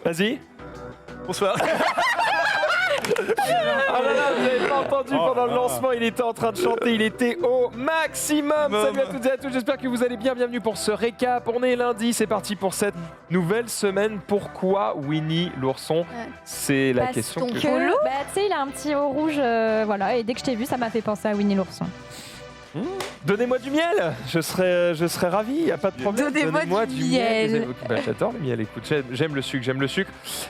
Vas-y. Bonsoir. Ah là là, vous n'avez pas entendu pendant le lancement, il était en train de chanter, il était au maximum. Salut à toutes et à tous, j'espère que vous allez bien. Bienvenue pour ce récap. On est lundi, c'est parti pour cette nouvelle semaine. Pourquoi Winnie l'ourson? C'est la question que... Tu sais, il a un petit haut rouge, voilà, et dès que je t'ai vu, ça m'a fait penser à Winnie l'ourson. Donnez-moi du miel, je serais ravi, il n'y a pas de problème. Donnez-moi du miel. Bah, j'adore le miel, écoute, j'aime le sucre.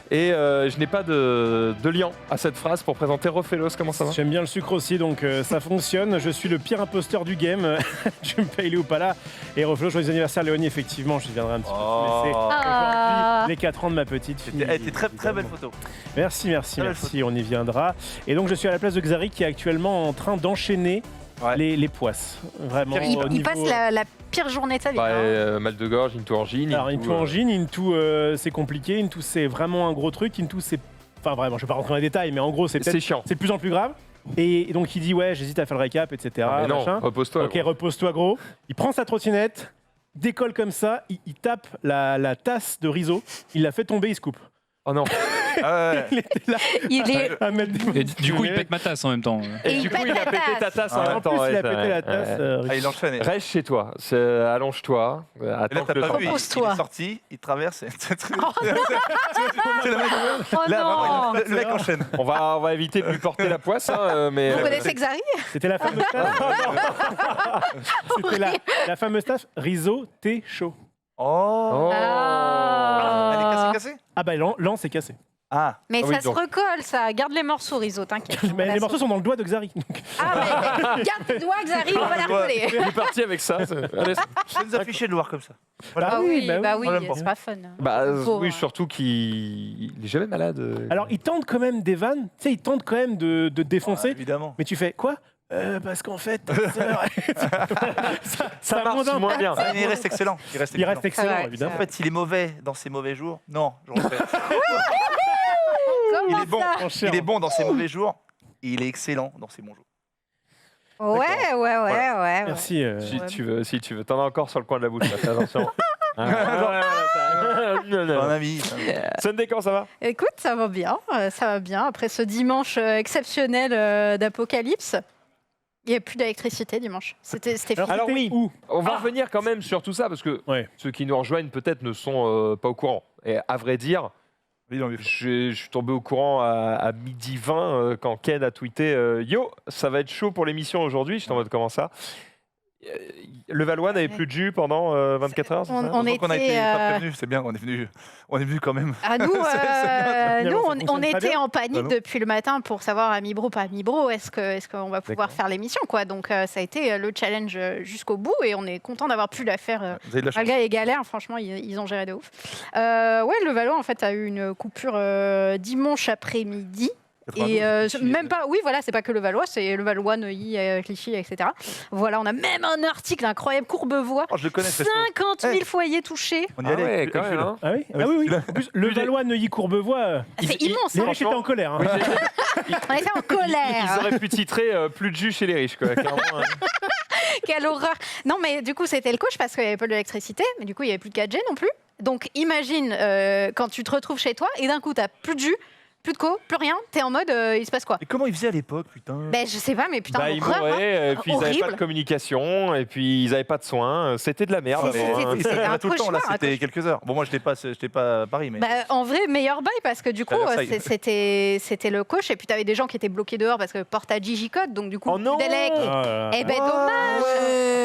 Et je n'ai pas de lien à cette phrase pour présenter Rofelos, comment ça va? J'aime bien le sucre aussi, donc ça fonctionne. Je suis le pire imposteur du game. Tu me payes ou pas là? Et Rofelos, joyeux anniversaire Léonie, effectivement, je viendrai un petit peu. Mais c'est aujourd'hui les 4 ans de ma petite fille. Elle était très belle photo. Merci, on y viendra. Et donc je suis à la place de Xari qui est actuellement en train d'enchaîner les poisses. Vraiment. Il passe la pire journée de sa vie. Mal de gorge, into angine. Alors, into angine, into c'est compliqué, into c'est vraiment un gros truc, into c'est. Enfin, vraiment, je vais pas rentrer dans les détails, mais en gros, c'est chiant. C'est de plus en plus grave. Et donc, il dit, ouais, j'hésite à faire le récap, etc. Mais non, repose-toi. Ok, repose-toi, gros. Il prend sa trottinette, décolle comme ça, il tape la tasse de riso, il la fait tomber, il se coupe. Oh non. Il était là. À mettre des Et du coup, il pète ma tasse en même temps. Et du coup, il a pété ta tasse en même temps. En plus, il a pété la tasse. Il enchaîne. Reste chez toi, allonge-toi. Attends que le temps. Il est sorti, il traverse. Oh non. Le mec enchaîne. On va éviter de lui porter la poisse. Mais Vous connaissez Xari? C'était la fameuse tasse. C'était la fameuse tasse riso thé chaud. Oh. Elle est cassée? Ah bah l'an c'est cassé. Ah. Mais oui, ça se recolle, ça. Garde les morceaux, Riso, t'inquiète. Mais les morceaux sont dans le doigt de Xari. Ah, mais garde tes doigts, Xari, on va la recoller. il est parti avec ça. Allez. Je nous afficher le voir comme ça. Ah oui, oui. c'est pas fun. Oui, surtout qu'il est jamais malade. Alors il tente quand même des vannes, tu sais, il tente quand même de défoncer. Évidemment. Mais tu fais quoi? Parce qu'en fait, ça marche moins bien. Il reste excellent. Il reste excellent, évidemment. En fait, s'il est mauvais dans ses mauvais jours, non, je refais. Il est bon dans ses mauvais jours, et il est excellent dans ses bons jours. Ouais. Merci. Si tu veux. T'en as encore sur le coin de la bouche, là, fais attention. Mon ami. Sunday, comment ça va? Écoute, ça va bien. Après ce dimanche exceptionnel d'Apocalypse, il n'y a plus d'électricité dimanche. C'était fini. Alors oui, on va revenir quand même sur tout ça, parce que ceux qui nous rejoignent peut-être ne sont pas au courant. Et à vrai dire, je suis tombé au courant à midi 20 quand Ken a tweeté Yo, ça va être chaud pour l'émission aujourd'hui. J'étais en mode comment ça? Le Valois n'avait plus de jus pendant 24 heures. On été pas prévenus, c'est bien, on est venu quand même. Ah, on était en panique depuis le matin pour savoir à mi-bro, pas à mi-bro, est-ce qu'on va pouvoir faire l'émission, quoi. Donc ça a été le challenge jusqu'au bout et on est content d'avoir pu la faire malgré les galères. Franchement, ils ont géré de ouf. Le Valois en fait a eu une coupure dimanche après-midi. Et même pas, c'est pas que le Valois, c'est le Valois, Neuilly, Clichy, etc. Voilà, on a même un article incroyable, Courbevoie. Je le connais, 50 000 foyers touchés. On y allait quand même. Hein. Ah oui. En plus, le Valois, Neuilly, Courbevoie. C'est immense. Les riches étaient en colère. On était en colère. Ils auraient pu titrer plus de jus chez les riches, quoi. Quelle horreur. Non, mais du coup, c'était le coach parce qu'il n'y avait pas d'électricité, mais du coup, il n'y avait plus de 4G non plus. Donc, imagine quand tu te retrouves chez toi et d'un coup, tu n'as plus de jus. Plus de co, plus rien, t'es en mode, il se passe quoi? Et comment ils faisaient à l'époque, putain? Je sais pas, mais putain, ils mouraient, et puis ils n'avaient pas de communication, et puis ils n'avaient pas de soins. C'était de la merde. C'était un tout le temps, là, c'était quelques heures. Bon, moi, je n'étais pas à Paris, mais... En vrai, meilleur bail, parce que du coup, c'était le coach, et puis t'avais des gens qui étaient bloqués dehors parce que porte à Gigi-Code, donc du coup, délai. Dommage.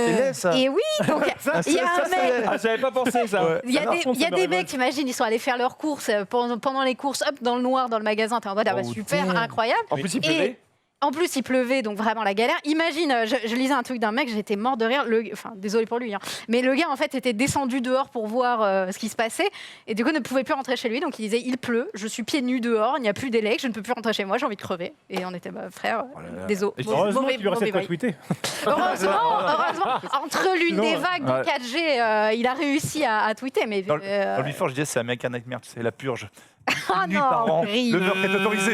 C'est laid, ça. Et oui, donc il y a un mec... j'avais pas pensé, ça. Il y a des mecs, t'imagines, ils sont allés faire leurs courses, pendant les courses, hop, dans le noir, dans le magasin, t'es en mode super, incroyable. En plus, il pleuvait. En plus, il pleuvait, donc vraiment la galère. Imagine, je lisais un truc d'un mec, j'étais mort de rire. Désolé pour lui, hein. Mais le gars, en fait, était descendu dehors pour voir ce qui se passait. Et du coup, ne pouvait plus rentrer chez lui. Donc, il disait, il pleut, je suis pieds nus dehors, il n'y a plus d'élec, je ne peux plus rentrer chez moi, j'ai envie de crever. Et on était, frère, désolé. Heureusement qu'il lui restait quoi tweeter. Heureusement, entre l'une des vagues de 4G, il a réussi à tweeter. Mais dans le Before, je disais, c'est American Nightmare, tu sais, la purge. Ah Une nuit par an. horrible. Le meurtre est autorisé.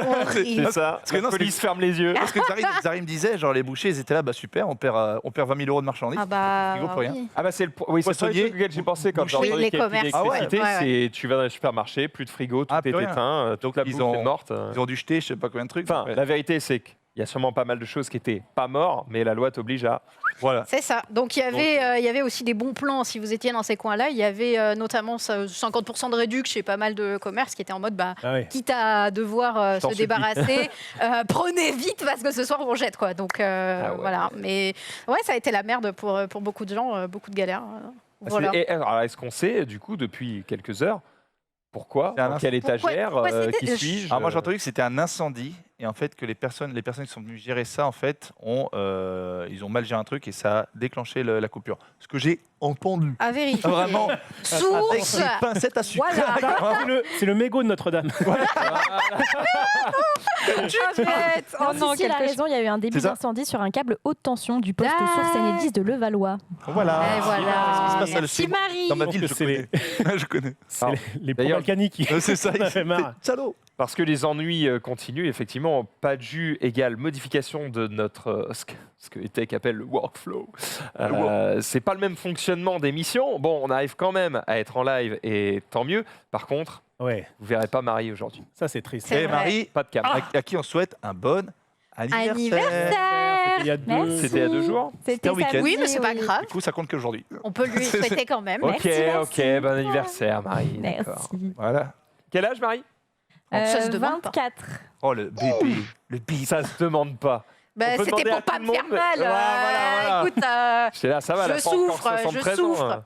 Horrible. C'est ça. Parce que non, La police ferme les yeux. Parce que Zari me disait, genre les bouchers, ils étaient là, bah super, on perd 20 000 € de marchandises. Ah bah Frigo pour rien. oui. Ah bah c'est le oui, c'est le Poissonnier, truc auquel j'ai pensé quand j'ai boucher, entendu les qu'il y avait plus commerces. Ah ouais, d'électricité, ouais. c'est tu vas dans les supermarchés, plus de frigo, tout Ah, est plus rien. éteint, toute la ils bouffe ont- est morte. Ils ont dû jeter, je sais pas combien de trucs. Enfin, Ouais. la vérité c'est qu'il y a sûrement pas mal de choses qui étaient pas mortes, mais la loi t'oblige à. Voilà. C'est ça. Donc il y avait aussi des bons plans si vous étiez dans ces coins-là. Il y avait notamment 50% de réduction chez pas mal de commerces qui étaient en mode Ah ouais. quitte à devoir t'en se supplie. débarrasser, prenez vite parce que ce soir on jette quoi. Donc ouais. voilà. Mais ouais, ça a été la merde pour beaucoup de gens, beaucoup de galères. Voilà. Alors, est-ce qu'on sait du coup depuis quelques heures pourquoi, C'est un dans quelle étagère, pourquoi c'était- qui suis-je Alors moi j'ai entendu que c'était un incendie et en fait que les personnes qui sont venues gérer ça en fait ils ont mal géré un truc et ça a déclenché la coupure. Ce que j'ai entendu. À vérifier. Vraiment. Avec Source. des pincettes à sucre. Voilà. C'est le mégot de Notre-Dame. Arrête. Oh non, si, il a quelque chose. raison, il y a eu un début C'est ça d'incendie sur un câble haute tension du poste Ah. source Enedis de Levallois. Voilà. Et voilà. Ce qui se passe à Merci le Marie. Dans ma Je ville, pense je que c'est connais. Je connais. C'est Alors, les ponts d'ailleurs- volcaniques. C'est ça. On a fait marre. Salaud. Parce que les ennuis continuent, effectivement, pas de jus égale modification de notre ce que ETEC appelle le workflow. C'est pas le même fonctionnement des missions. Bon, on arrive quand même à être en live et tant mieux. Par contre, Ouais, vous verrez pas Marie aujourd'hui. ça c'est triste. C'est Et vrai. Marie, Pas de cam. à qui on souhaite un bon anniversaire. Anniversaire. Il y a deux. Merci. C'était il y a 2 jours. C'était un week-end. samedi, Oui, mais c'est pas grave. Du coup, ça compte qu'aujourd'hui. On peut lui souhaiter quand même. Ok, Merci. ok, bon anniversaire Marie. D'accord. Merci. Voilà. Quel âge Marie? Ça se demande pas. 24. Oh, le bébé. Le bébé. Ça se demande pas. Bah, On peut c'était demander à pour pas tout me le faire monde, mal. mais- voilà. Écoute, J'étais là, ça va, Je elle a pas encore souffre, je 73 souffre. ans.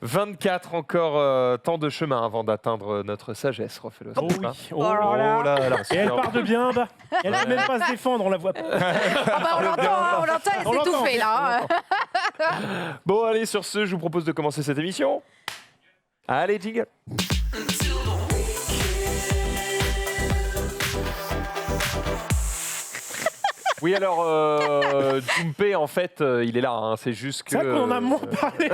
24 encore, tant de chemin avant d'atteindre notre sagesse, refais-le. Oh oui. Oh. Oh là là. Et elle part de bien, bah. Elle ne même pas se défendre, on la voit pas. ah bah, on l'entend, elle On s'est l'entend. étouffée là. Bon, allez, sur ce, je vous propose de commencer cette émission. Allez, jingle. Oui, alors, Jumpé, en fait, il est là. Hein, c'est juste que. C'est vrai qu'on en a moins parlé.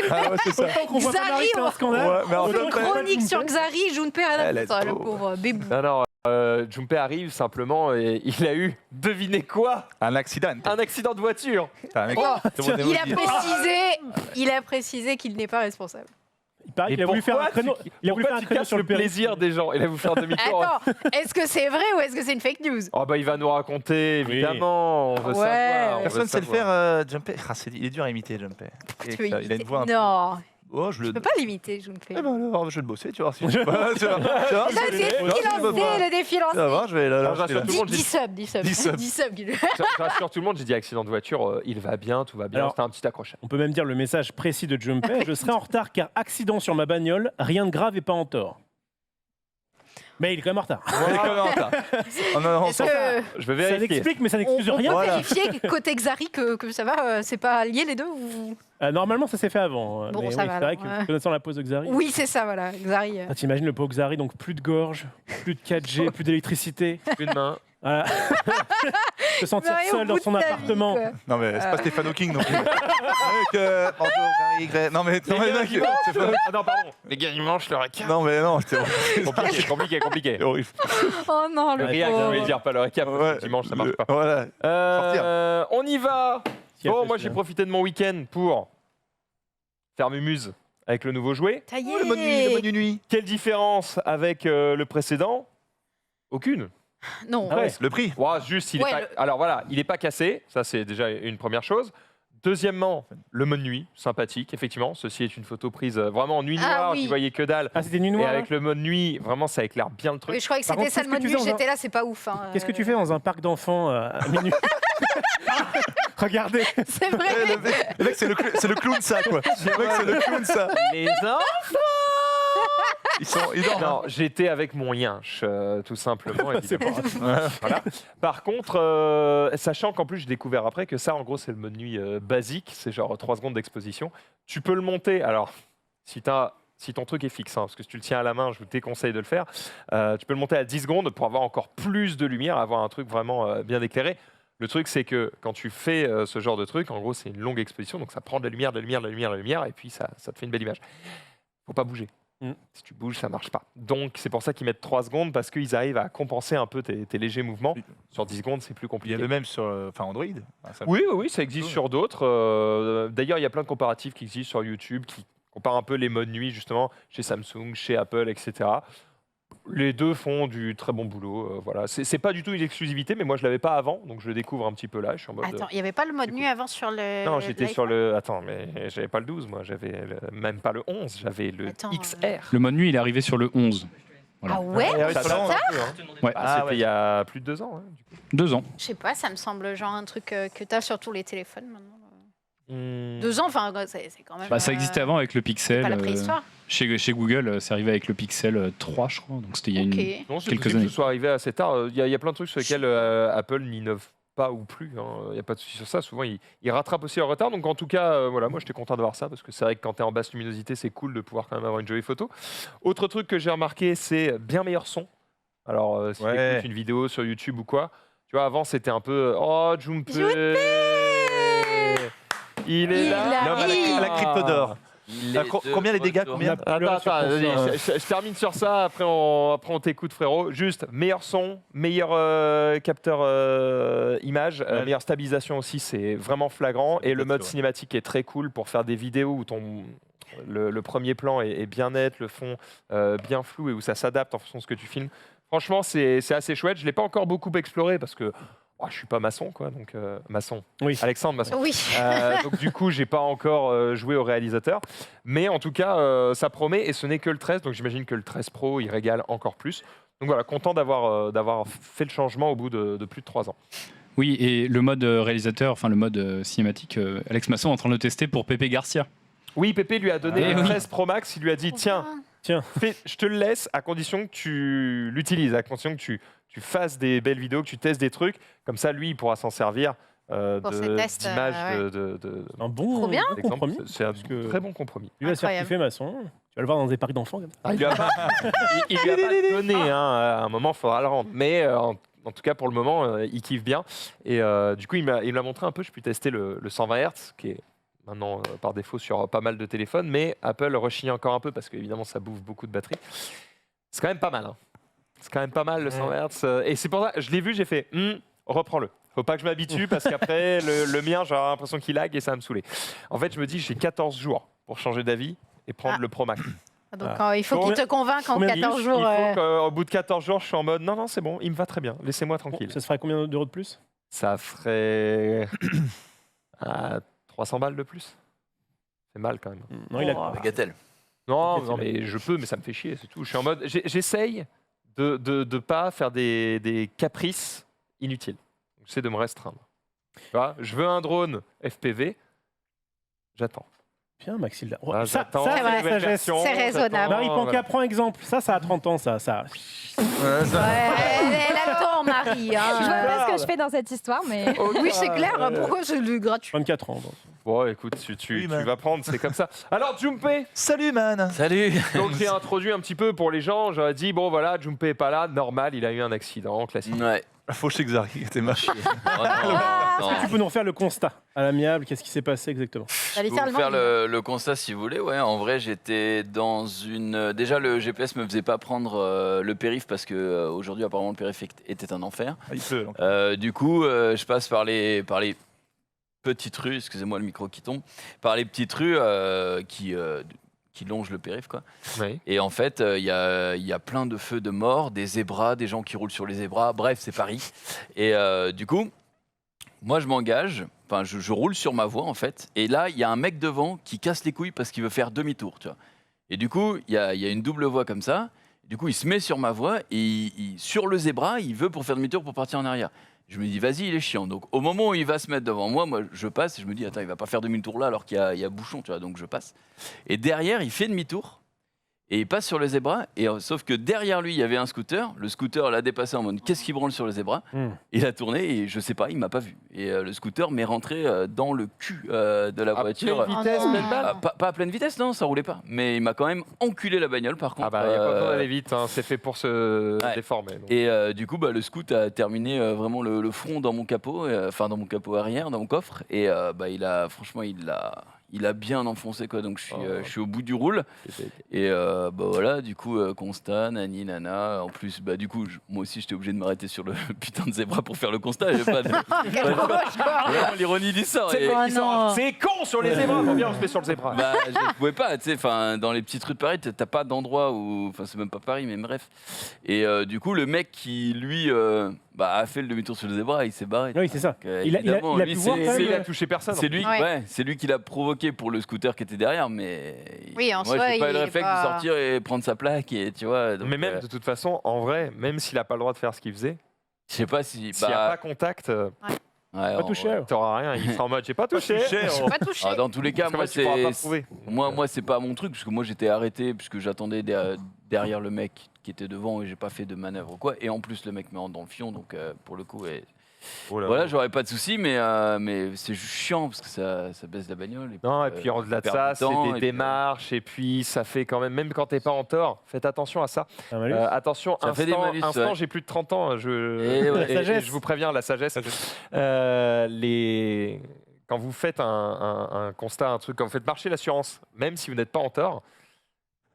Ah ouais, c'est ça. Autant qu'on voit pas Xari, Marie, c'est un on- scandale. Ouais, mais en Une fait, chronique sur Xari, Junpei, Elle est le beau. pauvre bébou. Non, non, Jumpé arrive simplement et il a eu, devinez quoi? un accident. Un accident de voiture. Putain, mec, Oh, c'est mon il a précisé qu'il n'est pas responsable. Il paraît Et qu'il a voulu faire un pourquoi créneau. Il a voulu Pourquoi faire un tu créneau casses sur le le périph'. plaisir des gens? Il a voulu faire demi-tour. Attends, est-ce que c'est vrai ou est-ce que c'est une fake news? Oh bah il va nous raconter, Oui. évidemment. On veut Ouais. savoir. on Personne veut sait le savoir. faire, Jumpé. Ah, il est dur à imiter, Jumpé. Tu veux Il a une imiter- voix un peu. Non, Oh, je je le. peux pas l'imiter, Junpei. Eh ben alors, je vais le bosser, tu vois. Si tu vas voir, tu vas voir, Ça, c'est je vais- le défi je vais lancé, voir. le défi Tu vas lancé. voir, je vais là. Alors, je vais là. tout le monde, 10 subs, 10 subs. 10 subs. 10 subs. Je rassure tout le monde, j'ai dit accident de voiture, il va bien, tout va bien. Alors- C'était un petit accrochage. On peut même dire le message précis de Jumpé. Je serai en retard car accident sur ma bagnole, rien de grave et pas en tort. Mais il est quand même en retard. Il est quand même en retard. Oh, non, non, Est-ce on s'en- que Je vais Ça vérifier. l'explique, mais ça on n'excuse peut rien. Voilà. vérifier côté Xari que ça va, c'est pas lié les deux ou... Normalement, ça s'est fait avant. Bon, mais ça oui, va, c'est vrai alors, que connaissant la pose de Xari. Oui, c'est ça, voilà, Xari. Ah, t'imagines le pauvre Xari, donc plus de gorge, plus de 4G, plus d'électricité. Plus de main. Voilà. Se sentir Xari au seul dans bout son de sa vie, appartement. quoi. Non, mais c'est pas Stephen Hawking non plus. Bordeaux, Paris, Grey. Non, mais Les non, gars, mais ils mangent- Ah non, pardon. Les gars, ils mangent le récap. non, mais non, c'était Compliqué, compliqué, compliqué. horrible. Oh non, Le le réac, je pauvre. voulais dire, pas le récap. Ouais. Dimanche, ça marche pas. Voilà. On y va. Qui a Bon, fait moi ça j'ai profité de mon week-end pour faire mumuse avec le nouveau jouet. Ça y Oh, le mode nuit, le mode nuit. Quelle différence avec le précédent? Aucune. Non, Ah ouais. Le prix. Ouais, juste, il est Ouais, pas... Alors voilà, il n'est pas cassé. Ça, c'est déjà une première chose. Deuxièmement, le mode nuit, sympathique, effectivement. Ceci est une photo prise vraiment en nuit Ah noire, oui. vous voyez que dalle. Ah, c'était nuit Et noire. avec le mode nuit, vraiment, ça éclaire bien le truc. oui, je croyais que Par c'était contre, ça le qu'est-ce que mode tu nuit, fais dans un- j'étais là, c'est pas ouf. hein. Qu'est-ce que tu fais dans un parc d'enfants à minuit Regardez. C'est vrai. Le mec, c'est le clown, ça, quoi. Le mec, c'est le clown, ça. Les enfants. Ils dorment. Non, j'étais avec mon yinche, tout simplement. C'est évidemment. pas Voilà. Par contre, sachant qu'en plus j'ai découvert après que ça, en gros, c'est le mode nuit basique, c'est genre 3 secondes d'exposition. Tu peux le monter. Alors, si ton truc est fixe, hein, parce que si tu le tiens à la main, je vous déconseille de le faire, tu peux le monter à 10 secondes pour avoir encore plus de lumière, avoir un truc vraiment bien éclairé. Le truc, c'est que quand tu fais ce genre de truc, en gros, c'est une longue exposition, donc ça prend de la lumière, de la lumière, de la lumière, de la lumière, et puis ça te fait une belle image. Faut pas bouger. Si tu bouges, ça marche pas. Donc, c'est pour ça qu'ils mettent 3 secondes, parce qu'ils arrivent à compenser un peu tes légers mouvements. Sur 10 secondes, c'est plus Il compliqué. y a le même sur Android. Oui, ça existe sur d'autres. D'ailleurs, il y a plein de comparatifs qui existent sur YouTube qui comparent un peu les modes nuit, justement, chez Samsung, chez Apple, etc. Les deux font du très bon boulot. Voilà. C'est pas du tout une exclusivité, mais moi, je l'avais pas avant, donc je le découvre un petit peu là. Je suis en mode, Attends, il n'y avait pas le mode nuit avant sur le. non, j'étais sur le. Attends, mais j'avais pas le 12, moi. J'avais même pas le 11, j'avais le XR. Le mode nuit, il est arrivé sur le 11. Voilà. Ah ouais, Ça c'est date ça. un peu, hein. Ouais. C'était il y a plus de 2 ans. Du coup. 2 ans. Je sais pas, ça me semble genre un truc que tu as sur tous les téléphones maintenant. 2 2 ans, enfin, c'est quand même. Ça existait avant avec le Pixel. Pas la préhistoire. Chez Google, c'est arrivé avec le Pixel 3, je crois. Donc c'était il y a Ok. Non, c'est quelques possible années. que ce soit arrivé assez tard. Il y a plein de trucs sur lesquels Apple n'innove pas ou plus. Il n'y a pas de souci sur ça. Souvent, ils rattrapent aussi leur retard. Donc, en tout cas, voilà, moi, j'étais content de voir ça parce que c'est vrai que quand tu es en basse luminosité, c'est cool de pouvoir quand même avoir une jolie photo. Autre truc que j'ai remarqué, c'est bien meilleur son. Alors, si tu écoutes une vidéo sur YouTube ou quoi, tu vois, avant, c'était un peu oh, Junpei, il est là. L'homme à la crypto d'or. Combien les dégâts combien Attends, vas-y, je termine sur ça, après on t'écoute frérot. Juste, meilleur son, meilleur capteur image, meilleure stabilisation aussi, c'est vraiment flagrant. Et le mode cinématique est très cool pour faire des vidéos où le premier plan est bien net, le fond bien flou et où ça s'adapte en fonction de ce que tu filmes. Franchement, c'est assez chouette. Je ne l'ai pas encore beaucoup exploré parce que je suis pas maçon, quoi. Donc, maçon. Oui. Alexandre Masson. Oui. Donc, du coup, j'ai pas encore joué au réalisateur. Mais en tout cas, ça promet. Et ce n'est que le 13. Donc, j'imagine que le 13 Pro, il régale encore plus. Donc, voilà, content d'avoir fait le changement au bout de plus de 3 ans. Oui, et le mode réalisateur, enfin le mode cinématique, Alex Masson est en train de le tester pour Pepe Garcia. Oui, Pépé lui a donné le oui. 13 Pro Max. Il lui a dit tiens, je te le laisse à condition que tu l'utilises, à condition que tu fasses des belles vidéos, que tu testes des trucs. Comme ça, lui, il pourra s'en servir d'images. Un bon compromis. C'est un très bon compromis. Il va se faire kiffer Masson. Tu vas le voir dans des paris d'enfants. Il lui a pas donné. À un moment, il faudra le rendre. Mais en tout cas, pour le moment, il kiffe bien. Et du coup, il me l'a montré un peu. Je peux tester le 120 Hz, qui est maintenant par défaut sur pas mal de téléphones. Mais Apple rechigne encore un peu parce qu'évidemment, ça bouffe beaucoup de batterie. C'est quand même pas mal. C'est quand même pas mal le 120 Hz. Et c'est pour ça, je l'ai vu, j'ai fait reprends-le. Faut pas que je m'habitue parce qu'après, le mien, j'aurai l'impression qu'il lag et ça va me saouler. En fait, je me dis, j'ai 14 jours pour changer d'avis et prendre le Pro Max. Donc, il faut qu'il te convainque en 14 jours. Il faut qu'au bout de 14 jours, je suis en mode non, c'est bon, il me va très bien, laissez-moi tranquille. Ça se ferait combien d'euros de plus? Ça ferait 300 balles de plus. C'est mal quand même. Non, il a bagatelle. Non, mais je peux, mais ça me fait chier, c'est tout. Je suis en mode, j'essaye de pas faire des caprices inutiles. J'essaie de me restreindre. Tu vois, je veux un drone FPV, j'attends. Bien, Maxilda. C'est vrai, c'est raisonnable. Marie Panca, prends exemple. Ça a 30 ans, ça. Elle a le temps, Marie. Je vois pas ce que je fais dans cette histoire, mais. Oui, c'est clair. Pourquoi c'est gratuit? 24 ans. Bon, écoute, tu vas prendre, c'est comme ça. Alors, Junpei. Salut, man. Salut. Donc, j'ai introduit un petit peu pour les gens. J'aurais dit, bon, voilà, Junpei est pas là. Normal, il a eu un accident classique. Ouais. Fauché Xari, t'es marché. Est-ce que tu peux nous refaire le constat à l'amiable? Qu'est-ce qui s'est passé exactement? Je peux vous faire le constat si vous voulez. Ouais, en vrai, j'étais dans une. Déjà, le GPS me faisait pas prendre le périph' parce que aujourd'hui, apparemment, le périph' était un enfer. Il pleut. Du coup, je passe par les petites rues. Excusez-moi, le micro qui tombe. Par les petites rues qui longent le périph', quoi. Oui. Et en fait, il y a plein de feux de mort, des zébras, des gens qui roulent sur les zébras. Bref, c'est Paris. Et du coup, moi, je m'engage. Enfin, je roule sur ma voie, en fait. Et là, il y a un mec devant qui casse les couilles parce qu'il veut faire demi-tour, tu vois. Et du coup, il y a une double voie comme ça. Du coup, il se met sur ma voie et sur le zébra, il veut pour faire demi-tour pour partir en arrière. Je me dis, vas-y, il est chiant. Donc, au moment où il va se mettre devant moi, je passe et je me dis, attends, il va pas faire demi-tour là alors qu'il y a bouchon, tu vois. Donc, je passe. Et derrière, il fait demi-tour et il passe sur le zébra. Et sauf que derrière lui, il y avait un scooter. Le scooter l'a dépassé en mode, qu'est-ce qui branle sur le zébra? Il a tourné et je sais pas, il m'a pas vu. Et le scooter m'est rentré dans le cul de la voiture. Pleine vitesse, pleine balle. Pas à pleine vitesse, non, ça roulait pas. Mais il m'a quand même enculé la bagnole, par contre. Ah bah, il n'y a pas besoin d'aller vite, c'est fait pour se déformer. Donc. Et du coup, le scoot a terminé vraiment le front dans mon capot, enfin dans mon capot arrière, dans mon coffre. Et il a il a bien enfoncé quoi, donc je suis au bout du roule. Et voilà, du coup, constat, nani, nana. En plus, du coup, moi aussi, j'étais obligé de m'arrêter sur le putain de zébra pour faire le constat. J'ai pas vraiment l'ironie du sort. C'est con sur les zébras, combien on se met sur le zébra? Je pouvais pas, tu sais, dans les petites rues de Paris, t'as pas d'endroit où, enfin, c'est même pas Paris, mais bref. Et du coup, le mec qui, lui, a fait le demi-tour sur le zébra, il s'est barré. Oui, c'est ça. Il a touché personne. C'est lui qui l'a provoqué pour le scooter qui était derrière, mais en moi, soi, j'ai pas eu le il est réflexe de sortir et prendre sa plaque, et tu vois. Donc, mais même de toute façon, en vrai, même s'il a pas le droit de faire ce qu'il faisait, je sais pas si. S'il n'y a pas contact. Pas touché. T'auras rien, il sera en mode j'ai pas touché. Pas touché. Dans tous les cas, moi c'est pas mon truc, parce que moi j'étais arrêté puisque j'attendais derrière le mec qui était devant et j'ai pas fait de manœuvre quoi. Et en plus le mec me rentre dans le fion, donc pour le coup, voilà, j'aurais pas de soucis, mais c'est juste chiant parce que ça baisse la bagnole. Et puis au-delà de ça, c'est des démarches et puis ça fait quand même quand t'es pas en tort, faites attention à ça. Attention, instant, j'ai plus de 30 ans, je vous préviens, la sagesse. Quand vous faites un constat, un truc, quand vous faites marcher l'assurance, même si vous n'êtes pas en tort,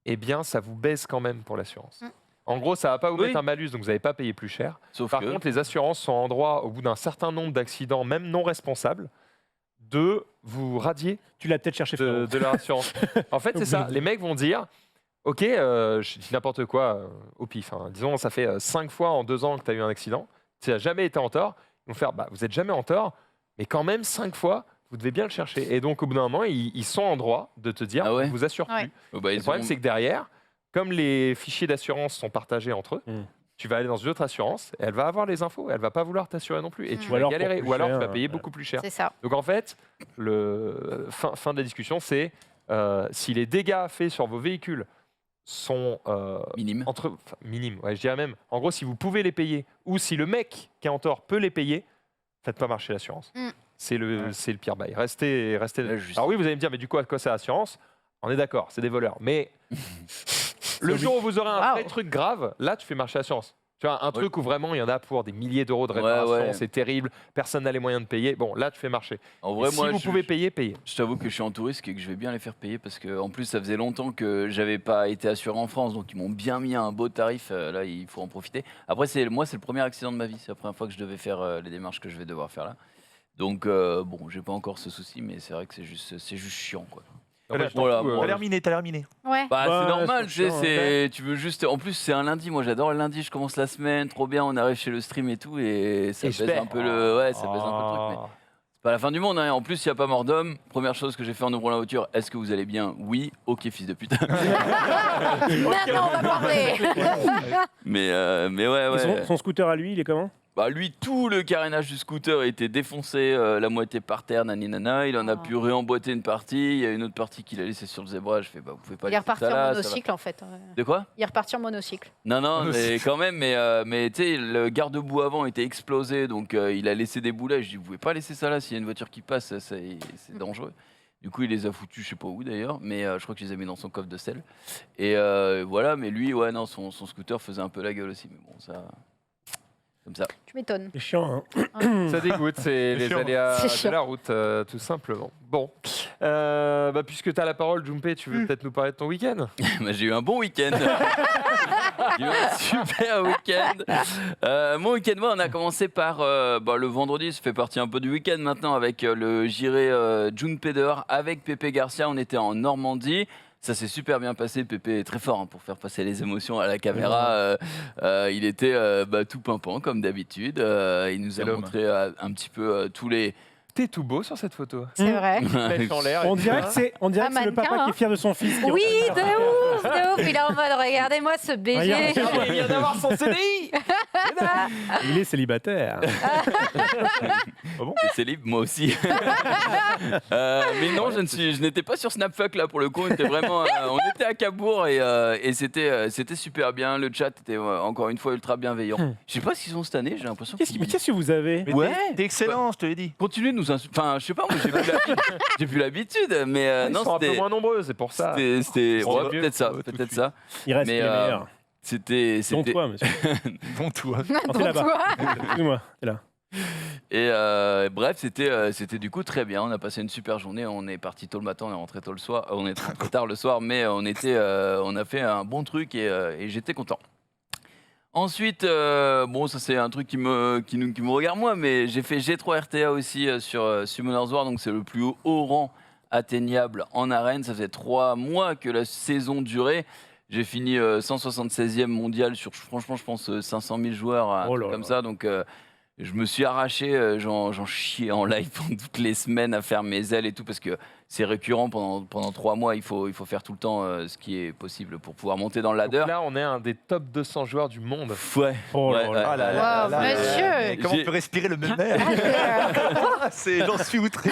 eh bien ça vous baisse quand même pour l'assurance. En gros, ça ne va pas vous mettre un malus, donc vous n'allez pas payer plus cher. Par contre, les assurances sont en droit, au bout d'un certain nombre d'accidents, même non responsables, de vous radier. Tu l'as peut-être cherché de leur assurance. En fait, c'est ça. Les mecs vont dire, ok, je dis n'importe quoi au pif. Disons, ça fait 5 fois en 2 ans que tu as eu un accident. Tu n'as jamais été en tort. Ils vont faire, vous n'êtes jamais en tort, mais quand même 5 fois, vous devez bien le chercher. Et donc, au bout d'un moment, ils sont en droit de te dire, je vous assure plus. Le problème, c'est que derrière, comme les fichiers d'assurance sont partagés entre eux, tu vas aller dans une autre assurance, et elle va avoir les infos, elle va pas vouloir t'assurer non plus, et tu vas galérer, ou alors tu vas payer beaucoup plus cher. C'est ça. Donc en fait, fin de la discussion, c'est si les dégâts faits sur vos véhicules sont minimes, minimes, je dirais même, en gros, si vous pouvez les payer, ou si le mec qui est en tort peut les payer, faites pas marcher l'assurance. C'est le pire bail. Restez. Alors oui, vous allez me dire, mais du coup, à quoi c'est l'assurance? On est d'accord, c'est des voleurs, mais le jour où vous aurez un vrai truc grave, là, tu fais marcher l'assurance. Tu vois, un truc où vraiment il y en a pour des milliers d'euros de réparation, c'est terrible, personne n'a les moyens de payer. Bon, là, tu fais marcher. En vrai, si vous pouvez payer, payez. Je t'avoue que je suis en touriste et que je vais bien les faire payer parce qu'en plus, ça faisait longtemps que j'avais pas été assuré en France, donc ils m'ont bien mis un beau tarif. Là, il faut en profiter. Après, c'est le premier accident de ma vie. C'est la première fois que je devais faire les démarches que je vais devoir faire là. Donc, j'ai pas encore ce souci, mais c'est vrai que c'est juste chiant, quoi. T'as l'air miné. Ouais. C'est normal, tu veux juste. En plus, c'est un lundi. Moi, j'adore le lundi. Je commence la semaine, trop bien. On arrive chez le stream et tout, et ça baisse un peu le. Ouais, ça baisse un peu le truc. Mais c'est pas la fin du monde. En plus, il y a pas mort d'homme. Première chose que j'ai fait en ouvrant la voiture. Est-ce que vous allez bien? Oui. Ok, fils de pute. Maintenant, on va parler. mais ouais. Son scooter à lui, il est comment? Lui, tout le carénage du scooter était défoncé, la moitié par terre, naninana. Il en a pu réemboîter une partie. Il y a une autre partie qu'il a laissée sur le zébra. Je fais, vous pouvez pas. Il est reparti en monocycle, en fait. De quoi? Il est reparti en monocycle. Non, mais quand même. Mais tu sais, le garde-boue avant était explosé, donc il a laissé des boulets. Je dis, vous pouvez pas laisser ça là. S'il y a une voiture qui passe, c'est dangereux. Du coup, il les a foutus, je sais pas où d'ailleurs, mais je crois qu'il les a mis dans son coffre de sel. Et voilà, mais lui, son scooter faisait un peu la gueule aussi. Mais bon, ça. Comme ça. Tu m'étonnes. C'est chiant, Ça dégoûte, c'est les aléas de la route, tout simplement. Bon, puisque tu as la parole, Jumpé, tu veux peut-être nous parler de ton week-end? J'ai eu un bon week-end. J'ai eu un super week-end. Mon week-end, on a commencé par le vendredi, ça fait partie un peu du week-end maintenant, avec le Jiré Jumpé dehors avec Pépé Garcia. On était en Normandie. Ça s'est super bien passé. Pépé est très fort pour faire passer les émotions à la caméra. Il était tout pimpant comme d'habitude. Il nous a montré un petit peu tous les... T'es tout beau sur cette photo. C'est vrai. En l'air. On dirait que c'est le papa qui est fier de son fils. Oui, de ouf. Il est en mode, regardez-moi ce bébé. Il vient d'avoir son CDI. Il est célibataire. C'est libre, moi aussi. Mais non, je n'étais pas sur Snapfuck là pour le coup. On était à Cabourg et c'était super bien. Le chat était encore une fois ultra bienveillant. Je sais pas ce qu'ils sont cette année. J'ai l'impression. Qu'est-ce que vous avez? T'es excellent, je te l'ai dit. Continuez de nous insulter. Enfin, je sais pas. Moi, j'ai plus l'habitude. Mais non, ils sont un peu moins nombreux, c'est pour ça. C'était peut-être ça. Il reste les meilleurs. C'était. Dont toi, monsieur. Dont toi. T'es là-bas. Excuse-moi, t'es là. Et bref, c'était du coup très bien. On a passé une super journée. On est parti tôt le matin, on est rentré tôt le soir. On est rentré tard le soir, mais on a fait un bon truc et j'étais content. Ensuite, bon, ça c'est un truc qui me regarde moi, mais j'ai fait G3 RTA aussi sur Summoners War, donc c'est le plus haut rang atteignable en arène. Ça faisait 3 mois que la saison durait. J'ai fini 176e mondial sur, franchement, je pense 500 000 joueurs, un truc comme ça. Donc, je me suis arraché, j'en chiais en live pendant toutes les semaines à faire mes ailes et tout, parce que c'est récurrent pendant 3 mois. Il faut faire tout le temps ce qui est possible pour pouvoir monter dans le ladder. Donc là, on est un des top 200 joueurs du monde. Ouais. Monsieur. Comment on peut respirer le même air? J'en suis outré.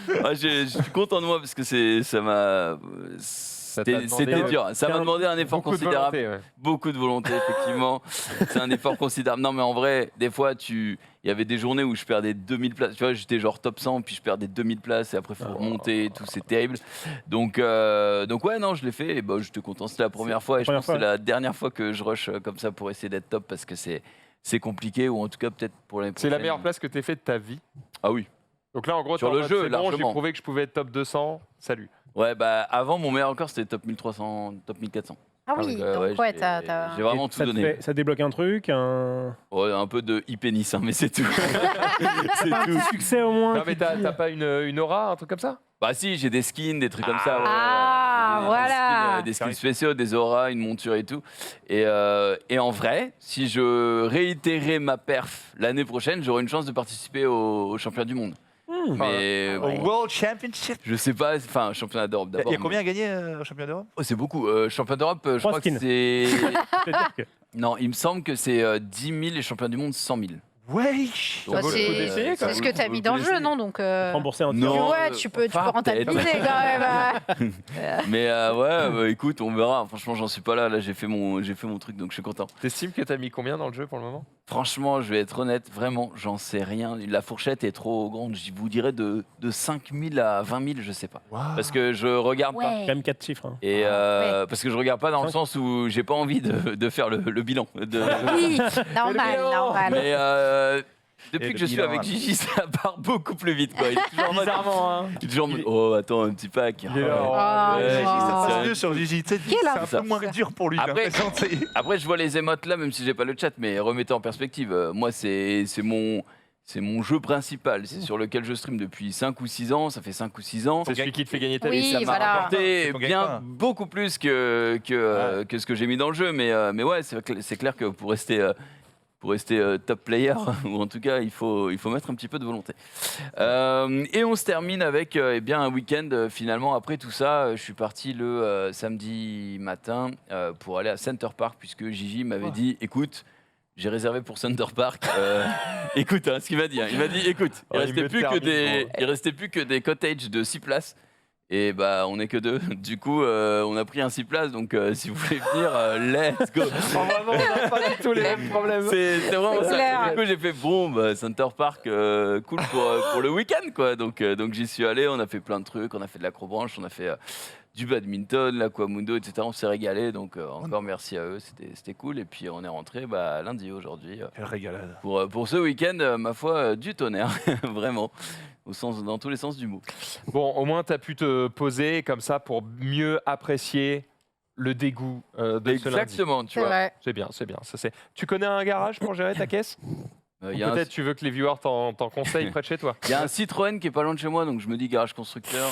Je suis content de moi parce que ça m'a... C'était dur. Ça m'a demandé un effort considérable. Beaucoup de volonté, effectivement. C'est un effort considérable. Non, mais en vrai, des fois, il y avait des journées où je perdais 2000 places. Tu vois, j'étais genre top 100, puis je perdais 2000 places, et après, il faut remonter et tout. C'est terrible. Donc ouais, non, je l'ai fait. Et bah, j'étais content. C'était la première fois. Et je pense que c'est la dernière fois que je rush comme ça pour essayer d'être top, parce que c'est compliqué, ou en tout cas, peut-être pour l'année prochaine. C'est la meilleure place que tu aies fait de ta vie? Ah oui. Donc là, en gros, sur le jeu, bon, j'ai prouvé que je pouvais être top 200. Salut. Ouais, bah avant, mon meilleur record, c'était top 1300, top 1400. Ah oui, donc ouais, j'ai vraiment tout donné. Ça débloque un truc, Ouais, un peu de e-pénis, hein, mais c'est tout. C'est tout. Succès au moins. Non, mais t'as pas une aura, un truc comme ça? Bah si, j'ai des skins, des trucs comme ça. Voilà. Des skins spéciaux, des auras, une monture et tout. Et en vrai, si je réitérais ma perf l'année prochaine, j'aurais une chance de participer au championnat du monde. Mais Au World Championship. je sais pas, enfin championnat d'Europe d'abord. Il y a combien à gagner au championnat d'Europe? Oh, c'est beaucoup. Championnat d'Europe, je crois que c'est. Non, il me semble que c'est 10 000 et championnat du monde 100 000. Wesh. Toi, c'est ce que tu as mis dans le jeu, non? Donc, rembourser un non, ouais, tu peux rentabiliser quand même. Mais ouais, bah, écoute, on verra. Franchement, j'en suis pas là. Là, j'ai fait mon truc, donc je suis content. T'estimes que t'as mis combien dans le jeu pour le moment? Franchement, je vais être honnête, vraiment, j'en sais rien. La fourchette est trop grande. Je vous dirais de 5 000 à 20 000, je sais pas. Wow. Parce que je regarde pas. Quand même 4 chiffres. Et parce que je regarde pas dans le sens où j'ai pas envie de faire le bilan. Oui, normal. Mais depuis que je suis avec Gigi, ça part beaucoup plus vite, quoi. Il est toujours en mode, il est toujours en mode, oh, attends, un petit pack. Gigi, ça passe mieux sur Gigi. C'est un peu moins dur pour lui. Après, je vois les émotes là, même si j'ai pas le chat, mais remettez en perspective. Moi, c'est mon jeu principal. C'est sur lequel je stream depuis 5 ou 6 ans. Ça fait 5 ou 6 ans. C'est celui qui te fait gagner ta vie. Ça m'a rapporté beaucoup plus que ce que j'ai mis dans le jeu. Mais ouais, c'est clair que pour rester top player, ou en tout cas, il faut mettre un petit peu de volonté. Et on se termine avec un week-end, finalement. Après tout ça, je suis parti le samedi matin pour aller à Center Park, puisque Gigi m'avait dit, écoute, j'ai réservé pour Center Park. Écoute, ce qu'il m'a dit. Il m'a dit, écoute, il restait plus que des cottages de 6 places. Et bah on est que 2. Du coup on a pris un 6 places, donc si vous voulez venir, let's go. Vraiment, on n'a pas du tout les mêmes problèmes. C'est vraiment ça. Du coup j'ai fait Center Park, cool pour le week-end, quoi. Donc j'y suis allé, on a fait plein de trucs, on a fait de l'acrobranche, on a fait du badminton, l'aquamundo, etc. On s'est régalé, donc encore merci à eux, c'était cool. Et puis on est rentré lundi aujourd'hui. Quelle régalade. Pour ce week-end, ma foi, du tonnerre, vraiment. Dans tous les sens du mot. Bon, au moins, tu as pu te poser comme ça pour mieux apprécier le dégoût de ce lundi. Exactement, tu vois. C'est bien. Tu connais un garage pour gérer ta caisse? Peut-être tu veux que les viewers t'en conseillent près de chez toi. Il y a un Citroën qui est pas loin de chez moi, donc je me dis garage constructeur.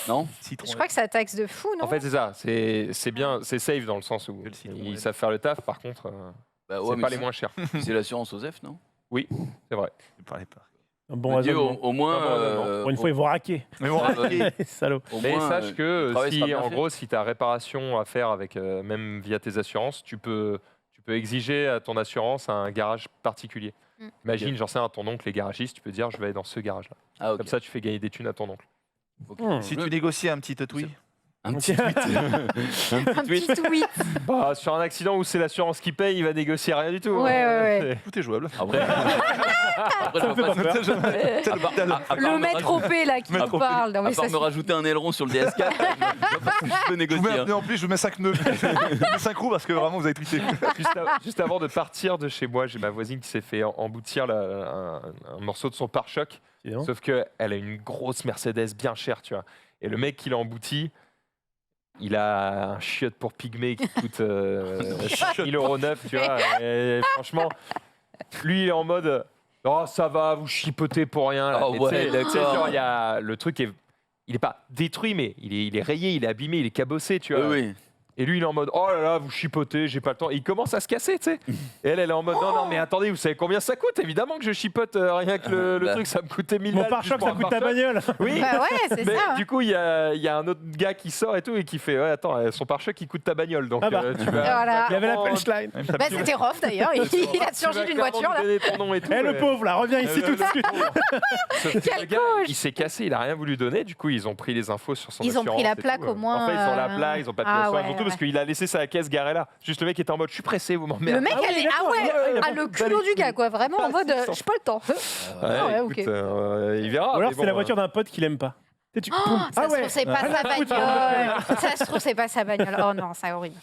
Non, je crois que ça taxe de fou, non? En fait, c'est ça. C'est bien, c'est safe dans le sens où ils savent faire le taf. Par contre, c'est pas les moins chers. C'est l'assurance OSEF, non? Oui, c'est vrai. Ne parlez pas. Bon, au moins, pour une fois, ils vont raquer. Mais bon, salaud. Mais sache que si tu as réparation à faire avec, même via tes assurances, tu peux exiger à ton assurance un garage particulier. Imagine, j'en sais un, ton oncle est garagiste, tu peux dire je vais aller dans ce garage-là. Comme ça, tu fais gagner des thunes à ton oncle. Si tu négociais un petit tatouis. Un petit tweet. Un petit tweet. Bah, sur un accident où c'est l'assurance qui paye, il va négocier rien du tout. Ouais. Tout est jouable. Après, Ça me fait pas peur. Le maître OP là qui nous parle. Non, à mais part ça, me rajouter un aileron sur le DS4, je vois pas si je peux négocier. hein. En plus, je vous mets 5 nœuds. Je mets 5 roues parce que vraiment, vous avez tweeté. Juste avant de partir de chez moi, j'ai ma voisine qui s'est fait emboutir un morceau de son pare-choc. Sauf qu'elle a une grosse Mercedes bien chère, tu vois. Et le mec qui l'a embouti, il a un chiotte pour pygmée qui coûte 5 000 € neuf, tu vois. Et franchement, lui, il est en mode « Oh, ça va, vous chipotez pour rien. » là. Oh, Mais ouais, tu sais, d'accord. genre, le truc est... Il n'est pas détruit, mais il est rayé, il est abîmé, il est cabossé, tu vois. Oui. Et lui, il est en mode « Oh là là, vous chipotez, j'ai pas le temps. » Et il commence à se casser, tu sais. Et elle est en mode « Non, mais attendez, vous savez combien ça coûte? Évidemment que je chipote, rien que le truc, ça me coûtait 1000 Mon balles. pare-choc, juste pour ça un coûte ta pare-choc. bagnole. Oui, Bah ouais, c'est mais ça. du coup, il y a un autre gars qui sort et tout et qui fait ouais, attends, son pare-choc il coûte ta bagnole. Donc Ah bah. tu vas. Voilà. Il y avait la clairement- punchline. Bah, c'était Rof d'ailleurs, il a tu surgi vas d'une clairement voiture lui là. donner ton nom et tout, Eh, le mais- pauvre, là, reviens ici tout de suite. Sauf que Quel le gars, coach. il s'est cassé, il a rien voulu donner. Du coup, ils ont pris les infos sur son Ils ont assurance pris la et plaque tout. au moins, En fait, ils ont la plaque, ils ont pas pris ah l'assurance, ouais, surtout parce qu'il a laissé sa caisse garée là. Juste le mec était en mode je suis pressé, vous m'emmerdez. Le mec, Ah oui, elle est. d'accord. Ah ouais, il a pas le foutu culot du gars, quoi. Vraiment en mode. c'est ça. J'ai pas le temps. Ouais, ok. écoute, il verra. Ou alors mais c'est bon, la voiture d'un pote qu'il aime pas. Tu sais, Ça ah se trouve, ouais. c'est pas sa bagnole. Ça se trouve, c'est pas sa bagnole. Oh non, c'est horrible.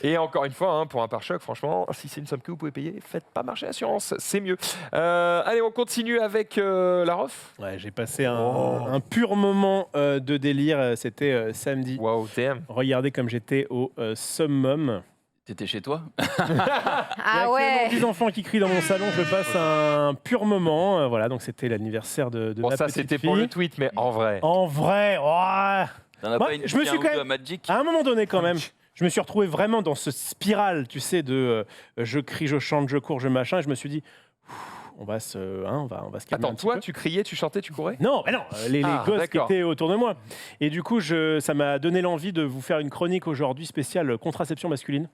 Et encore une fois, pour un pare-choc, franchement, si c'est une somme que vous pouvez payer, faites pas marcher l'assurance, c'est mieux. Allez, on continue avec la ref. Ouais, j'ai passé un pur moment de délire. C'était samedi. Wow, damn. Regardez comme j'étais au summum. T'étais chez toi? Il y a Ah ouais. actuellement 10 enfants qui crient dans mon salon. Je passe un pur moment. Voilà, donc c'était l'anniversaire de Bon, ma ça petite c'était fille. pour le tweet, mais en vrai. En vrai, ouais. T'en as Moi, pas une je me petite suis un ou quand deux même- à Magic? À un moment donné, quand même, je me suis retrouvé vraiment dans ce spirale, tu sais, de je crie, je chante, je cours, je machin. Et je me suis dit, on va se calmer Attends, un petit toi, peu. tu criais, tu chantais, tu courais? Non, mais non, les Ah, gosses qui d'accord. étaient autour de moi. Et du coup, ça m'a donné l'envie de vous faire une chronique aujourd'hui spéciale contraception masculine.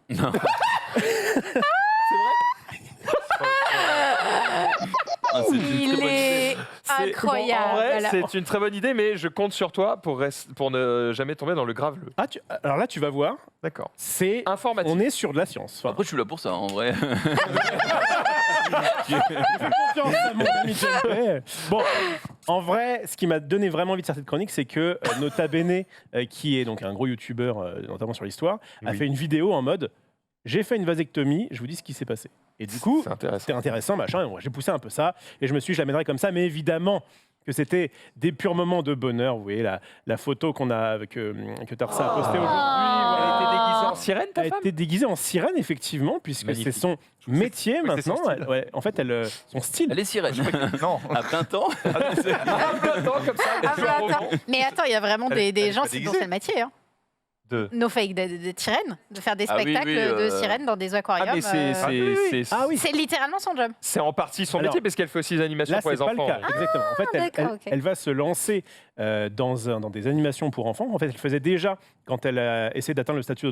Ah, c'est une très Il bonne idée. est C'est- incroyable. En vrai, Voilà. c'est une très bonne idée, mais je compte sur toi pour ne jamais tomber dans le graveleux. Ah, alors là, tu vas voir, D'accord. c'est Informatique. on est sur de la science. Enfin, Après, je suis là pour ça, en vrai. confiance à mon ami Jean-Pierre. Bon, en vrai, ce qui m'a donné vraiment envie de faire cette chronique, c'est que Nota Bene, qui est donc un gros youtubeur, notamment sur l'histoire, a Oui. fait une vidéo en mode j'ai fait une vasectomie, je vous dis ce qui s'est passé. Et du coup, C'est intéressant. c'était intéressant, machin. Et moi, j'ai poussé un peu ça et je me suis dit, je l'amènerai comme ça, mais évidemment que c'était des purs moments de bonheur. Vous voyez la photo qu'on a avec que Tarsa a postée aujourd'hui. Elle voilà. était déguisée en sirène, ta Elle a femme été déguisée en sirène, effectivement, puisque c'est Magnifique. son métier c'est son maintenant. style. Ouais, en fait, son style. Elle est sirène. Non. À plein temps. Attends, comme ça. Ah, mais attends. Mais attends, il y a vraiment Elle- des elle est gens pas c'est dans déguisée. le métier. Hein. De- No fake, de sirènes, de faire des Ah oui, spectacles oui, de sirènes dans des aquariums. Ah, mais Ah oui. C'est littéralement son job. c'est en partie son Alors, métier parce qu'elle fait aussi des animations Là, pour c'est les pas enfants. le cas. Exactement. En fait, d'accord, ok. elle va se lancer dans des animations pour enfants. En fait, elle faisait déjà quand elle a essayé d'atteindre le statut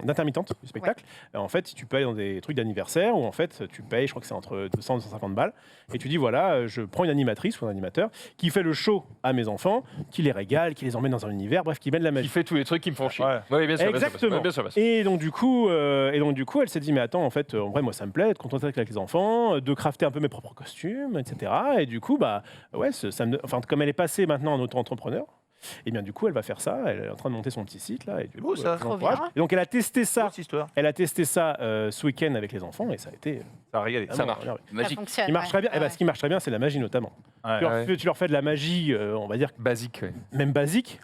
d'intermittente du spectacle. En fait, tu peux aller dans des trucs d'anniversaire où en fait, tu payes, je crois que c'est entre 200 et 250 balles, et tu dis voilà, je prends une animatrice ou un animateur qui fait le show à mes enfants, qui les régale, qui les emmène dans un univers, bref, qui mène la Il magie. fait tous les trucs qui me font chier. Ouais. Oui, bien sûr. Exactement. Bien sûr, bien sûr. Et donc du coup, elle s'est dit mais attends, en fait, en vrai, moi ça me plaît, de contenter avec les enfants, de crafter un peu mes propres costumes, etc. Et du coup, bah ouais, comme elle est passée maintenant en auto-entrepreneur, et bien du coup, elle va faire ça. Elle est en train de monter son petit site là. Et du C'est beau, coup, ça. je Trop l'encourage. bien. Et donc elle a testé ça. Cette histoire. Elle a testé ça ce week-end avec les enfants et ça a été. Ça a régalé. Ça marche. merveilleux. Ça Magique. fonctionne. Ce qui marche très bien. ouais. Eh ben, ce qui marche très bien, c'est la magie notamment. Ouais. Tu leur fais de la magie, on va dire Basique. Ouais. même basique.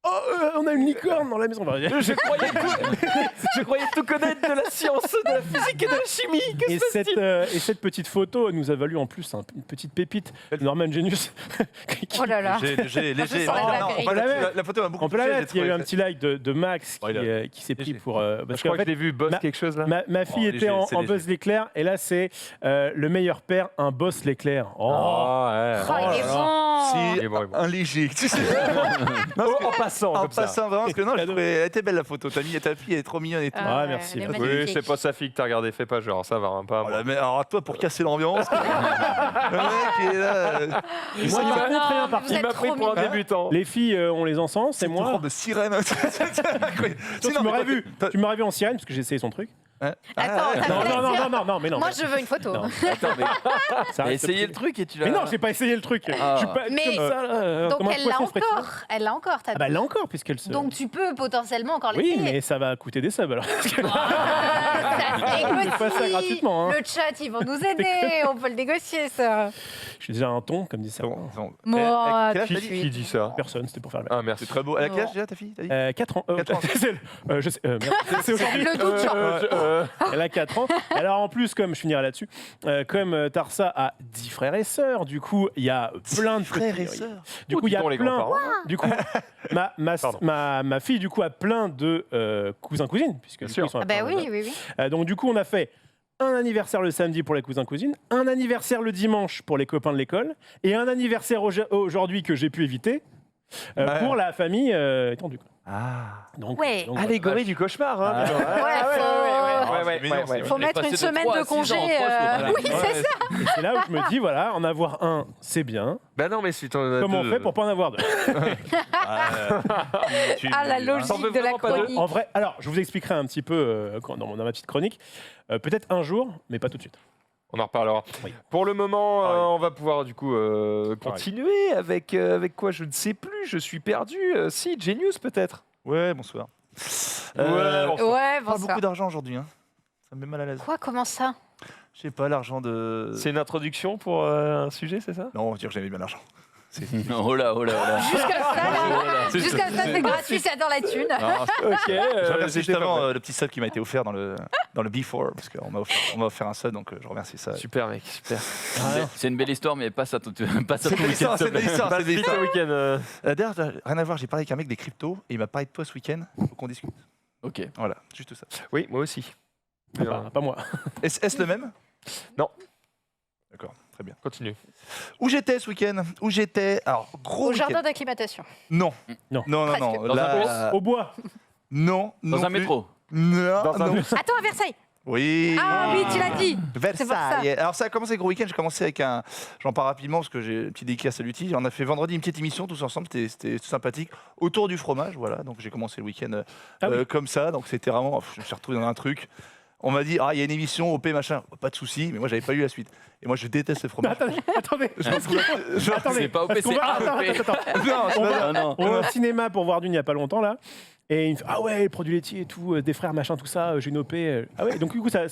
Oh, on a une licorne dans la maison. Enfin, Je croyais tout connaître de la science, de la physique et de la chimie. Et cette petite photo nous a valu en plus une petite pépite de Norman Genius. Oh là là. Léger. Ça sent la Oh, blague. non, On peut la mettre. la photo m'a beaucoup On peut la touché, mettre. j'ai Il y a eu un trouvé. petit like de Max Ouais, qui s'est pris léger. pour. Parce Je crois qu'en que je l'ai vu, boss ma- quelque chose là. ma fille Oh, était léger, en c'est léger. Buzz l'éclair et là c'est le meilleur père, un boss l'éclair. Oh, ouais. Oh, il est là là. bon. Merci. Il est bon. Un léger. Tu sais. En passant, En comme ça. passant, vraiment, parce que non, je trouvais, elle était belle la photo. Ta fille, elle est trop mignonne et tout. Ah, merci. elle est merci. Oui, magnifique. c'est pas sa fille que t'as regardé, fais pas genre, ça va, hein, pas Oh moi. là, mais alors toi, pour casser l'ambiance, le mec est là. Moi, par contre, rien par Vous Il êtes m'a pris trop pour un mignons. débutant. Les filles, on les encense, c'est Une moi. robe de sirène. Toi, tu m'aurais vu. Tu m'aurais vu en sirène parce que j'ai essayé son truc. Attends, Non, t'as non, fait non, non, mais non. Moi, je veux une photo. Non. Attends, mais Ça t'as reste essayé privé. le truc et tu l'as. Mais non, j'ai pas essayé le truc. Ah. Je suis pas Mais- comme ça, là, Donc comme un elle l'a poisson frétillé. encore. Elle l'a encore, ta Ah bah elle l'a encore puisqu'elle se. Donc tu peux potentiellement encore Oui, l'essayer. mais ça va coûter des subs alors. Ça se Je fais pas ça négocie. gratuitement, hein. Le chat, ils vont nous aider. On peut le négocier, ça. Je suis déjà un ton, comme dit ça. Moi, Quel âge Qui, t'as dit qui dit ça Personne, c'était pour faire le Ah, merci. C'est très beau. Elle a quel âge déjà, ta fille, t'as dit 4 ans. 4 ans. Je sais, merde, c'est aujourd'hui. Le doute, genre. Elle a 4 ans. Alors en plus, comme je finirai là-dessus, comme Tarsa a 10 frères et sœurs, du coup, il y a plein de Frères et petits- sœurs. Du coup, il y a Dis donc, les plein. grands-parents. Du coup, Pardon. ma fille, du coup, a plein de cousins-cousines, puisque Bien du coup, sûr. ils sont à Ah bah plein oui, d'âge. oui, oui. Donc du coup, on a fait un anniversaire le samedi pour les cousins-cousines, un anniversaire le dimanche pour les copains de l'école, et un anniversaire aujourd'hui que j'ai pu éviter Ouais. pour la famille étendue. quoi. Ah. Donc, Ouais. donc, Allégorie du cauchemar. Hein, Ah. putain. Ouais, c'est mignon, c'est faut l'ai mettre passé une de semaine 3 à de 6 ans, congé. 3 jours, voilà. Oui, c'est ça. Et c'est là où je me dis, voilà, en avoir un, c'est bien. Bah non, mais si t'en as Comment on deux, fait pour pas en avoir deux Ah, la T'en veux logique de la vraiment pas deux chronique. En vrai, alors, je vous expliquerai un petit peu dans ma petite chronique. Peut-être un jour, mais pas tout de suite. On en reparlera. Oui. Pour le moment, Pareil. on va pouvoir du coup continuer avec quoi je ne sais plus. Je suis perdu. Si, Genius peut-être. Ouais, bonsoir. Ouais, bon. Ouais, Pas bon, ça. beaucoup d'argent aujourd'hui. Hein. Ça me met mal à l'aise. Quoi, comment ça? Je sais pas, l'argent de. C'est une introduction pour un sujet, c'est ça? Non, on va dire que j'aimais bien l'argent. C'est- Oh là, oh là, oh là. Jusqu'à ça, là. C'est- Jusqu'à ça, c'est gratuit, ça dans la thune. Ok. Je remercie j'étais justement pas le petit sub qui m'a été offert dans le Before, parce qu'on m'a offert un sub, donc je remercie ça. prêt. Super mec, super. C'est une belle histoire, mais pas ça tout pas ça C'est tout une le week-end. histoire, c'est une belle histoire, c'est une belle Vite histoire. le week-end. D'ailleurs, rien à voir, j'ai parlé avec un mec des cryptos et il m'a parlé de toi ce week-end. Faut qu'on discute. Ok. Voilà, juste ça. Oui, moi aussi. Pas moi. Est-ce le même Non. D'accord, très bien. Continue. Où j'étais ce week-end Où j'étais Alors, gros Au week-end. jardin d'acclimatation. Non. Non. Non, non, non. Presque. Dans Là, Au bois. non, Dans non un plus. métro. Non, Dans un non. bus. Attends, à Versailles. Oui. Ah oui, tu l'as dit. C'est pour ça. Versailles. Alors ça a commencé gros week-end. J'ai commencé avec un. J'en parle rapidement parce que j'ai un petit dédicace à Lutti. On a fait vendredi une petite émission tous ensemble. C'était sympathique. Autour du fromage, voilà. Donc j'ai commencé le week-end Oui. comme ça. Donc c'était vraiment. Je me suis retrouvé dans un truc. On m'a dit il y a une émission OP machin. Pas de souci. Mais moi j'avais pas eu la suite. Et moi je déteste le fromage. Attendez. Je- C'est pas OP, Parce qu'on c'est va- AOP. Non, c'est pas ça. Ah non. On va au cinéma pour voir d'une il n'y a pas longtemps là. Et il me fait ah ouais, les produits laitiers et tout, des frères machin, tout ça, j'ai une OP. Ah ouais, donc du coup ça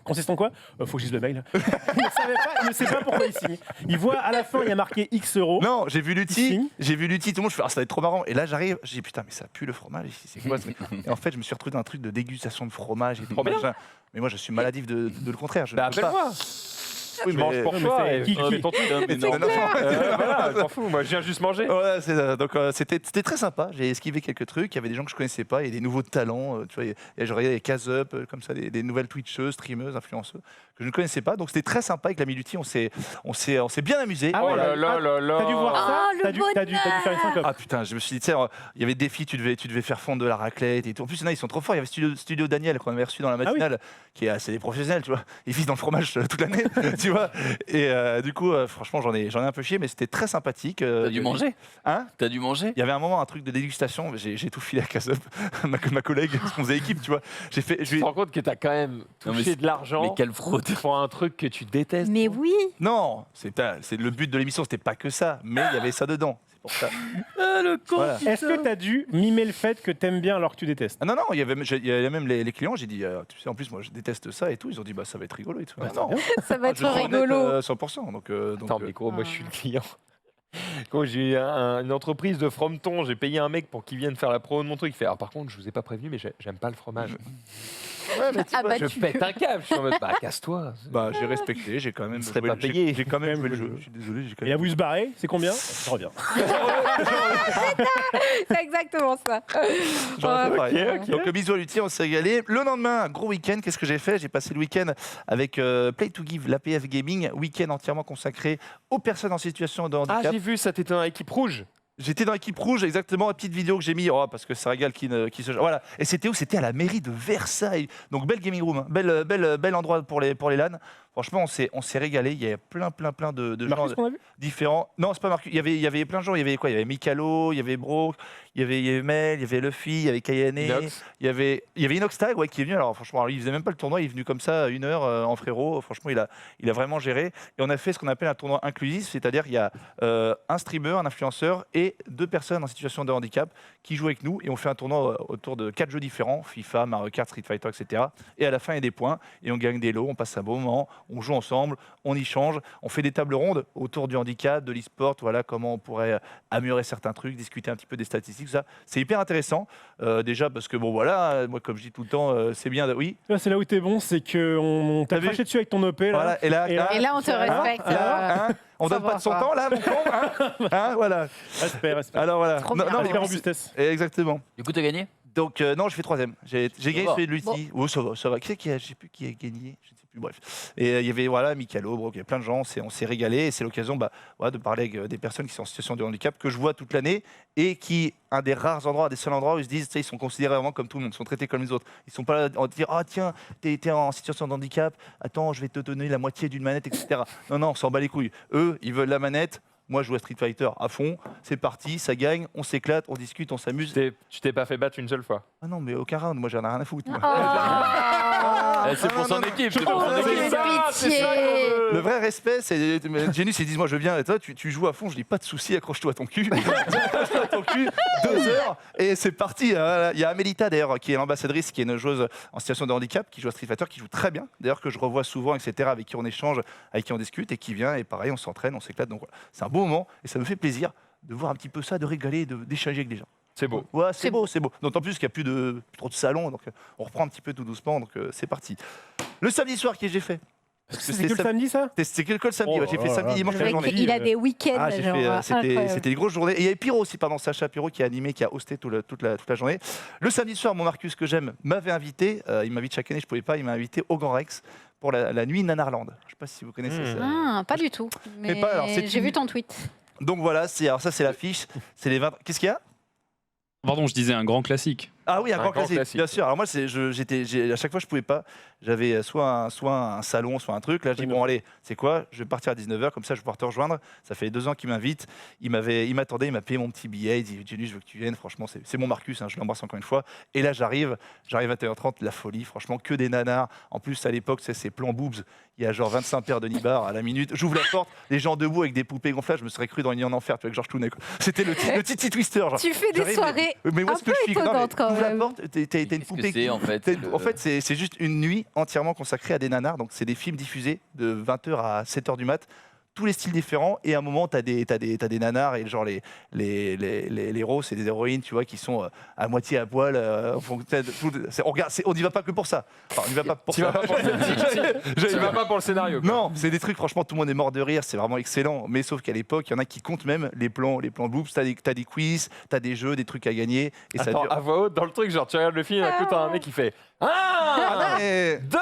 consiste en quoi faut que je lise le mail. Il ne sait pas pourquoi il signe. Il voit à la fin il y a marqué X euros. Non, j'ai vu Il Lutti, signe. tout le monde, je fais ça va être trop marrant. Et là j'arrive, j'ai dit putain mais ça pue le fromage ici, c'est quoi ce truc Et en fait je me suis retrouvé dans un truc de dégustation de fromage et tout Trop bien. machin. Mais moi je suis maladif de le contraire. Je Bah ne peux pas. appelle-moi. Oui, Je mange pour mais toi. c'est et qui- fais ton truc. Mais non, non, Voilà, je m'en fous. Moi, je viens juste manger. Ouais, c'est ça. Donc c'était très sympa. J'ai esquivé quelques trucs. Il y avait des gens que je connaissais pas. Il y a des nouveaux talents. Tu vois, je regardais les Case-Up, comme ça, des nouvelles Twitcheuses, streameuses, influenceuses que je ne connaissais pas. Donc c'était très sympa avec l'ami Lutti. On s'est bien amusé. Ah Oh ouais, là là là là. T'as dû voir ça Ah, le T'as dû faire une syncope. Ah putain, je me suis dit, tu sais, il y avait des filles, tu devais faire fondre de la raclette et tout. En plus, il y en a, ils sont trop forts. Il y avait Studio Daniel qu'on avait reçu dans la matinale, qui est assez des professionnels, tu vois. Ils vivent dans le fromage toute l'année, tu vois. Et du coup, franchement, j'en ai un peu chié, mais c'était très sympathique. T'as dû manger Hein T'as dû manger Il y avait un moment, un truc de dégustation. J'ai tout filé à Case-Up, ma collègue, parce qu'on faisait équipe, tu vois. Tu te rends compte que t'as quand même Non, mais touché de l'argent Mais quelle fraude. pour un truc que tu détestes. Mais oui. Non, c'est le but de l'émission, c'était pas que ça, mais il y avait ça dedans. C'est pour ça. Le con. Voilà. Est-ce que t'as dû mimer le fait que t'aimes bien alors que tu détestes Ah non, non, il y avait même les clients. J'ai dit, tu sais, en plus, moi, je déteste ça et tout. Ils ont dit, bah, ça va être rigolo et tout. Ouais, Ah, non, Ça va je être suis honnête, rigolo. 100%. Donc, Attends, mais gros, moi je suis le client. Quand j'ai une entreprise de Frometon, j'ai payé un mec pour qu'il vienne faire la promo de mon truc. Il fait, par contre, je vous ai pas prévenu, mais j'aime pas le fromage. mais tu vois, Je pète un câble, je suis en mode, casse-toi. bah, j'ai respecté, j'ai quand même. serait joué- pas payé. J'ai quand même joué le jeu. Je suis désolé, j'ai quand Il a même. voulu se barrer, c'est combien Je reviens. C'est exactement ça. J'aurais fait pareil. ok. Donc bisous à Luthier, on s'est régalé. Le lendemain, un gros week-end, qu'est-ce que j'ai fait? J'ai passé le week-end avec Play to Give, l'APF Gaming, week-end entièrement consacré aux personnes en situation de Ah, handicap. j'ai vu, ça t'était dans l'équipe rouge. J'étais dans l'équipe rouge, exactement, une petite vidéo que j'ai mis, parce que ça régale qui se... Voilà, et c'était où? C'était à la mairie de Versailles. Donc belle gaming room, hein. Bel endroit pour les LAN. Franchement, on s'est régalé, il y avait plein de gens Marcus qu'on a vu différents. Non, c'est pas Marcus, il y avait plein de gens, il y avait quoi? Il y avait Mikalo, il y avait Bro, il y avait Mel, il y avait Luffy, il y avait Kayane, Inox. il y avait Inox Tag qui est venu. Alors franchement, lui, il faisait même pas le tournoi, il est venu comme ça 1 heure en frérot. Franchement, il a vraiment géré. Et on a fait ce qu'on appelle un tournoi inclusif, c'est-à-dire il y a un streamer, un influenceur et 2 personnes en situation de handicap qui jouent avec nous. Et on fait un tournoi autour de 4 jeux différents, FIFA, Mario Kart, Street Fighter, etc. Et à la fin, il y a des points et on gagne des lots, on passe un bon moment, on joue ensemble, on y change, on fait des tables rondes autour du handicap, de l'e-sport, voilà comment on pourrait améliorer certains trucs, discuter un petit peu des statistiques, tout ça. C'est hyper intéressant, déjà parce que bon voilà, moi comme je dis tout le temps, c'est bien, oui. Là, c'est là où t'es bon, c'est qu'on t'a T'as vu craché dessus avec ton OP. Là. Voilà, et là, on te respecte. hein, on ça donne va pas de son pas. temps là, mon con, hein, voilà. Respect. Alors voilà. Trop bien. mais Respect robustesse. exactement. Du coup, t'as gagné? Donc non, je fais 3e. J'ai gagné va. celui de Lutti. Oh, ça va. Qui c'est qui a, je sais plus qui a gagné. Je ne sais plus. Bref. Et il y avait voilà Mikalo, Bro, il y a plein de gens. On s'est régalé et c'est l'occasion de parler avec des personnes qui sont en situation de handicap que je vois toute l'année et qui un des rares endroits, des seuls endroits où ils se disent, ils sont considérés vraiment comme tout le monde, ils sont traités comme les autres. Ils sont pas là à dire tiens, t'es en situation de handicap. Attends, je vais te donner la moitié d'une manette, etc. Non, on s'en bat les couilles. Eux, ils veulent la manette. Moi, je joue à Street Fighter à fond. C'est parti, ça gagne, on s'éclate, on discute, on s'amuse. Tu t'es pas fait battre une seule fois. Ah non, mais aucun round, moi j'en ai rien à foutre. moi. C'est pour son équipe. C'est pour Oh, son équipe. quelle pitié. Le vrai respect, c'est. Genius, ils disent moi je viens, et toi tu joues à fond, je dis pas de soucis, accroche-toi à ton cul. Accroche-toi à ton cul, 2 heures, et c'est parti. Hein. Il y a Amélita d'ailleurs, qui est l'ambassadrice, qui est une joueuse en situation de handicap, qui joue à Street Fighter, qui joue très bien, d'ailleurs que je revois souvent, etc., avec qui on échange, avec qui on discute, et qui vient, et pareil, on s'entraîne, on s'éclate. Donc voilà, c'est un beau moment, et ça me fait plaisir de voir un petit peu ça, de rigoler, d'échanger avec des gens. C'est beau. Ouais, c'est beau. D'autant plus qu'il n'y a plus trop de salons, donc on reprend un petit peu tout doucement, donc c'est parti. Le samedi soir, qu'est-ce que j'ai fait? C'est que le samedi, ça? C'était que le samedi, Oh ouais, j'ai fait là samedi, là, dimanche, mais la mec, journée. Il a des week-ends. Ah, j'ai genre, fait, incroyable. c'était des grosses journées. Et il y avait Pyro aussi, Sacha Pyro qui a animé, qui a hosté toute la journée. Le samedi soir, mon Marcus que j'aime m'avait invité, il m'invite chaque année, je ne pouvais pas, il m'a invité au Grand Rex pour la nuit Nanarland. Je ne sais pas si vous connaissez ça. Ah, pas du tout. Mais pas, alors, c'est j'ai une- vu ton tweet. Donc voilà, alors ça c'est l'affiche, c'est les 20... Qu'est-ce qu'il y a? Pardon, je disais un grand classique. Ah oui, un grand classique, classique. bien sûr. Alors moi, à chaque fois, je pouvais pas. J'avais soit un salon, soit un truc. Là, je dis, bon, allez, c'est quoi? Je vais partir à 19h, comme ça, je vais pouvoir te rejoindre. Ça fait 2 ans qu'il m'invite. Il m'attendait, il m'a payé mon petit billet. Il dit, Jenny, je veux que tu viennes. Franchement, c'est mon Marcus, hein, je l'embrasse encore une fois. Et là, j'arrive à 21h30, la folie. Franchement, que des nanars. En plus, à l'époque, c'est plan boobs. Il y a genre 25 paires de nibards à la minute. J'ouvre la porte, les gens debout avec des poupées gonflables. Je me serais cru dans une nuit en enfer, tu vois, avec Georges Clooney, quoi. C'était le Titi Twister. Genre. Tu fais des J'arrive, soirées mais où un est-ce que peu je suis? Non, mais étonnantes, quand ouvre la même. porte, t'as une Qu'est-ce que poupée. c'est en fait En fait, c'est juste une nuit entièrement consacrée à des nanars. Donc, c'est des films diffusés de 20h à 7h du mat. Tous les styles différents. Et à un moment, t'as des nanars et genre les héros, c'est des héroïnes, tu vois, qui sont à moitié à poil. On n'y va pas que pour ça. Enfin, on n'y va pas pour Tu ça. vas pas pour le- tu vas pas pour le scénario. quoi. Non, c'est des trucs, franchement, tout le monde est mort de rire, c'est vraiment excellent. Mais sauf qu'à l'époque, il y en a qui comptent même les plans boobs. T'as des quiz, t'as des jeux, des trucs à gagner. Et ça Attends, dure. à voix haute, dans le truc, genre tu regardes le film, d'un coup t'as un mec qui fait Ah Ah, mais... Deux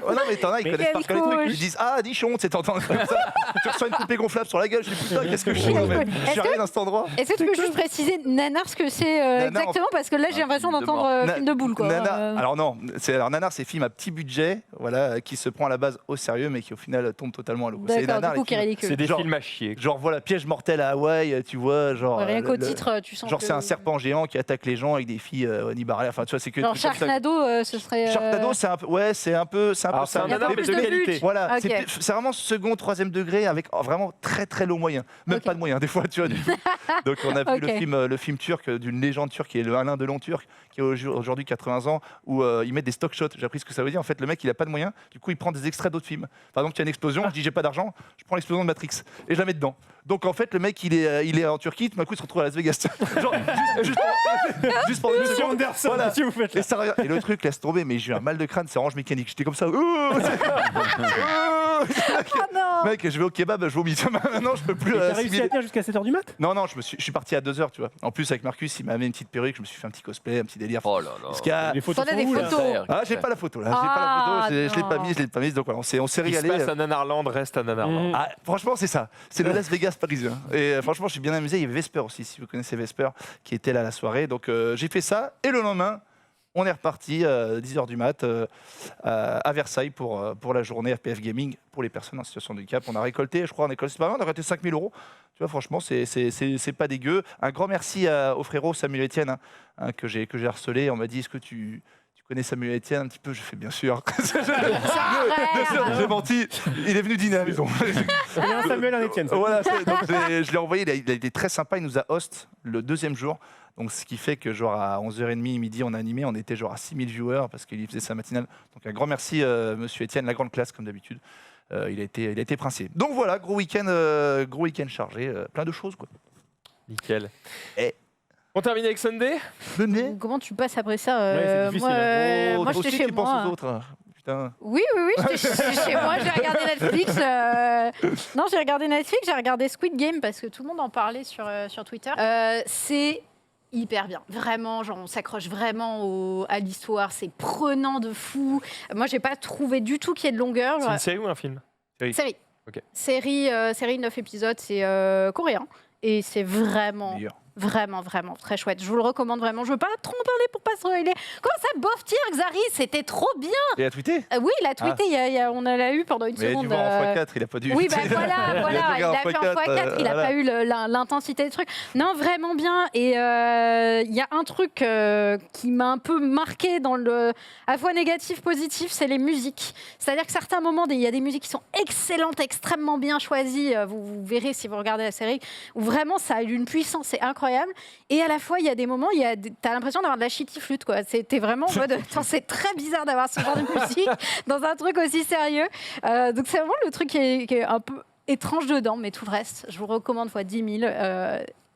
Oh non, mais t'en as, ils connaissent par cœur les trucs. couche. Ils disent ah, nichon, c'est t'entends comme ça. Tu reçois une poupée gonflable sur la gueule. Je dis putain, qu'est-ce que je fais en fait? Je suis arrivé dans cet endroit. Est-ce que tu peux juste préciser Nanar ce que c'est Nanar, exactement? Parce que là, j'ai l'impression film de d'entendre mort. film de boule. Quoi. Nanar, alors non, Nanar, c'est film à petit budget, voilà, qui se prend à la base au sérieux, mais qui au final tombe totalement à l'eau. C'est D'accord, Nanar, du coup, les qui est films- ridicule. C'est des Genre- films à chier. Genre voilà, piège mortel à Hawaï, tu vois, genre. Rien qu'au le- titre, tu sens Genre que- c'est un serpent géant qui attaque les gens avec des filles nibarales. Enfin tu vois c'est que. Genre des trucs comme ça. Sharknado, ce serait. Sharknado, c'est un peu, ouais, c'est un peu Alors, c'est ça. un Il y a pas nanar, mais plus de de qualité. but. Voilà, Ok. c'est vraiment second, troisième degré avec vraiment très low moyen, même Ok. pas de moyen des fois, tu vois. Donc on a vu Ok. le film turc d'une légende turque qui est le Alain Delon turc, qui a aujourd'hui 80 ans, où ils mettent des stock shots. J'ai appris ce que ça veut dire. En fait, le mec il a pas de moyens, du coup il prend des extraits d'autres films. Par exemple, il y a une explosion, je dis j'ai pas d'argent, je prends l'explosion de Matrix et je la mets dedans. Donc en fait, le mec, il est en Turquie, tout d'un coup, il se retrouve à Las Vegas. Genre, juste pour Monsieur Anderson, Voilà. qu'est-ce que vous faites là? Et le truc laisse tomber, mais j'ai eu un mal de crâne, c'est orange mécanique. J'étais comme ça. Mec, je vais au kebab, je vomis. Maintenant, je peux plus. T'as réussi à tenir jusqu'à 7h du mat? Non, je suis parti à 2h, tu vois. En plus, avec Marcus, il m'a amené une petite perruque, je me suis fait un petit cosplay, un petit délire. Oh là là. Parce qu'il y a- Les photos T'en as sont des où, là? photos. Ah, j'ai pas la photo là, je l'ai pas mise, donc voilà, on s'est Ce qui se régalé. passe à Nanarland reste à Nanarland. Ah, franchement, c'est ça. C'est le Las Vegas parisien. Et franchement, je suis bien amusé. Il y avait Vesper aussi, si vous connaissez Vesper, qui était là à la soirée. Donc j'ai fait ça. Et le lendemain, on est reparti 10h du mat à Versailles pour la journée RPF Gaming pour les personnes en situation de handicap. On a récolté, je crois, on a récolté 5 000 €. Tu vois, franchement, c'est pas dégueu. Un grand merci au frérot Samuel Etienne, que j'ai harcelé. On m'a dit, est-ce que tu connais Samuel Etienne un petit peu? Je fais bien sûr. Bien sûr, j'ai menti. Il est venu dîner à la maison. Il y a un Samuel, un Étienne. Voilà, donc je l'ai envoyé. Il a été très sympa. Il nous a host le deuxième jour. Donc, ce qui fait que, genre, à 11h30, midi, on a animé. On était genre à 6 000 viewers parce qu'il faisait sa matinale. Donc, un grand merci, monsieur Etienne, la grande classe, comme d'habitude. Il a été princier. Donc, voilà, gros week-end chargé. Plein de choses, quoi. Nickel. Et- On termine avec Sunday. Venez. Comment tu passes après ça Ouais, c'est difficile, Oh, moi toi j'étais aussi, chez tu penses moi. aux autres. Putain. Oui, j'étais chez moi, j'ai regardé Netflix. Non, j'ai regardé Netflix, j'ai regardé Squid Game parce que tout le monde en parlait sur Twitter. C'est hyper bien, vraiment, genre on s'accroche vraiment à l'histoire, c'est prenant de fou. Moi, j'ai pas trouvé du tout qu'il y ait de longueur. C'est une série ou un film? Série. Ok. Série 9 épisodes, c'est coréen. Et c'est vraiment, Meilleur. vraiment très chouette. Je vous le recommande vraiment. Je veux pas trop en parler pour pas spoiler. Comment ça, bof tir, Xari? C'était trop bien. Et à tweeter? Oui, il a tweeté, on l'a eu pendant une Mais il a seconde. dû voir en x4, il a pas dû. Oui, il a fait en x4, il n'a pas eu l'intensité du truc. Non, vraiment bien. Et il y a un truc qui m'a un peu marqué dans le à la fois négatif, positif, c'est les musiques. C'est-à-dire que certains moments, il y a des musiques qui sont excellentes, extrêmement bien choisies. Vous verrez si vous regardez la série, où vraiment ça a une puissance, c'est incroyable. Et à la fois, il y a des moments, t'as l'impression d'avoir de la shitty flûte, quoi. C'était vraiment en mode, c'est très bizarre d'avoir ce genre de musique dans un truc aussi sérieux. Donc c'est vraiment le truc qui est un peu étrange dedans, mais tout le reste, je vous recommande fois 10 000,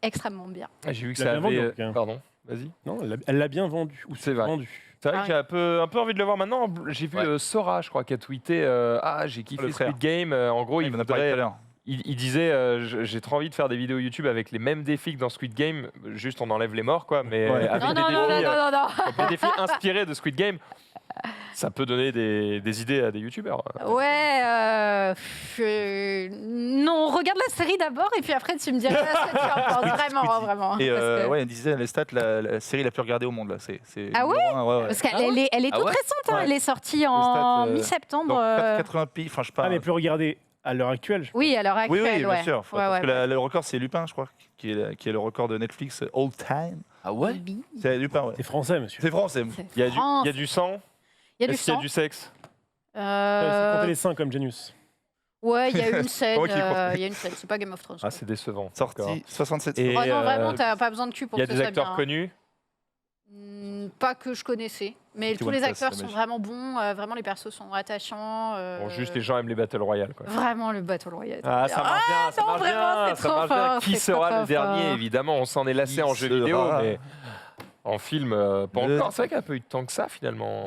extrêmement bien. Ah, j'ai vu que Il a ça bien avait... vendu, hein. Pardon, vas-y. Non, elle l'a bien vendu. Ou C'est vrai. vendu. C'est vrai Ah que j'ai un peu envie de le voir maintenant. J'ai vu Ouais. Sora, je crois, qui a tweeté j'ai kiffé Le frère. Squid Game. En gros, Il m'en a parlé tout à l'heure. il disait j'ai trop envie de faire des vidéos YouTube avec les mêmes défis que dans Squid Game. Juste, on enlève les morts, quoi. Mais Ouais. avec Non, des non, non, défis, non, non, non. avec des défis inspirés de Squid Game. Ça peut donner des idées à des youtubeurs. Ouais, non, regarde la série d'abord et puis après tu me diras ce que tu en penses. Vraiment, vraiment. Et parce que- ouais, il disait les stats, la série la plus regardée au monde là. C'est Ah ouais numéro un, ouais. Parce qu'elle Ah ouais elle est Ah toute ouais récente, hein, Ouais. elle est sortie stats, en dans mi-septembre. 80 pays, enfin je sais pas. Ah, mais plus regardez à l'heure actuelle. je Oui, à l'heure Oui, actuelle, oui, ouais. bien sûr. Ouais, Parce ouais, que le record, c'est Lupin, je crois, qui est le record de Netflix all time. Ah ouais? Oui. C'est Lupin, ouais. C'est français, monsieur. C'est français. C'est Il y a France. du sang. Il y a du Est-ce qu'il y sang. a du sexe? Comptez les seins comme Genius. Ouais, il y a une scène. Moi qui Il y a une scène. C'est pas Game of Thrones. Ah, c'est décevant. D'accord. Sorti 67. Et, Oh non, vraiment, euh, t'as pas besoin de cul pour Il y a que ce des soit acteurs bien, hein. connus. Pas que je connaissais, mais Tu tous vois, les ça, acteurs c'est sont dommage. vraiment bons. Vraiment, les persos sont attachants. Bon, juste les gens aiment les Battle Royale, quoi. Vraiment, le Battle Royale. Ah, ça marche bien, ça non, marche vraiment, bien, c'est ça trop marche bien. fort, Qui c'est sera trop le dernier, fort. évidemment, on s'en est lassé Qui en jeu sera vidéo, mais en film, pas Le- encore. C'est vrai qu'il n'y a pas eu de temps que ça, finalement.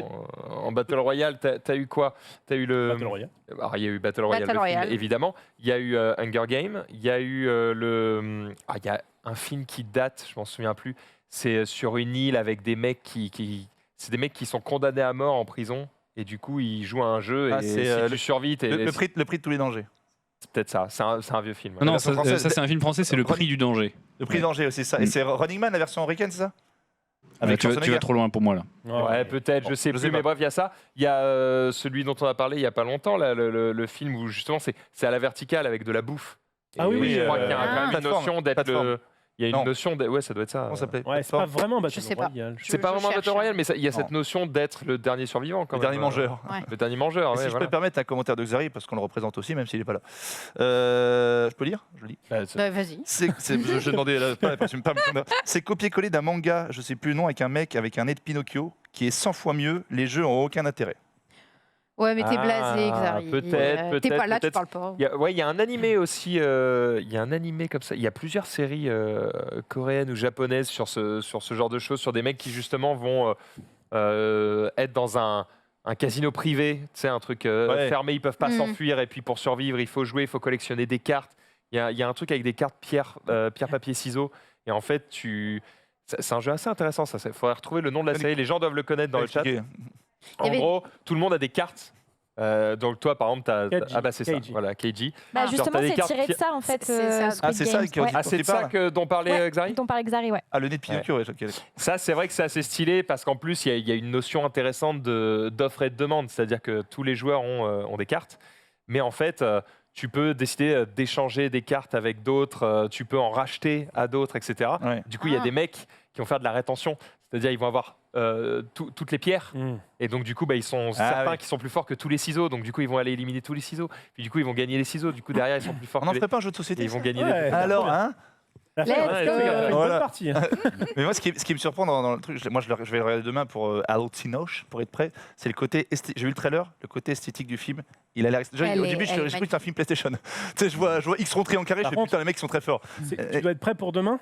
En Battle Royale, t'as eu quoi? T'as eu le... Battle Royale. Alors, il y a eu Battle Royale, Battle le film, Royale. évidemment. Il y a eu Hunger Games. Il y a eu il y a un film qui date, je m'en souviens plus. C'est sur une île avec des mecs c'est des mecs qui sont condamnés à mort en prison. Et du coup, ils jouent à un jeu. Ah, et c'est, si tu le- survis, Le prix de tous les dangers. c'est peut-être ça. C'est un vieux film. Non, version ça, française, ça, c'est un film français, c'est Le Prix du danger. Le prix de danger aussi, ça. Et c'est Running Man, la version américaine, c'est ça? Tu vas Schwarzenegger. trop loin pour moi là. Ouais, peut-être, je sais je plus, sais pas. mais bref, il y a ça. Il y a celui dont on a parlé il y a pas longtemps, là, le film où justement c'est à la verticale avec de la bouffe. Ah oui, Et oui, je crois qu'il y a quand même une plateforme, notion d'être plateforme. le. Il y a une Non. notion de. Ouais, ça doit être ça. Comment ça s'appelait? Ouais, c'est pas vraiment Battle Je sais pas. Royale. C'est pas Je vraiment cherche. Battle Royale, mais il y a Non. cette notion d'être le dernier survivant. Quand Le même. dernier mangeur. Ouais. Le dernier mangeur, Et ouais, si je peux voilà. me permettre un commentaire de Xari, parce qu'on le représente aussi, même s'il n'est pas là. Je peux lire? Je lis. Bah, vas-y. Je demandais c'est copier-coller d'un manga, je sais plus le nom, avec un mec avec un nez de Pinocchio, qui est 100 fois mieux. Les jeux ont aucun intérêt. Ouais, mais t'es blasé, Ah, Xari. peut-être, T'es pas là, tu peut-être. parles pas. Il y a un animé aussi. Il y a un animé comme ça. Il y a plusieurs séries coréennes ou japonaises sur ce genre de choses, sur des mecs qui justement vont être dans un casino privé, tu sais, un truc fermé, ils peuvent pas s'enfuir, et puis pour survivre, il faut jouer, il faut collectionner des cartes. Il y a un truc avec des cartes pierre, papier, ciseaux, et en fait, c'est un jeu assez intéressant, ça. Il faudrait retrouver le nom de la série, les gens doivent le connaître dans le chat. En gros, tout le monde a des cartes. Donc toi, par exemple, ah bah c'est ça, voilà, KG. Bah justement, des c'est cartes tiré de ça en fait. C'est ça. C'est ça c'est de ça dont parlait Xari. Dont parlait Xari, ouais. Ah, le nez de Pinocchio, ouais. Ça, c'est vrai que c'est assez stylé parce qu'en plus, il y a une notion intéressante d'offre et de demande. C'est-à-dire que tous les joueurs ont des cartes, mais en fait, tu peux décider d'échanger des cartes avec d'autres, tu peux en racheter à d'autres, etc. Ouais. Du coup, il y a des mecs qui vont faire de la rétention. C'est-à-dire ils vont avoir toutes les pierres. Et donc, du coup, ils sont certains qui sont plus forts que tous les ciseaux. Donc, du coup, ils vont aller éliminer tous les ciseaux. Puis, du coup, ils vont gagner les ciseaux. Du coup, derrière, ils sont plus forts. On n'en ferait pas un jeu de société. Ils vont gagner Ouais. des Alors, hein La fin, Let's go. une bonne partie. Mais moi, ce qui me surprend dans le truc, moi je vais le regarder demain pour Hallucinoche, pour être prêt, c'est le côté j'ai vu le trailer, le côté esthétique du film. Il a l'air. Au début, j'ai cru que c'était un film PlayStation. Tu sais, je vois X-Ron triangle carré, je fais putain, les mecs sont très forts. Tu dois être prêt pour demain.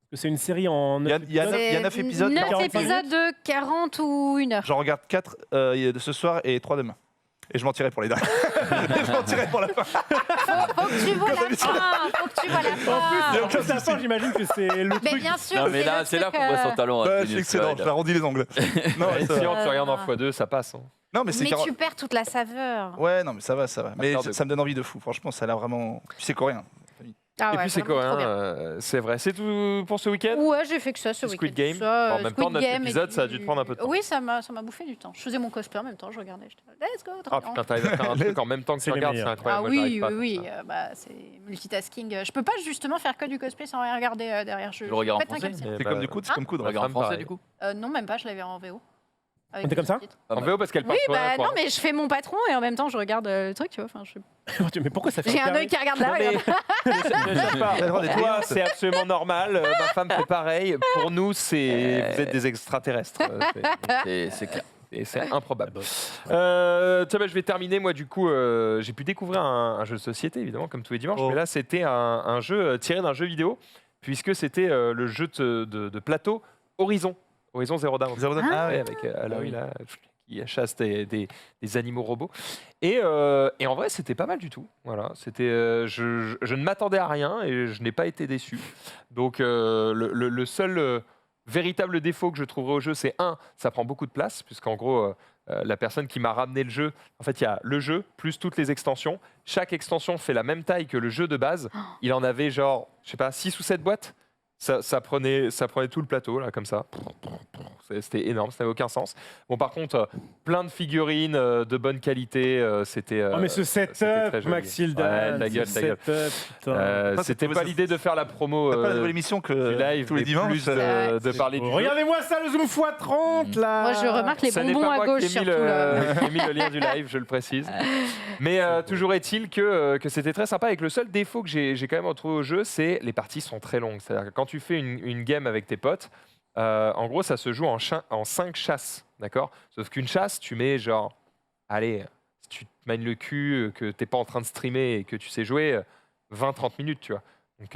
Parce que c'est une série en. Il y a 9 épisodes. 9 45 épisodes de 40 ou 1 heure. J'en regarde 4 ce soir et 3 demain. Et je m'en tirerai pour les derniers. Je m'en tirerai pour la fin. Faut que tu vois la fin. Faut que tu vois la fin. Donc, la fin, j'imagine que c'est le Mais truc. bien sûr. Non, mais là, c'est là qu'on voit son talent. Ouais, c'est excellent, je l'arrondis les angles. Non, Et si on te regarde en x2, ça passe. Hein. non, mais c'est Mais tu perds toute la saveur. Ouais, non, mais ça va. Mais Attends, ça me donne envie de fou. Franchement, ça a l'air vraiment. Puis c'est coréen. Ah Et ouais, puis c'est vraiment trop bien. coréen, c'est vrai. C'est tout pour ce week-end. Ouais, j'ai fait que ça ce week-end. Squid Game. Ça, En même temps, Squid 9 Game et épisodes, ça a dû puis- te prendre un peu de temps. Oui, ça m'a bouffé du temps. Je faisais mon cosplay en même temps, je regardais. J'étais là, let's go. trop Ah bien. putain, t'arrives à faire un truc en même temps que C'est tu les regardes, c'est meilleurs. incroyable. Ah Moi, j'arrive oui, pas à oui, faire ça. bah, c'est multitasking. Je peux pas justement faire que du cosplay sans rien regarder derrière. Je le regardes en pète un français câble. Et C'est bah, comme du coup, c'est comme On coudre. regarde en femme, français, pareil. du coup. Non, même pas, je l'avais en VO. avec T'es comme des ça sous-titres. En VO parce qu'elle parle Oui, coréen, bah quoi. non, mais je fais mon patron et en même temps je regarde le truc, tu vois. Enfin, Mais pourquoi ça fait j'ai un carré œil qui regarde là. Non, mais regarde. je sais pas. Le droit Pour d'être toi, libre. c'est absolument normal. Ma femme fait pareil. Pour nous, vous êtes des extraterrestres. C'est clair. Et c'est improbable. Tiens, bah, je vais terminer. Moi, du coup, j'ai pu découvrir un jeu de société, évidemment, comme tous les dimanches. Oh. Mais là, c'était un jeu tiré d'un jeu vidéo, puisque c'était le jeu de plateau Horizon. Horizon Zero Dawn. Zero Dawn. Ah ouais. Avec Aloy, là, qui chasse des animaux robots. Et en vrai, c'était pas mal du tout. Voilà, c'était, je ne m'attendais à rien et je n'ai pas été déçu. Donc, le seul véritable défaut que je trouverais au jeu, c'est ça prend beaucoup de place, puisqu'en gros, la personne qui m'a ramené le jeu, en fait, il y a le jeu plus toutes les extensions. Chaque extension fait la même taille que le jeu de base. Il en avait genre, je sais pas, 6 ou 7 boîtes. Ça prenait tout le plateau, là, comme ça. C'était énorme, ça n'avait aucun sens. Bon, par contre, plein de figurines de bonne qualité. C'était. Oh, mais ce c'était setup, très joli. Maxildan. Ouais, ta gueule, ce ta gueule. setup, putain. C'était pas l'idée de faire la promo T'as pas la du nouvelle émission que live, tous les mais dimanches. plus de parler du jeu. Regardez-moi ça, le zoom x30 là. Moi, je remarque les Ce n'est bonbons pas à moi gauche qui ai mis surtout. là. qui ai mis le lien du live, je le précise. Mais toujours est-il que c'était très sympa. Et que le seul défaut que j'ai quand même retrouvé au jeu, c'est les parties sont très longues. C'est-à-dire que quand tu fais une game avec tes potes, en gros, ça se joue en 5 chasses. D'accord ? Sauf qu'une chasse, tu mets genre, allez, si tu te magnes le cul, que t'es pas en train de streamer et que tu sais jouer, 20-30 minutes, tu vois. Donc,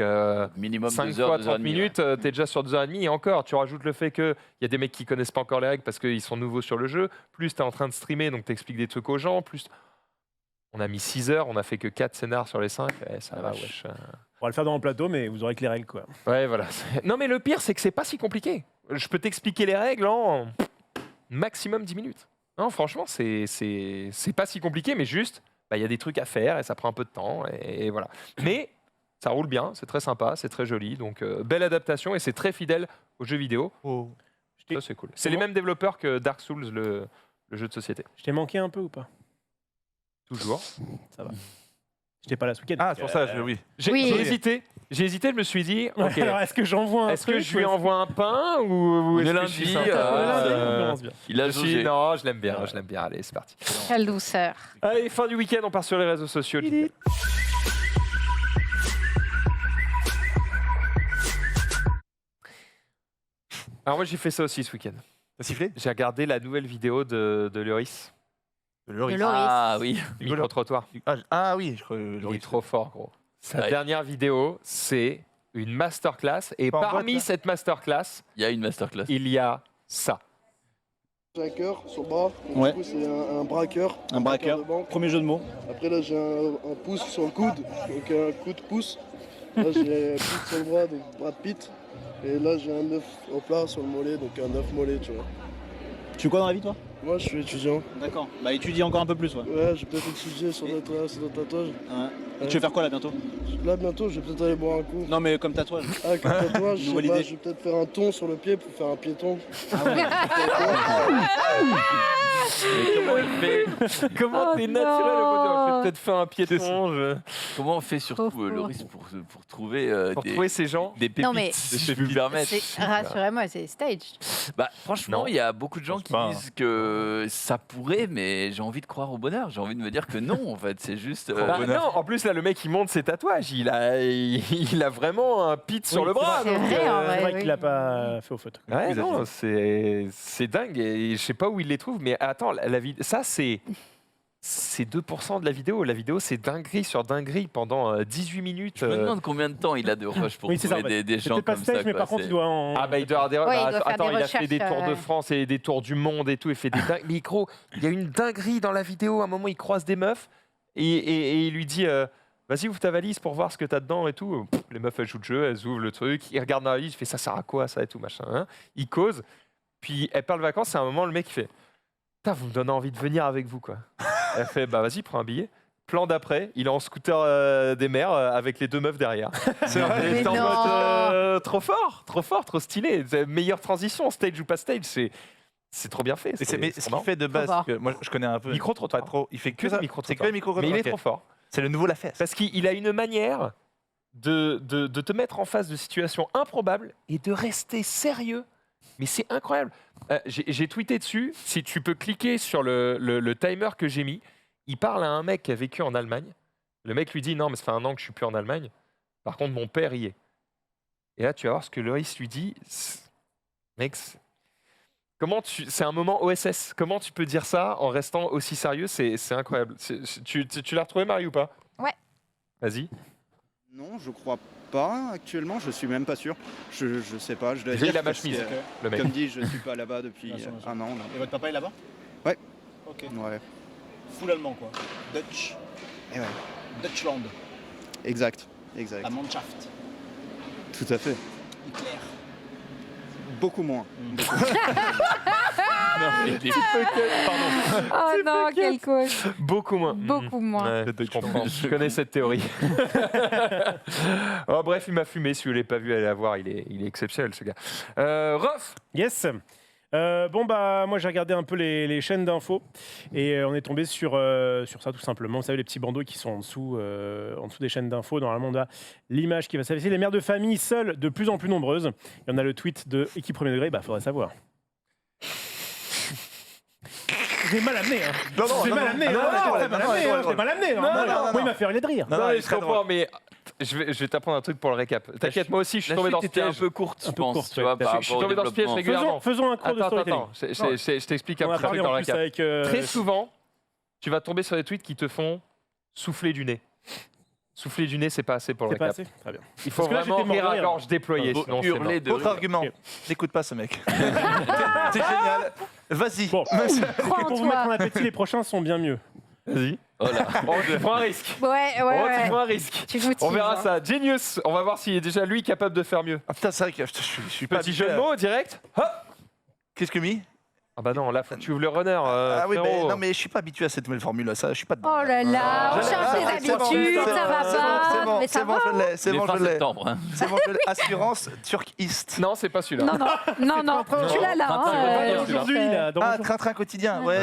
Minimum 5 2 heures, fois 2 heures 30 et demie, minutes, t'es déjà sur 2h30 et encore, tu rajoutes le fait qu'il y a des mecs qui connaissent pas encore les règles parce qu'ils sont nouveaux sur le jeu, plus t'es en train de streamer, donc t'expliques des trucs aux gens, plus... On a mis 6 heures, on a fait que 4 scénars sur les 5, ça va, wesh. On va le faire dans le plateau, mais vous aurez que les règles quoi. Ouais, voilà. Non, mais le pire, c'est que c'est pas si compliqué. Je peux t'expliquer les règles en maximum 10 minutes. Non, franchement, c'est pas si compliqué, mais juste, il y a des trucs à faire et ça prend un peu de temps, et voilà. Mais ça roule bien, c'est très sympa, c'est très joli, donc belle adaptation et c'est très fidèle aux jeux vidéo. Oh. Ça, c'est cool. C'est les mêmes développeurs que Dark Souls, le jeu de société. Je t'ai manqué un peu ou pas? Toujours. Ça va. J'étais pas là ce week-end. Ah, c'est pour ça, oui. J'ai Oui. hésité, je me suis dit, ok, Alors est-ce que j'envoie un est-ce que truc je lui ou envoie un pain ou On est-ce est que je suis lundi, sympa Lundi, on Euh, commence bien. Il a je suis- jaugé. Non, je l'aime bien, allez, c'est parti. Quelle douceur. Allez, fin du week-end, on part sur les réseaux sociaux. Jingle. Alors moi j'ai fait ça aussi ce week-end. T'as sifflé? J'ai regardé la nouvelle vidéo de Lloris. De Loris. De Loris. Ah oui. Micro-trottoir. Ah oui, je crois Il est Loris. trop fort, gros. Sa Ouais. dernière vidéo, c'est une masterclass. Et Pas en parmi boîte, là cette masterclass, Il y a une masterclass. il y a ça. J'ai un cœur sur le bras, donc Ouais. du coup c'est un braqueur. Un braqueur. de banque. Premier jeu de mots. Après là j'ai un pouce sur le coude, donc un coup de pouce. Là j'ai un Pitt sur le bras, donc Brad Pitt. Et là j'ai un œuf au plat sur le mollet, donc un œuf mollet, tu vois. Tu fais quoi dans la vie, toi? Moi je suis étudiant. D'accord. Bah, étudie encore un peu plus, ouais. Ouais, je vais peut-être étudier sur notre tatouage. Ouais. Et tu veux faire quoi là bientôt? Là bientôt je vais peut-être aller boire un coup. Non, mais comme tatouage. Ah, comme tatouage, je sais Nouvelle pas, idée. je vais peut-être faire un ton sur le pied pour faire un piéton. Comment Oh t'es naturel au bout non. Je vais peut-être faire un piéton. Comment on fait surtout, Trop fort. Loris, pour trouver Pour des, trouver ces gens. des pépites, Non, mais si je puis me permettre? Rassurez-moi, c'est stage. Bah, franchement, Non. il y a beaucoup de gens qui pas, hein. disent que ça pourrait, mais j'ai envie de croire au bonheur. J'ai envie de me dire que non, en fait. C'est juste. Bah, non, en plus là, le mec il monte ses tatouages. Il a vraiment un pit sur Oui, le bras. c'est donc, vrai, en vrai. C'est vrai oui. qu'il n'a pas fait au photo. Ouais, Vous non, c'est dingue. Et je sais pas où il les trouve, mais attends, ça c'est 2% de la vidéo. La vidéo, c'est dinguerie sur dinguerie pendant 18 minutes. Je me demande combien de temps il a de rush pour Oui, c'est ça. trouver en fait. des C'est gens peut-être pas comme stage, ça. mais quoi. par contre, C'est- il doit en. Ah bah il doit avoir des... Ouais, il doit faire attends, des il a fait des recherches, tours de France et des tours du monde et tout. Il fait des dingues. Mais gros, il y a une dinguerie dans la vidéo. À un moment, il croise des meufs et il lui dit vas-y, ouvre ta valise pour voir ce que t'as dedans et tout. Pff, les meufs, elles jouent le jeu, elles ouvrent le truc. Il regarde dans la valise, il fait ça sert à quoi ça et tout machin. Hein. Il cause. Puis elle parle de vacances. C'est un moment, le mec il fait putain, vous me donnez envie de venir avec vous quoi. Elle fait bah vas-y, prends un billet. Plan d'après, il est en scooter des mers avec les deux meufs derrière. C'est vrai. Et Mais t'es en non. mode trop fort, trop stylé. Meilleure transition, stage ou pas stage, c'est trop bien fait. Et c'est mais ce trop qu'il marrant. fait de base, fort. que moi je connais un peu. Micro-trottoir. Pas trop. Il fait que Que ça. du micro-trottoir. C'est que le micro Mais il est ok. trop fort. C'est le nouveau La Fesse. Parce qu'il a une manière de te mettre en face de situations improbables et de rester sérieux. Mais c'est incroyable. J'ai tweeté dessus. Si tu peux cliquer sur le timer que j'ai mis, il parle à un mec qui a vécu en Allemagne. Le mec lui dit non, mais ça fait 1 an que je suis plus en Allemagne. Par contre, mon père y est. Et là, tu vas voir ce que Loris lui dit. Mec, c'est un moment OSS. Comment tu peux dire ça en restant aussi sérieux? C'est incroyable. Tu l'as retrouvé, Marie, ou pas? Ouais. Vas-y. Non, je crois pas actuellement, je suis même pas sûr. Je sais pas, je dois Déjà, dire il a ma parce chemise, que, le mec. Comme dit, je suis pas là-bas depuis Bien sûr, bien sûr. 1 an. là. Et votre papa est là-bas? Ouais. Ok. Ouais, Full allemand, quoi. Dutch. et ouais. Dutchland. Exact, exact. La Mannschaft. Tout à fait. Hitler. Beaucoup moins. Oh non, quel coach. Beaucoup moins. Beaucoup moins. Ouais, je comprends. Je connais cette théorie. Oh, bref, il m'a fumé. Si vous ne l'avez pas vu, allez la voir. Il est exceptionnel, ce gars. Rof. Yes. Bon, bah, moi j'ai regardé un peu les chaînes d'infos et on est tombé sur ça tout simplement. Vous savez, les petits bandeaux qui sont en dessous des chaînes d'infos. Normalement, on a l'image qui va s'afficher. Les mères de famille seules de plus en plus nombreuses. Il y en a le tweet de Équipe Premier Degré. Bah, faudrait savoir. J'ai mal amené, hein. J'ai mal amené, j'ai mal amené. Moi, il m'a fait rire de rire. Non, il est je très comprends, mais je vais t'apprendre un truc pour le récap. T'inquiète, moi aussi, je suis tombé dans ce était un piège. peu courte, je Un peu pense. courte, Tu ouais. vois, par Je suis rapport au tombé dans ce piège développement. régulièrement. Faisons un cours de Attends, storytelling. je t'explique un On a petit parlé truc dans en le plus récap. avec... Très souvent, tu vas tomber sur des tweets qui te font souffler du nez. Souffler du nez, c'est pas assez pour le C'est pas récap. assez? Très bien. Il faut Parce que là, vraiment j'étais mort rire de à rire. gorge déployée, Faut sinon c'est mort. hurler de Autre rire. argument. Ok. N'écoute pas ce mec. C'est génial. Vas-y. Bon, Crois et en pour vous mettre en toi. appétit, les prochains sont bien mieux. Vas-y. Oh là. Oh, tu prends un risque. Ouais, Oh, ouais, tu prends ouais. un risque. Tu nous On verra teases, ça. Genius. On va voir s'il est déjà lui capable de faire mieux. Ah putain, c'est vrai que je suis pas Petit habitué jeu de à- mots direct. Hop. Qu'est-ce que mis Ah bah non, là, faut que tu ouvres le runner. Ah oui, mais frérot. non, mais je suis pas habitué à cette nouvelle formule. Ça, je suis pas dedans. Oh là là, on Je l'ai. change Ah, les c'est bon, habitudes, c'est ça bon, va c'est bon, pas. c'est bon, Mais ça c'est bon, va. je l'ai, c'est Il est bon, fin je l'ai. septembre. Hein. C'est bon, je l'ai. Assurance Turk East. Non, c'est pas celui-là. Non, non, tu l'as là. Train-train hein, quotidien, Aujourd'hui, là, dans Ah, le train-train quotidien. Ouais.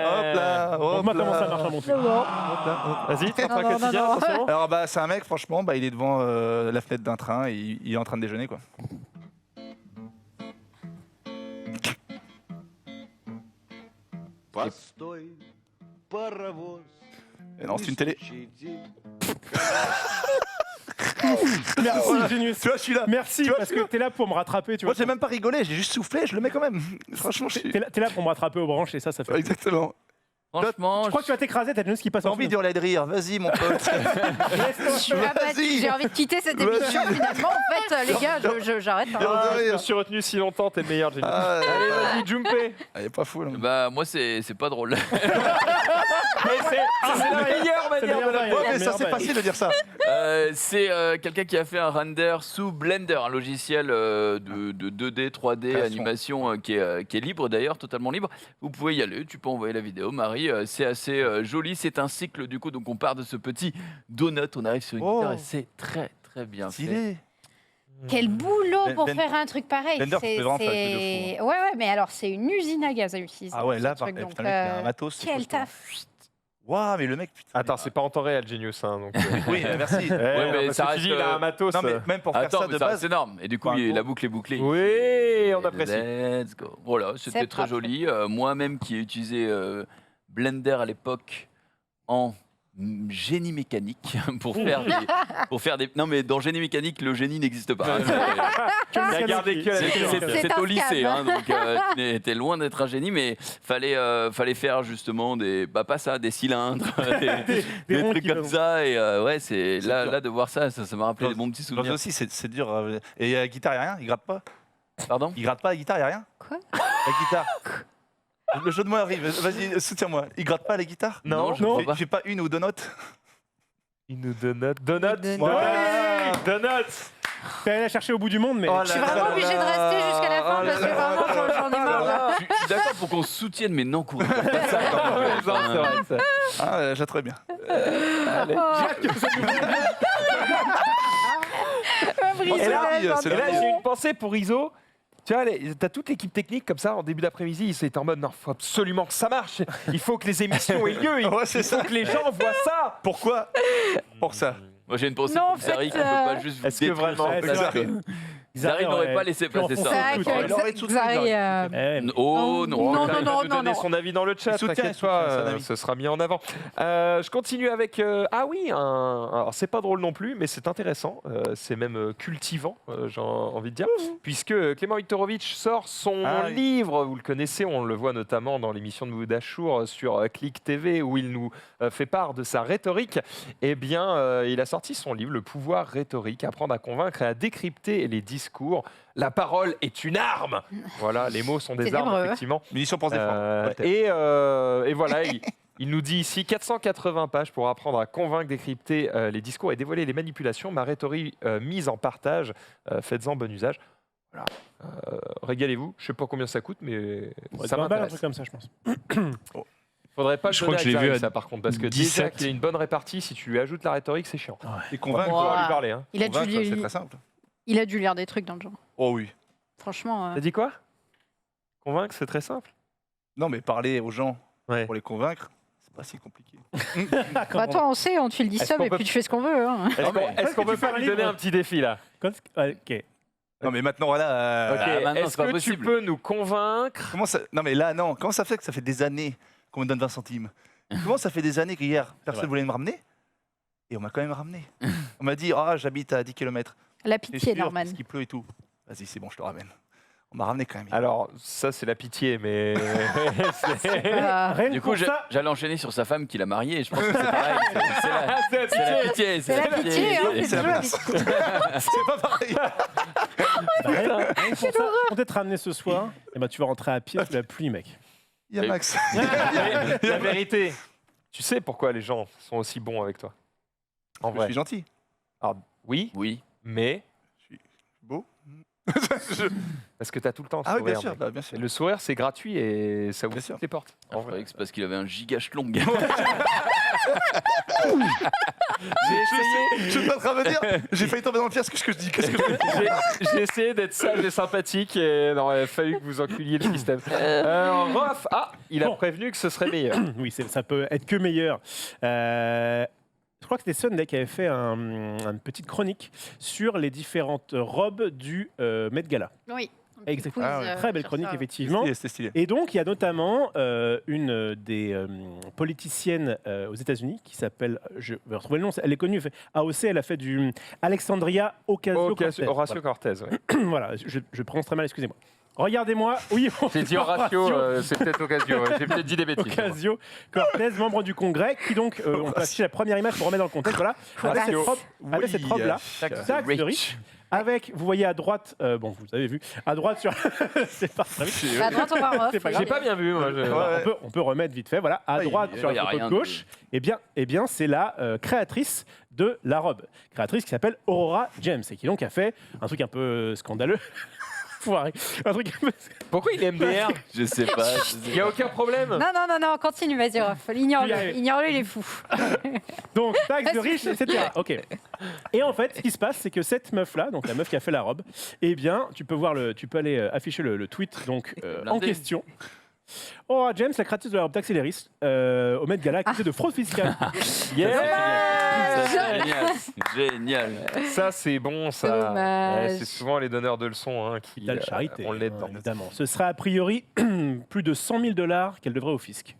Hop là. Donc, Hop maintenant, ça là. marche à mon tour. Vas-y, train-train Non, non, quotidien, non. attention. Alors bah c'est un mec franchement bah il est devant la fenêtre d'un train et il est en train de déjeuner quoi. Et non c'est une télé. Merci, Genius. Tu vois je suis là. Merci, Tu vois, parce que t'es là pour me rattraper. Tu Moi vois. j'ai même pas rigolé, j'ai juste soufflé, je le mets quand même. Franchement je suis... T'es là pour me rattraper aux branches et ça fait. Exactement. Franchement, Je crois que tu vas t'écraser, t'as juste qui passe T'as en envie dessous. d'hurler de rire, vas-y mon pote. J'ai envie de quitter cette émission finalement. En fait, les gars, j'arrête. hein. Je me suis retenu si longtemps, t'es le meilleur, Jenny. Allez, vas-y, Jumpé. Elle est pas fou là. bah moi c'est pas drôle. Mais c'est la meilleure manière de la Ouais, mais ça c'est facile de dire ça. C'est quelqu'un qui a fait un render sous Blender, un logiciel de 2D, 3D, Création. animation qui est libre d'ailleurs, totalement libre. Vous pouvez y aller, tu peux envoyer la vidéo, Marie. C'est assez joli, c'est un cycle du coup, donc on part de ce petit donut, on arrive sur une guitare et c'est très très bien fait. Stylé. Quel boulot pour Blender- faire un truc pareil. Blender, tu peux vraiment faire des trucs de fou, Ouais, mais alors c'est une usine à gaz à utiliser. Ah ouais, là ce par truc, contre, donc, le mec, il a un matos. c'est quel costaud. taf. Waouh, mais le mec, putain. Attends, c'est pas en temps réel, Genius. Hein, donc, Oui, merci. Ouais, mais parce ça que tu reste, dis, il a un matos. Non, mais même pour faire Attends, ça mais de ça base. reste énorme. Et du coup, Enfin, la boucle est bouclée. Oui, on apprécie. Let's go. Voilà, c'était C'est très propre. joli. Moi-même qui ai utilisé Blender à l'époque en génie mécanique pour faire des. Non, mais dans génie mécanique, le génie n'existe pas. Il a gardé que la C'est un au lycée, scam. hein, donc t'es loin d'être un génie, mais fallait faire justement des cylindres, des ronds trucs qui comme vont. ça. Et ouais, c'est dur. là de voir ça m'a rappelé des bons petits Dans souvenirs. aussi, c'est dur. Et la guitare, il a rien. Il gratte pas. Pardon. Il gratte pas la guitare, il a rien. Quoi? La guitare. Le jeu de mots arrive. Vas-y, soutiens-moi. Il gratte pas la guitare. Non, je crois pas. J'ai pas une ou deux notes. Il nous donne Donuts. Ouais. Donuts. T'es allé la chercher au bout du monde, mais. Je suis vraiment obligée de rester jusqu'à la fin parce que vraiment j'en ai marre. là. Je suis d'accord pour qu'on soutienne, mais non, courez. C'est vrai, ça. Ah, j'ai très bien. Fabrice, Et là, c'est Et là, la vie. j'ai une pensée pour Iso. Tu vois, t'as toute l'équipe technique comme ça en début d'après-midi. Ils étaient en mode non, faut absolument que ça marche. Il faut que les émissions aient lieu. Ouais, c'est Il faut ça. que les gens voient ça. Pourquoi? Pour ça. Moi, j'ai une pensée Non, en pour Zari qui fait, ne peut pas juste est-ce que détruire vraiment- son Ouais, plateau. c'est vrai. Zari n'aurait pas laissé passer C'est ça. vrai Il que aurait tout de suite, Zari. Oh non. Non, Il va nous donner son avis dans le chat, Il soutient, t'inquiète il soutient, pas, c'est un avis. ce sera mis en avant. Je continue avec... ah oui, alors c'est pas drôle non plus, mais c'est intéressant, c'est même cultivant, j'ai envie de dire, puisque Clément Viktorovitch sort son oui. livre, vous le connaissez, on le voit notamment dans l'émission de Mouloud Achour sur Click TV, où il nous fait part de sa rhétorique. Eh bien, il a sorti son livre, Le pouvoir rhétorique, apprendre à convaincre et à décrypter les discours. La parole est une arme. Voilà, les mots sont des armes, Ténébreux. effectivement. Munition pour se défendre. Voltaire. Et voilà, il nous dit ici 480 pages pour apprendre à convaincre, décrypter les discours et dévoiler les manipulations. Ma rhétorique mise en partage, faites-en bon usage. Voilà. Régalez-vous. Je sais pas combien ça coûte, mais ça 20 balles, un m'intéresse. truc comme ça, je pense. Faudrait pas le Je crois donner que je à l'ai vu Xari, à ça par contre, parce que 17. déjà qu'il a une bonne répartie, si tu lui ajoutes la rhétorique, c'est chiant. Et On convaincre, va Wow. lui parler. Hein. Il a dû convaincre, c'est lire- très simple. il a dû lire des trucs dans le genre. Oh oui. Franchement. T'as dit quoi? Convaincre, c'est très simple. Non, mais parler aux gens Ouais. pour les convaincre, c'est pas si compliqué. Bah, toi, on sait, on tu le dis Est-ce ça, qu'on mais peut- puis tu fais ce qu'on veut. hein. Est-ce qu'on que peut tu fais pas un lui donner livre un petit défi là? Ok. Non, mais maintenant, voilà. Ok, maintenant, est-ce c'est pas que tu possible. peux nous convaincre? Comment ça... Non, mais là, non. Comment ça fait que ça fait des années qu'on me donne 20 centimes? Comment ça fait des années qu'hier, personne vrai. voulait me ramener? Et on m'a quand même ramené. On m'a dit, ah, j'habite à 10 km. La pitié, Norman. Parce qu'il pleut et tout. Vas-y, c'est bon, je te ramène. On m'a ramené quand même. Alors, ça, c'est la pitié, mais. c'est- Rien Du que coup, pour ça, j'allais enchaîner sur sa femme qui l'a marié. Et je pense que c'est pareil. C'est la pitié. C'est la pitié, hein, C'est c'est la toujours place. la C'est pas pareil. rien que pour ça, on t'être ramené ce soir, et ben tu vas rentrer à pied sous la pluie, mec. Il y a Max. La vérité, tu sais pourquoi les gens sont aussi bons avec toi? En Je vrai. suis gentil. Alors, oui, Oui. mais Beau. parce que tu as tout le temps ce Ah oui, bien sourire, sûr, mec. bah, bien sûr. Et le sourire, c'est gratuit et ça ouvre Bien sûr. toutes les portes. Je En croyais vrai. que c'est parce qu'il avait un giga schlong. J'ai essayé, Je suis pas en train de me dire, j'ai failli tomber dans le piège. Qu'est-ce que je dis? Qu'est-ce que je dis? j'ai essayé d'être sage et sympathique et non, il a fallu que vous enculiez le système. Rof, il a Bon. prévenu que ce serait meilleur. Oui, ça peut être que meilleur. Je crois que c'était Sunday qui avait fait une petite chronique sur les différentes robes du Met Gala. Oui. Exactement. Ah ouais. Très belle sur chronique, ça. effectivement. C'était stylé. Et donc, il y a notamment une des politiciennes aux États-Unis qui s'appelle, je vais retrouver le nom, elle est connue, elle fait AOC, elle a fait du Alexandria Ocasio-Cortez. Horacio Cortez, ouais. Voilà, je prononce très mal, excusez-moi. Regardez-moi. Oui, J'ai dit Horatio, c'est peut-être Ocasio. J'ai peut-être dit des bêtises. Ocasio-Cortez, membre du Congrès, qui donc, on peut afficher la première image pour remettre dans le contexte. Voilà, avec cette robe-là, taxe de riche. Avec, vous voyez à droite, bon, vous avez vu, à droite sur. C'est pas très vite. À droite, on va en off. J'ai pas bien vu, moi. On peut remettre vite fait, voilà, à droite sur la photo de gauche. Eh bien, c'est la créatrice de la robe. Créatrice qui s'appelle Aurora James et qui donc a fait un truc un peu scandaleux. Foiré. Un truc un peu... Pourquoi il est MDR? Je sais pas. Il n'y a aucun problème. Non, continue, vas-y, Rolf. Ignore-le, il est fou. Donc, taxe de riche, etc. Ok. Et en fait, ce qui se passe, c'est que cette meuf-là, donc la meuf qui a fait la robe, eh bien, tu peux aller afficher le tweet donc, en question. Aurora James, la créatrice de la robe taxéléris, au Met Gala, accusée de fraude fiscale. Génial. Ça, c'est bon, ça. Ouais, c'est souvent les donneurs de leçons qui charité, on l'est dedans. Évidemment. Ce sera a priori plus de 100 000 $ qu'elle devrait au fisc.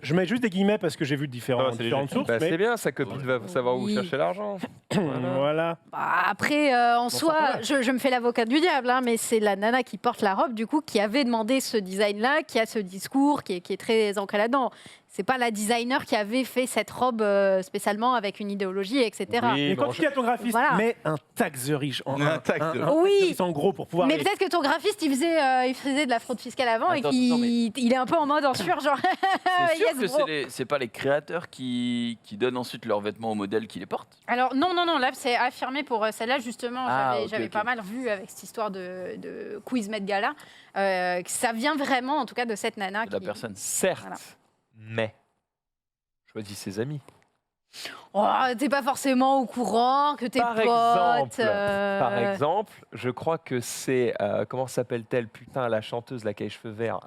Je mets juste des guillemets parce que j'ai vu différentes sources. Bah, c'est bien, sa copine va savoir où chercher l'argent. Voilà. Bah, après, en soi, je me fais l'avocat du diable, mais c'est la nana qui porte la robe, du coup, qui avait demandé ce design-là, qui a ce discours, qui est très ancré là-dedans. C'est pas la designer qui avait fait cette robe spécialement avec une idéologie, etc. Oui, mais quand tu dis à ton graphiste, mets un taxe de riche. Oui. En gros pour pouvoir. Mais peut-être que ton graphiste, il faisait de la fraude fiscale avant et qu'il est un peu en mode en sueur, genre. C'est sûr que c'est pas les créateurs qui donnent ensuite leurs vêtements aux modèles qui les portent. Alors non, là c'est affirmé pour celle-là justement. J'avais pas mal vu avec cette histoire de quiz Met Gala. Que ça vient vraiment, en tout cas, de cette nana. De la personne. Certes. Voilà. Mais choisis ses amis. Oh, t'es pas forcément au courant que tes potes. Par exemple, je crois que c'est comment s'appelle-t-elle, putain, la chanteuse là qui a les cheveux verts.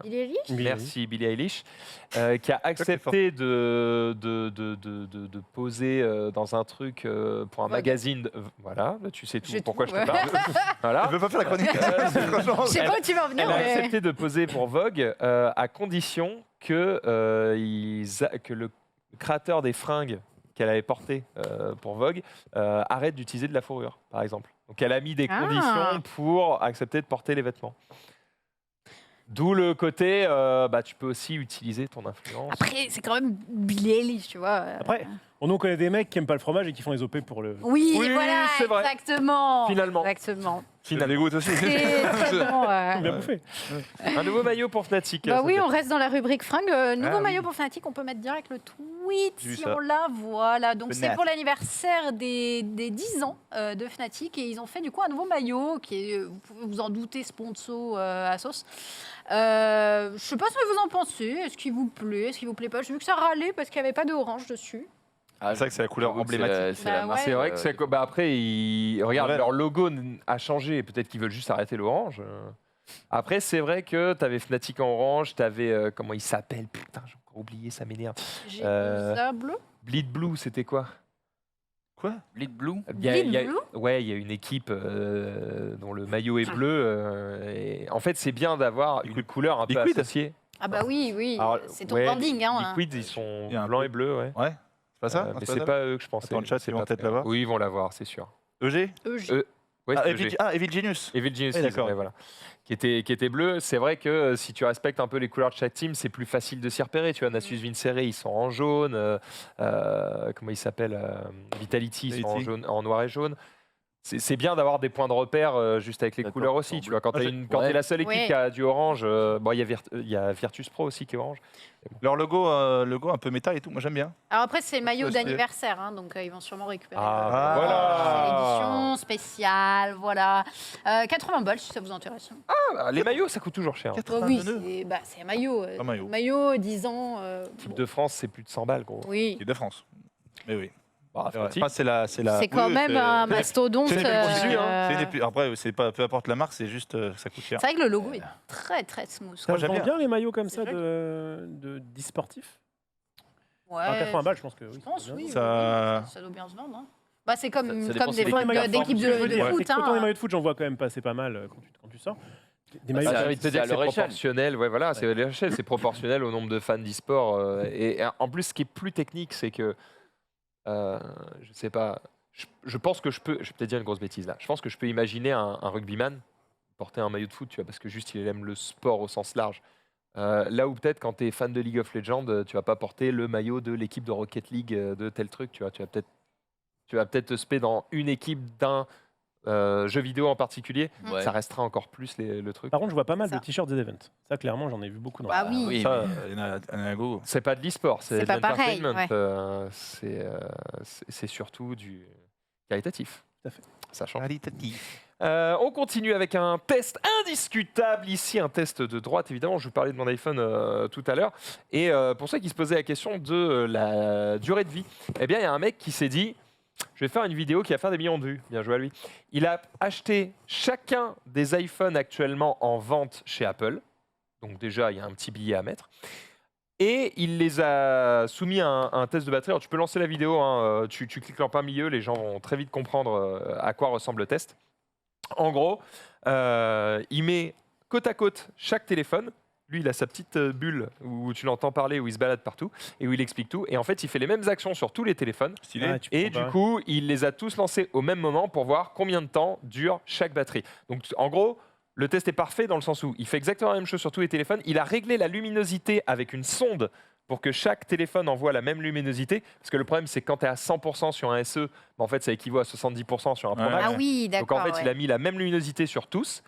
Billie Eilish. Merci, Billie Eilish, qui a accepté de poser dans un truc pour un magazine. Voilà, tu sais tout. Pourquoi je te parle. Voilà. Je veux pas faire la chronique. Je sais pas où tu vas en venir. Elle a accepté de poser pour Vogue à condition que le créateur des fringues qu'elle avait portées pour Vogue arrête d'utiliser de la fourrure, par exemple. Donc elle a mis des conditions pour accepter de porter les vêtements. D'où le côté, tu peux aussi utiliser ton influence. Après, c'est quand même Billie Eilish, tu vois. Après, on nous connaît des mecs qui aiment pas le fromage et qui font les OP pour le... Oui, voilà, c'est vrai. Exactement. Finalement. Exactement. Finalement. Les gouttes aussi. C'est très bon. Bien bouffé. Un nouveau maillot pour Fnatic. Bah oui, on reste dans la rubrique fringues. Nouveau maillot pour Fnatic, on peut mettre direct le tweet si on l'a. Voilà, donc c'est pour l'anniversaire des 10 ans de Fnatic et ils ont fait du coup un nouveau maillot qui est, vous pouvez vous en douter, sponsor à sauce. Je sais pas ce que vous en pensez. Est-ce qu'il vous plaît? Est-ce qu'il vous plaît pas? J'ai vu que ça râlait parce qu'il n'y avait pas d'orange dessus. C'est vrai que c'est la couleur emblématique. C'est vrai que c'est... après, regarde, leur logo a changé. Peut-être qu'ils veulent juste arrêter l'orange. Après, c'est vrai que tu avais Fnatic en orange, tu avais... comment il s'appelle? Putain, j'ai encore oublié, ça m'énerve. Bleu. Bleed Blue, c'était quoi? Quoi? Bleed Blue? Ouais, il y a une équipe dont le maillot est bleu. Et en fait, c'est bien d'avoir une couleur un peu associée. Ah bah oui. Alors, c'est ton branding. Liquid, ils sont blancs et bleus, ouais. C'est pas ça? Mais c'est pas eux que je pensais. Dans le chat, ils vont peut-être l'avoir. Oui, ils vont l'avoir, c'est sûr. EG? Ouais, Evil Genius. Evil Genius, d'accord. Voilà. Qui était bleu. C'est vrai que si tu respectes un peu les couleurs de chaque team, c'est plus facile de s'y repérer. Tu vois, Nasus Vincere, ils sont en jaune. Comment ils s'appellent? Vitality, ils sont en jaune, en noir et jaune. C'est bien d'avoir des points de repère juste avec les couleurs aussi. Tu vois, quand tu es la seule équipe qui a du orange, il y a Virtus Pro aussi qui est orange. Leur logo un peu métal et tout, moi j'aime bien. Alors après, c'est le maillot d'anniversaire, donc ils vont sûrement récupérer. Voilà. C'est l'édition spéciale, voilà. 80 balles si ça vous intéresse. Les maillots, ça coûte toujours cher. Oui, c'est un maillot. Maillot, 10 ans. L'équipe de France, c'est plus de 100 balles, gros. Oui. L'équipe de France. Mais oui. C'est quand même un mastodonte. Après, peu importe la marque, c'est juste ça coûte cher. C'est vrai que le logo est très très smooth. Ça vend bien les maillots comme ça d'e-sportifs? Ouais. 80 balles, je pense que oui. Je pense, oui. Ça doit bien se vendre. C'est comme des d'équipes de foot. Autant les maillots de foot, j'en vois quand même passer pas mal quand tu sors. Des maillots c'est proportionnel, voilà, c'est à leur échelle, c'est proportionnel au nombre de fans d'e-sport. Et en plus, ce qui est plus technique, c'est que je sais pas. Je pense que je peux peut-être dire une grosse bêtise là. Je pense que je peux imaginer un rugbyman porter un maillot de foot, tu vois, parce que juste il aime le sport au sens large. Là où peut-être quand tu es fan de League of Legends, tu vas pas porter le maillot de l'équipe de Rocket League de tel truc, tu vois. Tu vas peut-être te spé dans une équipe d'un jeu vidéo en particulier. Ouais. Ça restera encore plus le truc. Par contre, je vois pas mal de t-shirts des events. Ça, clairement, j'en ai vu beaucoup dans Ah oui. Ça, il y en a un go. C'est pas de l'e-sport, c'est de pas pareil, l'entertainment. C'est surtout du qualitatif. Tout à fait. Ça change. Qualitatif. On continue avec un test indiscutable ici, un test de droite évidemment. Je vous parlais de mon iPhone tout à l'heure. Et pour ceux qui se posaient la question de la durée de vie, eh bien il y a un mec qui s'est dit je vais faire une vidéo qui va faire des millions de vues. Bien joué à lui. Il a acheté chacun des iPhones actuellement en vente chez Apple. Donc déjà il y a un petit billet à mettre. Et il les a soumis à un test de batterie. Alors, tu peux lancer la vidéo, hein, tu cliques en plein milieu, les gens vont très vite comprendre à quoi ressemble le test. En gros, il met côte à côte chaque téléphone. Lui, il a sa petite bulle où tu l'entends parler, où il se balade partout et où il explique tout. Et en fait, il fait les mêmes actions sur tous les téléphones. Et du coup, il les a tous lancés au même moment pour voir combien de temps dure chaque batterie. Donc, en gros, le test est parfait dans le sens où il fait exactement la même chose sur tous les téléphones. Il a réglé la luminosité avec une sonde pour que chaque téléphone envoie la même luminosité. Parce que le problème, c'est que quand tu es à 100% sur un SE, en fait, ça équivaut à 70% sur un Pro Max. Ah oui, d'accord. Donc en fait, il a mis la même luminosité sur tous.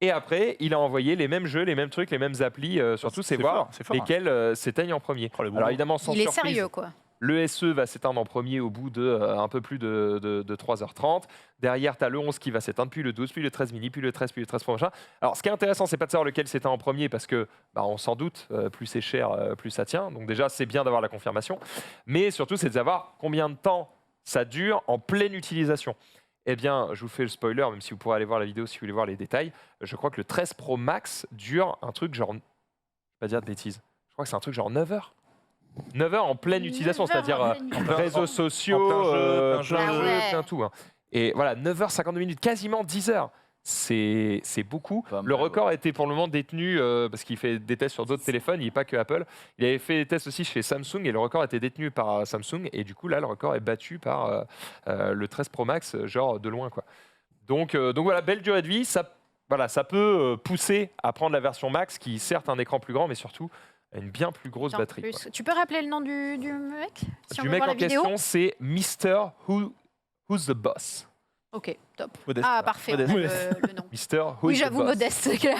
Et après, il a envoyé les mêmes jeux, les mêmes trucs, les mêmes applis sur tous et voir lesquels s'éteignent en premier. Alors évidemment, sans il est surprise, sérieux, quoi. le SE va s'éteindre en premier au bout de un peu plus de 3h30. Derrière, tu as le 11 qui va s'éteindre, puis le 12, puis le 13 mini, puis le 13, puis le 13 Pro machin. Alors, ce qui est intéressant, c'est pas de savoir lequel s'éteint en premier, parce que on s'en doute, plus c'est cher, plus ça tient. Donc déjà, c'est bien d'avoir la confirmation. Mais surtout, c'est de savoir combien de temps ça dure en pleine utilisation. Eh bien, je vous fais le spoiler, même si vous pourrez aller voir la vidéo si vous voulez voir les détails. Je crois que le 13 Pro Max dure un truc genre... Je ne vais pas dire de bêtises. Je crois que c'est un truc genre 9 heures. 9 heures en pleine utilisation, c'est-à-dire réseaux sociaux, plein tout. Hein. Et voilà, 9h52 minutes, quasiment 10 heures. C'est beaucoup. Le record a été pour le moment détenu, parce qu'il fait des tests sur d'autres téléphones, il n'est pas que Apple. Il avait fait des tests aussi chez Samsung et le record a été détenu par Samsung. Et du coup, là, le record est battu par le 13 Pro Max, genre de loin, quoi. Donc voilà, belle durée de vie. Ça peut pousser à prendre la version Max, qui certes a un écran plus grand, mais surtout une bien plus grosse batterie. Tu peux rappeler le nom du mec si du mec en question, c'est Mr. Who's the Boss. Ok, top. Modeste, ah, parfait, le nom. Mr. Who's Oui, the j'avoue, Boss. modeste, c'est clair.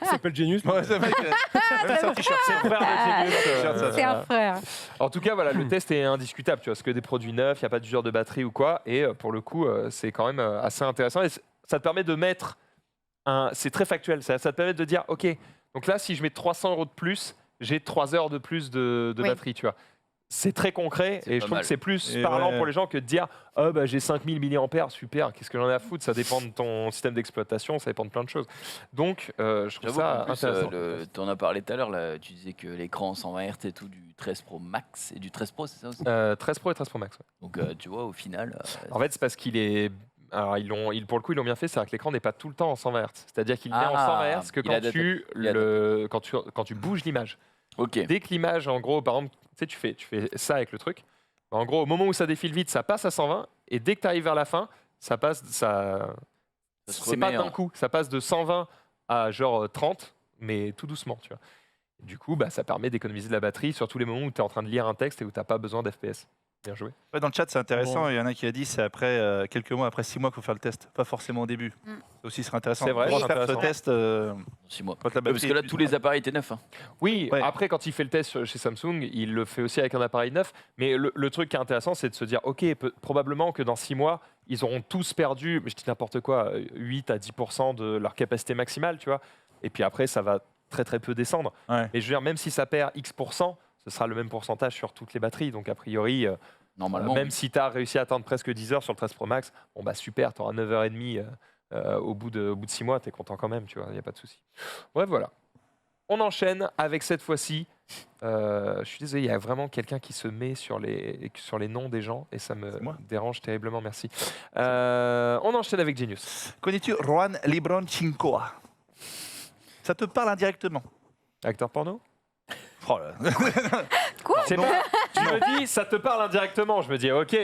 Il s'appelle Genius. Ouais, c'est vrai. C'est un t-shirt, c'est le frère de Genius. C'est un frère. En tout cas, voilà, le test est indiscutable. Tu vois, c'est que des produits neufs, il n'y a pas d'usure de batterie ou quoi. Et pour le coup, c'est quand même assez intéressant. Et ça te permet de mettre c'est très factuel. Ça te permet de dire, OK, donc là, si je mets 300 € de plus, j'ai 3 heures de plus de batterie, tu vois. C'est très concret et je trouve que c'est plus parlant pour les gens que de dire j'ai 5000 mAh, super, qu'est-ce que j'en ai à foutre, ça dépend de ton système d'exploitation, ça dépend de plein de choses. Donc je trouve ça intéressant. Tu en as parlé tout à l'heure, là, tu disais que l'écran 120 Hz et tout du 13 Pro Max et du 13 Pro, c'est ça aussi 13 Pro et 13 Pro Max. Ouais. Donc tu vois, au final. En fait, c'est parce qu'il est. Alors, pour le coup, ils l'ont bien fait, c'est-à-dire que l'écran n'est pas tout le temps en 120 Hz. C'est-à-dire qu'il n'est en 120 Hz que quand tu bouges l'image. Okay. Dès que l'image, en gros, par exemple, tu fais ça avec le truc. En gros, au moment où ça défile vite, ça passe à 120. Et dès que tu arrives vers la fin, ça passe. C'est pas d'un coup. Ça passe de 120 à genre 30, mais tout doucement. Tu vois. Et du coup, ça permet d'économiser de la batterie sur tous les moments où tu es en train de lire un texte et où tu n'as pas besoin d'FPS. Bien joué. Ouais, dans le chat, c'est intéressant. Il y en a qui a dit c'est après quelques mois, après 6 mois qu'il faut faire le test, pas forcément au début. Ça aussi serait intéressant. C'est vrai. Pour faire ce test 6 mois. Quand la Parce que là, tous les appareils étaient neufs. Hein. Oui. Après, quand il fait le test chez Samsung, il le fait aussi avec un appareil neuf. Mais le truc qui est intéressant, c'est de se dire, ok, probablement que dans 6 mois, ils auront tous perdu, mais je dis n'importe quoi, 8 à 10% de leur capacité maximale, tu vois. Et puis après, ça va très très peu descendre. Ouais. Et je veux dire, même si ça perd X%, ce sera le même pourcentage sur toutes les batteries. Donc a priori, normalement, même si tu as réussi à atteindre presque 10 heures sur le 13 Pro Max, super, tu auras 9h30 au bout de 6 mois, tu es content quand même, tu vois, il n'y a pas de souci. Bref, voilà. On enchaîne avec cette fois-ci. Je suis désolé, il y a vraiment quelqu'un qui se met sur les noms des gens et ça me dérange terriblement, merci. On enchaîne avec Genius. Connais-tu Juan Lebron Chincoa? Ça te parle indirectement? Acteur porno? Oh là. Quoi? C'est tu me dis, ça te parle indirectement. Je me dis, ok,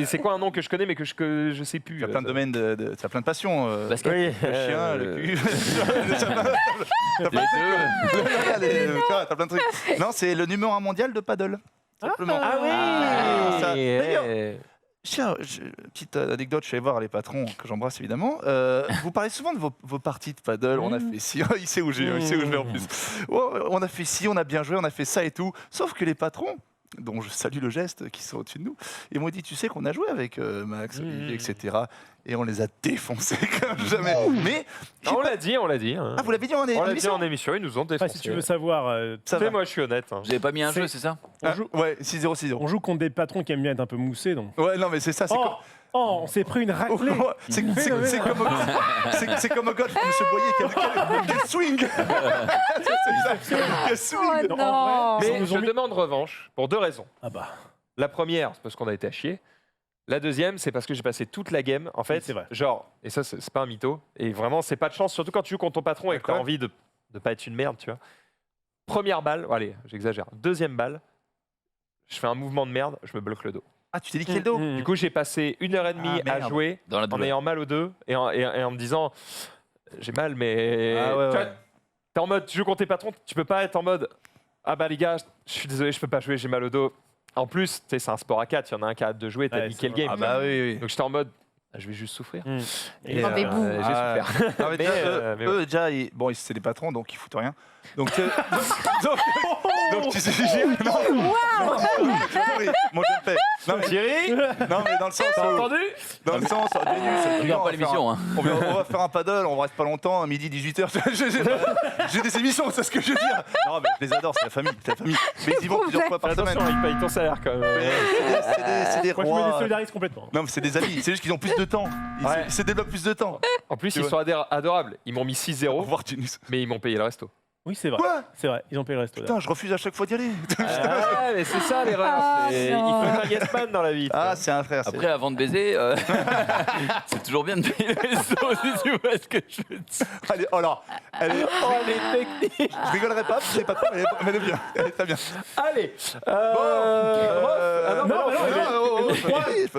c'est quoi un nom que je connais mais que je sais plus. Tu as plein de domaines, tu as plein de passions. Oui, le chien, le cul. T'as plein de trucs. Non, c'est le numéro 1 mondial de paddle. Simplement. Ah oui. D'ailleurs, tiens, petite anecdote, je suis allé voir les patrons que j'embrasse évidemment. Vous parlez souvent de vos parties de paddle. On a fait ci, il sait où je vais en plus. On a fait ci, on a bien joué, on a fait ça et tout. Sauf que les patrons, dont je salue le geste, qui sont au-dessus de nous, ils m'ont dit, tu sais qu'on a joué avec Max, Olivier, etc. Et on les a défoncés comme jamais. Mais on l'a dit. Hein. Ah, vous l'avez dit en émission. On l'a dit en émission, ils nous ont défoncés. Si tu veux savoir, moi je suis honnête. Hein. Vous n'avez pas mis un jeu, c'est ça? Ouais, 6-0. On joue contre des patrons qui aiment bien être un peu moussés. Donc. Ouais, non, mais c'est ça. On s'est pris une raclée. C'est comme au golf, M. Boyer, quel swing. Quel swing. Oh non. Mais je demande revanche pour 2 raisons. Ah bah. La première, c'est parce qu'on a été à chier. La deuxième, c'est parce que j'ai passé toute la game. En fait, c'est vrai. Genre, et ça, c'est pas un mytho. Et vraiment, c'est pas de chance, surtout quand tu joues contre ton patron et que tu as envie de pas être une merde, tu vois. Première balle, allez, j'exagère. Deuxième balle, je fais un mouvement de merde, je me bloque le dos. Ah, tu t'es dit quel dos? Du coup, j'ai passé 1h30 à jouer en ayant mal au dos et en me disant j'ai mal, mais t'es en mode, tu joues contre tes patrons, tu peux pas être en mode ah bah les gars, je suis désolé, je peux pas jouer, j'ai mal au dos. En plus, c'est un sport à 4, il y en a un qui a hâte de jouer, t'as niqué le game. Ah bah oui. Donc j'étais en mode je vais juste souffrir. Et j'ai souffert. Non, mais eux, déjà, c'est des patrons, donc ils foutent rien. Donc tu sais, mon jeune père. Non, mais Thierry. Non, mais dans le sens. T'as entendu? Dans le sens, On regarde pas l'émission. On va faire un paddle, on reste pas longtemps, à midi 18h. J'ai des émissions, c'est ce que je veux dire. Non, mais je les adore, c'est la famille. Mais ils y vont plusieurs fois par semaine. Attention, ils payent ton salaire quand même. C'est des Moi, je me rois. désolidarise complètement. Non, mais c'est des amis, c'est juste qu'ils ont plus de temps. Ils se développent plus de temps. En plus, ils sont adorables. Ils m'ont mis 6-0, mais ils m'ont payé le resto. Oui, c'est vrai. Quoi? C'est vrai, ils ont payé le resto. Putain, je refuse à chaque fois d'y aller. Ah, mais c'est ça l'erreur. Il faut un yes man dans la vie. Ah, c'est un frère. Après, avant de baiser, c'est toujours bien de payer le resto, si tu vois ce que je veux dire. Allez, oh là, les techniques. Je rigolerai pas, je sais pas trop, mais elle est bien. Elle est très bien. Allez.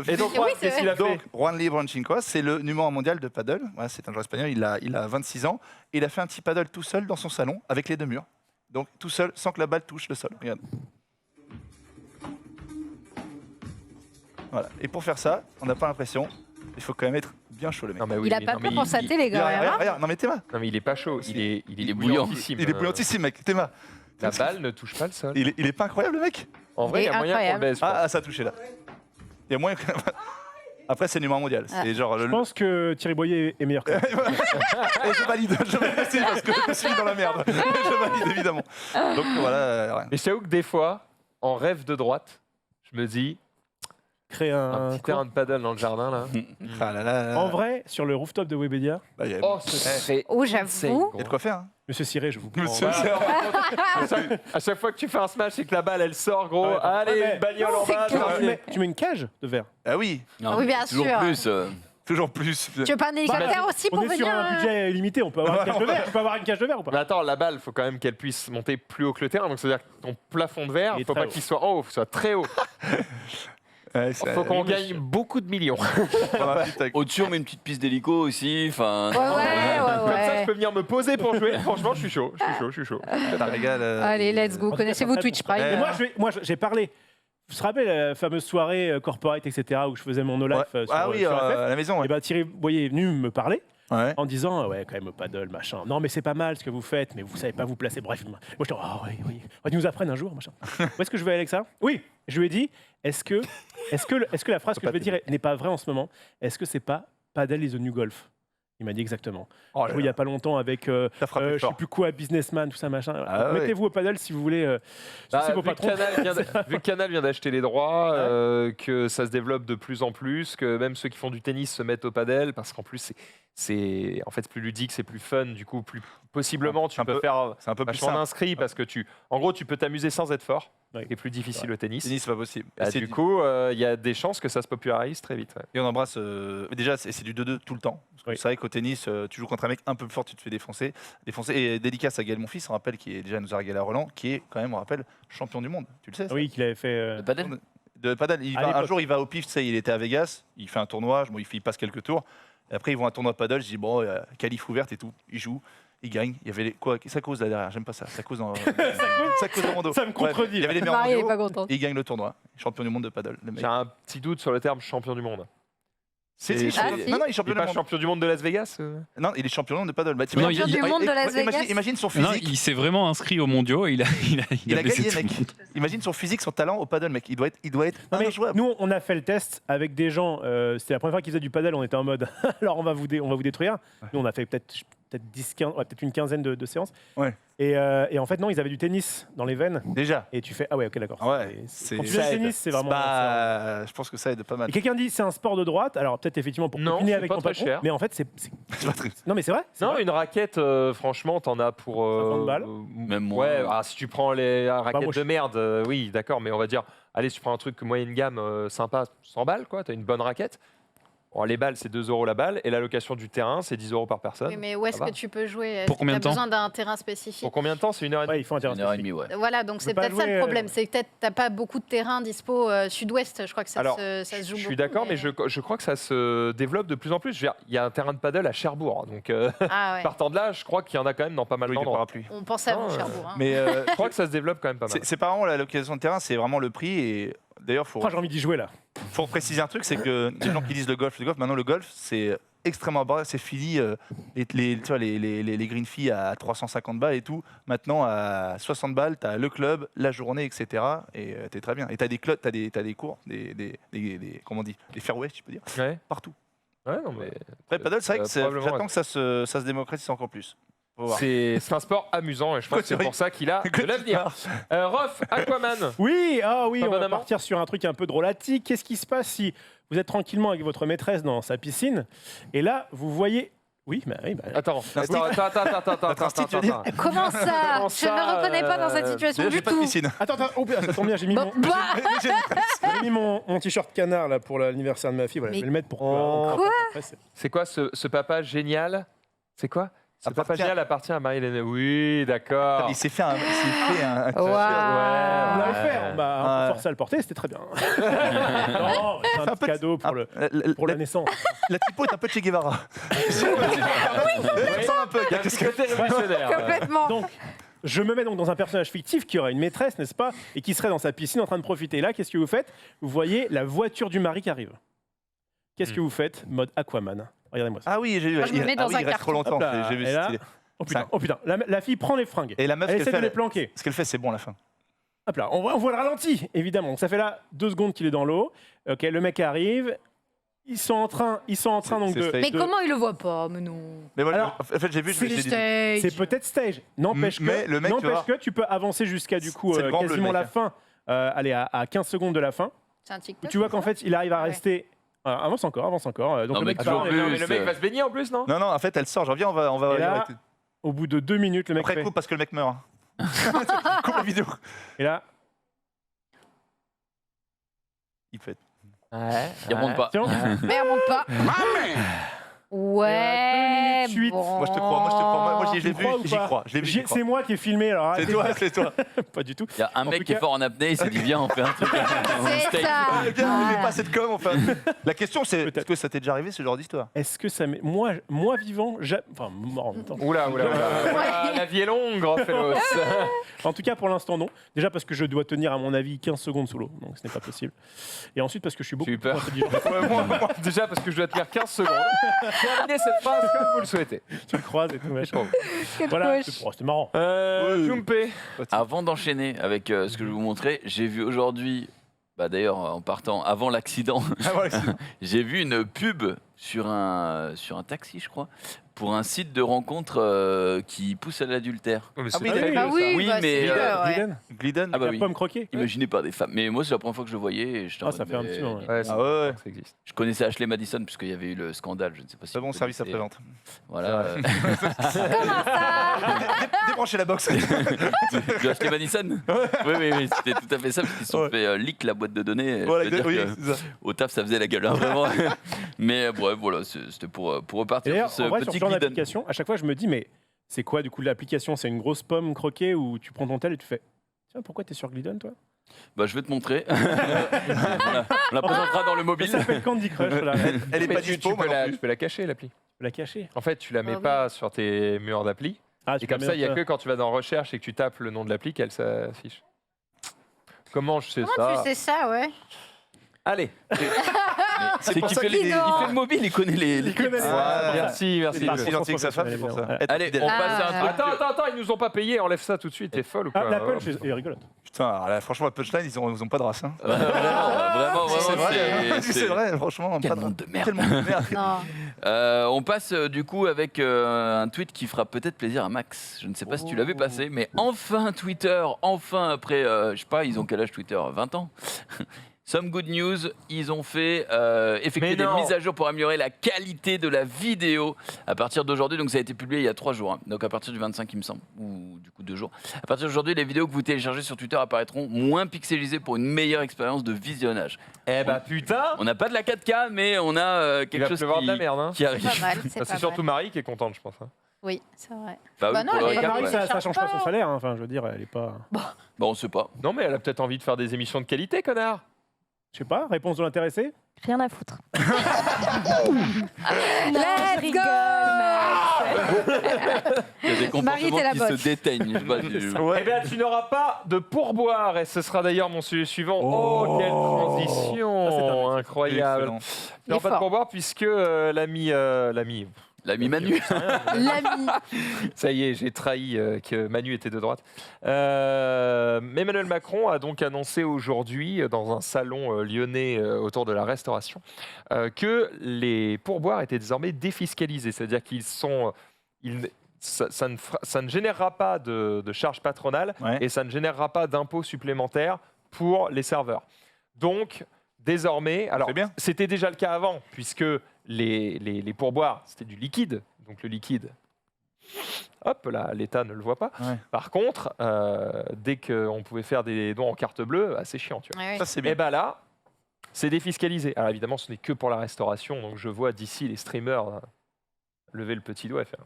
Et donc, qu'est-ce qu'il a fait? Donc, Juan Libronchinko, c'est le numéro 1 mondial de paddle. Ouais, c'est un joueur espagnol, il a 26 ans. Et il a fait un petit paddle tout seul dans son salon, avec les 2 murs. Donc, tout seul, sans que la balle touche le sol. Regarde. Voilà. Et pour faire ça, on n'a pas l'impression. Il faut quand même être bien chaud, le mec. Il a pas peur pour sa télé, quand même. Regarde, non mais Théma. Non, mais il est pas chaud. Il est bouillant. bouillantissime. Il est bouillantissime, mec. Théma. La balle ne touche pas le sol. Il est pas incroyable, le mec. En vrai, il y a moyen qu'on le baise. Ah, ça a touché là. Il y a moyen que... Après, c'est numéro mondial. C'est genre je pense que Thierry Boyer est meilleur que moi. Et je valide aussi parce que je suis dans la merde. Je valide évidemment. Donc voilà. Mais je t'avoue que des fois, en rêve de droite, je me dis créer un petit terrain de paddle dans le jardin là. En vrai, sur le rooftop de Webedia. Ce serait. Oh, j'avoue. Il y a de quoi faire. Hein. Monsieur Ciré, je vous prends. À chaque fois que tu fais un smash et que la balle elle sort, gros, allez, une bagnole en bas. Tu mets une cage de verre. Ah oui. Oui, bien sûr. Toujours plus. Tu veux pas un hélicoptère aussi pour venir? On est sur un budget limité, on peut avoir une cage de verre. Tu peux avoir une cage de verre ou pas? Mais attends, la balle, il faut quand même qu'elle puisse monter plus haut que le terrain. Donc c'est-à-dire que ton plafond de verre, il ne faut pas qu'il soit en haut, il faut soit très haut. Il faut qu'on gagne beaucoup de millions. Au-dessus, on met une petite piste d'hélico aussi. Enfin. Comme ça, je peux venir me poser pour jouer. Franchement, je suis chaud. Ça régale. Allez, let's go. Connaissez-vous Twitch Prime? Moi, j'ai parlé. Vous vous rappelez la fameuse soirée corporate, etc., où je faisais mon no-life sur à la maison. Et bah, Thierry Boyer est venu me parler. En disant, quand même, paddle, machin. Non, mais c'est pas mal ce que vous faites, mais vous savez pas vous placer. Bref, moi, je dis, oui. Ils nous apprennent un jour, machin. Où est-ce que je vais aller avec ça? Oui, je lui ai dit, est-ce que la phrase que je vais dire n'est pas vraie en ce moment? Est-ce que c'est pas paddle is the new golf? Il m'a dit exactement. Il y a pas longtemps avec, je sais plus quoi, businessman, tout ça, machin. Mettez-vous au paddle si vous voulez. Vu que Canal vient d'acheter les droits, que ça se développe de plus en plus, que même ceux qui font du tennis se mettent au paddle, parce qu'en plus c'est en fait plus ludique, c'est plus fun, du coup plus possiblement tu peux faire vachement d'inscrits parce que en gros tu peux t'amuser sans être fort. C'est plus difficile au tennis. Tennis, c'est pas possible. Du coup, il y a des chances que ça se popularise très vite. Et on embrasse. Déjà, c'est du 2-2 tout le temps. Oui. C'est vrai qu'au tennis, tu joues contre un mec un peu plus fort, tu te fais défoncer. Et dédicace à Gaël Monfils, on rappelle, qui est déjà nous a régalé à Roland, qui est quand même, on rappelle, champion du monde. Tu le sais ça Oui, qu'il avait fait. Le padel De padel. À Un l'époque. jour, il va au pif, tu sais, il était à Vegas, il fait un tournoi, il passe quelques tours. Et après, ils vont à un tournoi de padel, je dis, bon, qualif ouverte et tout. Il joue, il gagne. Il y avait quoi ça cause là derrière, j'aime pas ça. Ça cause dans, ça cause dans mon dos. Ça me contredit. Il y avait les meilleurs Marie est pas mondiaux, contente. et il gagne le tournoi. Champion du monde de padel. Le mec. J'ai un petit doute sur le terme champion du monde. Si, Et- champion- si. Non, non, il est Il est champion du pas monde. champion du monde de Las Vegas Non, il est champion du monde de padel. Bah, Non, Champion du monde de Las imagine- Vegas. Imagine son Non, physique. il s'est vraiment inscrit aux mondiaux. Il a Il a blessé gagné, tout le mec. monde. Imagine son physique, son talent au paddle, mec. Il doit être Non, mais injouable. nous, on a fait le test avec des gens. C'était la première fois qu'ils faisaient du padel. On était en mode, alors on va vous détruire. Nous, on a fait peut-être 10, 15, ouais, peut-être une quinzaine de séances. Ouais. Et en fait, non, ils avaient du tennis dans les veines. Déjà. Et tu fais, ah ouais, ok, d'accord. Ouais, Quand tu fais le tennis, c'est vraiment. Je pense que ça aide pas mal. Et quelqu'un dit c'est un sport de droite. Alors peut-être effectivement pour Non, copiner c'est avec pas ton très patron. cher. Mais en fait, c'est. C'est pas très- Non, mais c'est vrai. c'est Non, vrai. une raquette, franchement, t'en as pour. 50 balles. Même moins. Ouais, si tu prends les raquettes moi, de merde, oui, d'accord, mais on va dire, allez, si tu prends un truc moyenne gamme sympa, 100 balles, quoi, t'as une bonne raquette. Bon, les balles, c'est 2 € la balle, et la location du terrain, c'est 10 € par personne. Oui, mais où est-ce Ça va. que tu peux jouer? Pour combien de Tu temps as besoin d'un terrain spécifique. Pour combien de temps? C'est 1h30. Ouais, il faut un terrain Une heure et spécifique. demie, ouais. Voilà, donc c'est pas peut-être ça jouer, le problème. C'est que peut-être t'as pas beaucoup de terrains dispo sud-ouest. Je crois que ça, Alors, ça se joue je suis beaucoup, d'accord, mais je crois que ça se développe de plus en plus. Je veux dire, il y a un terrain de paddle à Cherbourg, donc Ah ouais. partant de là, je crois qu'il y en a quand même dans pas mal Oui, du d'endroits. parapluie. On pense à Non, vous, Cherbourg. Hein. Mais Je crois que ça se développe quand même pas mal. c'est pas vraiment la location de terrain, c'est vraiment le prix. Et d'ailleurs, Oh, j'ai envie d'y jouer là. faut préciser un truc, c'est que les gens qui disent le golf, maintenant le golf, c'est extrêmement abordable, c'est fini. Tu vois, les green fees à 350 balles et tout. Maintenant, à 60 balles, tu as le club, la journée, etc. Et tu es très bien. Et tu as des clubs, tu as des cours, comment on dit, des fairways, tu peux dire, Ouais. partout. Ouais, non, mais Après, le paddle, c'est vrai que probablement, j'attends que ça se démocratise encore plus. Faut voir. c'est un sport amusant et je pense que c'est pour ça qu'il a de l'avenir. Rof, Aquaman. Oui, oui, Pas on va bonnement. partir sur un truc un peu drôlatique. Qu'est-ce qui se passe si vous êtes tranquillement avec votre maîtresse dans sa piscine et là vous voyez. Oui, bah oui. Attends. tu veux dire Comment ça Comment Je ne ça, me reconnais pas dans cette situation Déjà, du j'ai pas de tout. piscine. Attends, oh, ça tombe bien, j'ai mis Bon, mon. bah, J'ai mis mon t-shirt canard là pour l'anniversaire de ma fille. Voilà, Mais je vais le mettre pour. Quoi Après, c'est- C'est quoi ce papa génial? C'est quoi? Ce papa Appartient- génial appartient à Marie-Hélène. Oui, d'accord. Il s'est fait un Waouh. On Ouais, l'avait fait, on m'a un peu Ouais. forcé à le porter, c'était très bien. Non, mais c'est un petit cadeau pour la naissance. La typo est un peu Che Guevara. Ça ressemble un peu. Il y a un petit côté révolutionnaire. Complètement. Donc, je me mets donc dans un personnage fictif qui aurait une maîtresse, n'est-ce pas, et qui serait dans sa piscine en train de profiter. Et là, qu'est-ce que vous faites? Vous voyez la voiture du mari qui arrive. Qu'est-ce que vous faites? Mode Aquaman. Regardez-moi ça. Ah oui, j'ai vu. Moi, je me mets dans oui, un il reste trop carton. longtemps. Hop là, J'ai vu, et c'est là- stylé. Oh putain. La fille prend les fringues. Et la meuf, Elle ce essaie qu'elle de les fait, planquer. ce qu'elle fait, c'est bon à la fin. Hop là, on voit le ralenti, évidemment. Donc ça fait là 2 secondes qu'il est dans l'eau. Ok, le mec arrive. Ils sont en train donc c'est de. fake. Mais de- comment il le voit pas? Mais non. Mais moi, Alors, en fait, j'ai vu, je C'est me suis dit. stage. C'est peut-être stage. N'empêche Mais le mec, tu n'empêche vois, que tu peux avancer jusqu'à du coup c'est le grand bleu, quasiment le la mec, fin. Allez, à 15 secondes de la fin. C'est un Où TikTok. tu vois qu'en fait, il arrive à Ouais. rester. Avance encore. Donc Non, le mais mec toujours part, plus. Non, mais le mec va se baigner en plus, non? Non, non, en fait, elle sort. Je reviens, on va Et là, arrêter. au bout de 2 minutes, le mec Après, fait. coupe parce que le mec meurt. Coupe la vidéo. Et là, Il fait. Ouais. Il remonte pas. tiens, Mais elle remonte pas. Ouais. 2 minutes 8. bon. Moi, je te crois. Moi, je l'ai Tu vu. crois ou J'y pas crois. Je l'ai vu. j'y crois. C'est moi qui ai filmé, alors C'est arrêtez. toi, c'est toi. Pas du tout. Il y a un En mec tout qui est cas- fort en apnée, il s'est dit viens, on fait un truc. on C'est steak. ça. Ah, bien, on n'est pas cette com. Enfin, la question, c'est Peut-être. est-ce que ça t'est déjà arrivé ce genre d'histoire? Est-ce que ça m'est. Moi vivant, enfin, mort en même temps. Oula. La vie est longue, Raphaëlos. En tout cas, pour l'instant, non. Déjà parce que je dois tenir, à mon avis, 15 secondes sous l'eau. Donc ce n'est pas possible. Et ensuite parce que je suis beaucoup J'ai eu plus peur. intelligent. Moi, déjà, parce que je dois tenir 15 secondes. Terminez cette phrase comme vous le souhaitez. Tu le croises et tout, machin. Bon. Voilà, moche. c'était marrant. Jumpé. Avant d'enchaîner avec ce que je vais vous montrer, j'ai vu aujourd'hui, d'ailleurs en partant avant l'accident, j'ai vu une pub sur un taxi, je crois, pour un site de rencontre qui pousse à l'adultère. Ah oui, Bah oui, Oui, bah, mais, c'est leader, ouais. Gliden, Glidden. Ah bah la oui. pomme croquée. Imaginez pas des femmes. Mais moi, c'est la première fois que je le voyais. Et j'étais en Ah, mode, ça fait un mais- petit moment, ouais. Ouais, Ah ouais. ça existe. Je connaissais Ashley Madison puisqu'il y avait eu le scandale. Je ne sais pas si. Très bon vous service connaissez. après-vente. Voilà. Comment ça? Débranchez la box. De Ashley Madison. Oui, c'était tout à fait ça parce qu'ils se sont fait leak la boîte de données. Voilà, Je peux dire oui, que c'est ça. au taf, ça faisait la gueule, hein, vraiment. Mais bon, bref, voilà, c'était pour repartir D'ailleurs, sur en vrai, ce sur petit ce genre guide. d'application, à chaque fois, je me dis, mais c'est quoi du coup l'application? C'est une grosse pomme croquée où tu prends ton tel et tu fais tiens, pourquoi t'es sur Glidden, toi? Bah, je vais te montrer. On la présentera dans le mobile. Ça s'appelle Candy Crush. Là. Elle est Mais pas tu dispo. peux tu peux la cacher, l'appli. Tu peux la cacher. En fait, tu la mets Ah oui. pas sur tes murs d'appli. Ah, Et comme ça, il n'y a que quand tu vas dans Recherche et que tu tapes le nom de l'appli qu'elle s'affiche. Comment je sais Comment ça tu sais ça, ouais? Allez. C'est pour qu'il ça fait, qu'il il fait le mobile, il connaît les Il connaît. Merci. C'est pas si gentil que sa femme, c'est pour ça. Allez, on passe à un truc. Attends, ils nous ont pas payé, enlève ça tout de suite, t'es folle ou Ah, quoi la punch est rigolote. Putain, alors là, franchement, la punchline, ils ont pas de race. Hein. Vraiment, C'est vrai, c'est c'est vrai, franchement. Quel pas de monde de merde. Quel monde de merde. Non. On passe du coup avec un tweet qui fera peut-être plaisir à Max. Je ne sais pas si tu l'as vu passer, mais enfin Twitter, enfin après, je sais pas, ils ont quel âge Twitter? 20 ans. Some good news, ils ont fait effectuer des mises à jour pour améliorer la qualité de la vidéo à partir d'aujourd'hui. Donc ça a été publié il y a 3 jours, hein. Donc à partir du 25 il me semble, ou du coup 2 jours. À partir d'aujourd'hui, les vidéos que vous téléchargez sur Twitter apparaîtront moins pixelisées pour une meilleure expérience de visionnage. Eh bah putain. On n'a pas de la 4K, mais on a quelque chose de la merde, hein. qui arrive. Pas mal, c'est C'est pas surtout mal. Marie qui est contente, je pense. Hein. Oui, c'est vrai. Bah oui, Bah non, pour le elle est- récap, Marie, ouais. ça change pas son salaire. Hein. Enfin, je veux dire, elle est pas. Bah on sait pas. Non, mais elle a peut-être envie de faire des émissions de qualité, connard. Je sais pas. Réponse de l'intéressé. Rien à foutre. Let's go, Il y a des Marie, comportements t'es la qui botte. se déteignent. Je sais pas, Eh bien, tu n'auras pas de pourboire. Et ce sera d'ailleurs mon sujet suivant. Oh, quelle transition incroyable. Excellent. Tu n'auras pas de fort. pourboire puisque l'ami... L'ami Manu. L'ami. Ça y est, j'ai trahi que Manu était de droite. Emmanuel Macron a donc annoncé aujourd'hui, dans un salon lyonnais autour de la restauration, que les pourboires étaient désormais défiscalisés. C'est-à-dire qu'ils sont... ça ne générera pas de charges patronales et ça ne générera pas d'impôts supplémentaires pour les serveurs. Donc, désormais... Alors, c'était déjà le cas avant, puisque les pourboires, c'était du liquide. Donc, le liquide... Hop là, l'État ne le voit pas. Ouais. Par contre, dès qu'on pouvait faire des dons en carte bleue, c'est chiant. Tu vois. Ouais, Ça, c'est bien. Et bien là, c'est défiscalisé. Alors évidemment, ce n'est que pour la restauration. Donc je vois d'ici les streamers lever le petit doigt et faire...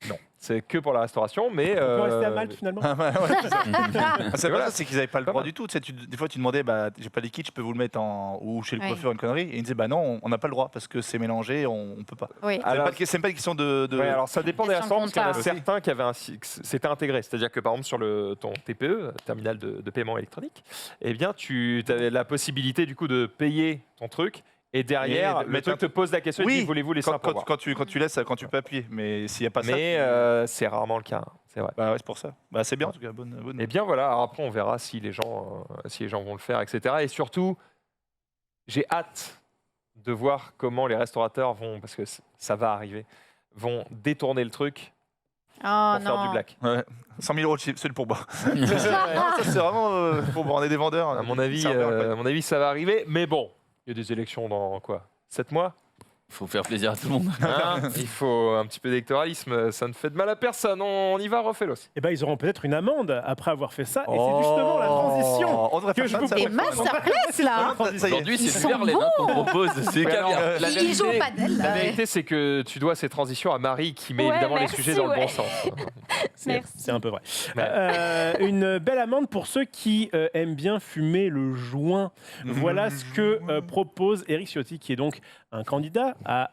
Non, c'est que pour la restauration, mais... On peut rester à Malte finalement. C'est Voilà. pas ça, c'est qu'ils n'avaient pas le droit du tout. Tu sais, des fois, tu demandais, bah, j'ai pas de liquide, je peux vous le mettre ou chez le Oui. coiffeur, une connerie. Et ils disaient, bah non, on n'a pas le droit parce que c'est mélangé, on peut pas. Oui. Alors, C'est même pas une question de. ouais, alors ça dépend des Question restaurants, parce qu'il y en a comptable. certains qui avaient c'était intégré. C'est-à-dire que par exemple sur ton TPE, terminal de paiement électronique, eh bien tu avais la possibilité du coup de payer ton truc. Et derrière, Et le truc te pose la question, Oui, dit, voulez-vous laisser un pourboire? quand tu laisses, quand tu peux appuyer. Mais s'il n'y a pas ça. Mais c'est rarement le cas, hein, c'est vrai. Bah ouais, c'est pour ça. Bah c'est bien en tout cas, bonne. Et bien voilà, alors après on verra si les gens vont le faire, etc. Et surtout, j'ai hâte de voir comment les restaurateurs vont, parce que ça va arriver, vont détourner le truc Oh pour faire du non. black. Ouais. 100 000 €, c'est le pourboire. Ça, c'est vraiment pour on est des vendeurs. À mon avis, ça va arriver, mais bon, il y a des élections dans quoi 7 mois? Il faut faire plaisir à tout le monde. Hein, il faut un petit peu d'électoralisme, ça ne fait de mal à personne. On y va, refais-los. Eh ben, ils auront peut-être une amende après avoir fait ça. Et c'est justement la transition On devrait que faire je ça, vous Et ça, masterclass là. Aujourd'hui, Ils c'est sont Verlaine bons. qu'on propose. C'est Mais alors, caviar. la Ils jouent au padel. La là. vérité, c'est que tu dois ces transitions à Marie qui met Ouais, évidemment merci, les sujets dans le bon ouais. sens. C'est un peu vrai. Ouais. Une belle amende pour ceux qui aiment bien fumer le joint. Voilà ce que propose Éric Ciotti, qui est donc un candidat à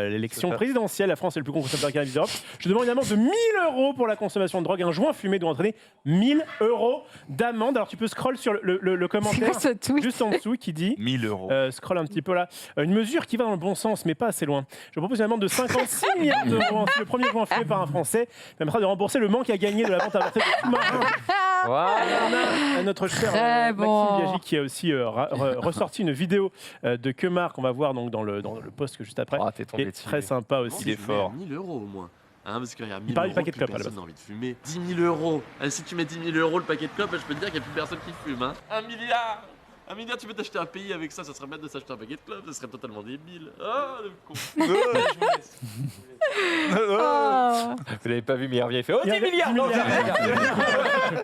l'élection présidentielle. La France est le plus gros consommateur de cannabis d'Europe. Je demande une amende de 1 000 € pour la consommation de drogue. Un joint fumé doit entraîner 1 000 € d'amende. Alors tu peux scroll sur le commentaire C'est quoi ce tweet? juste en dessous qui dit 1 000 €. scroll un petit peu là. Une mesure qui va dans le bon sens, mais pas assez loin. Je propose une amende de 56 milliards d'euros. Le premier joint fumé par un Français permettra de rembourser le manque à gagner de la vente avortée de sous-marins. Voilà. On a notre cher Très bon. Maxime Biaggi qui a aussi ressorti une vidéo de Kemar qu'on va voir donc dans le post que juste après. Ah, t'es Qui tombé est dessus. très sympa aussi. Il est fort. 1000 € au moins. Hein, parce qu'il y a 1000 parle du €, paquet de plus clopes, à la personne n'a envie de fumer. 10 000 €. Si tu mets 10 000 € le paquet de clopes, je peux te dire qu'il n'y a plus personne qui fume. Hein. 1 milliard. Amélia, tu peux t'acheter un pays avec ça, ça serait bête de s'acheter un paquet de clubs, ça serait totalement débile. Ah, le con. Vous l'avez pas vu, mais il fait « Oh, 10 milliards !»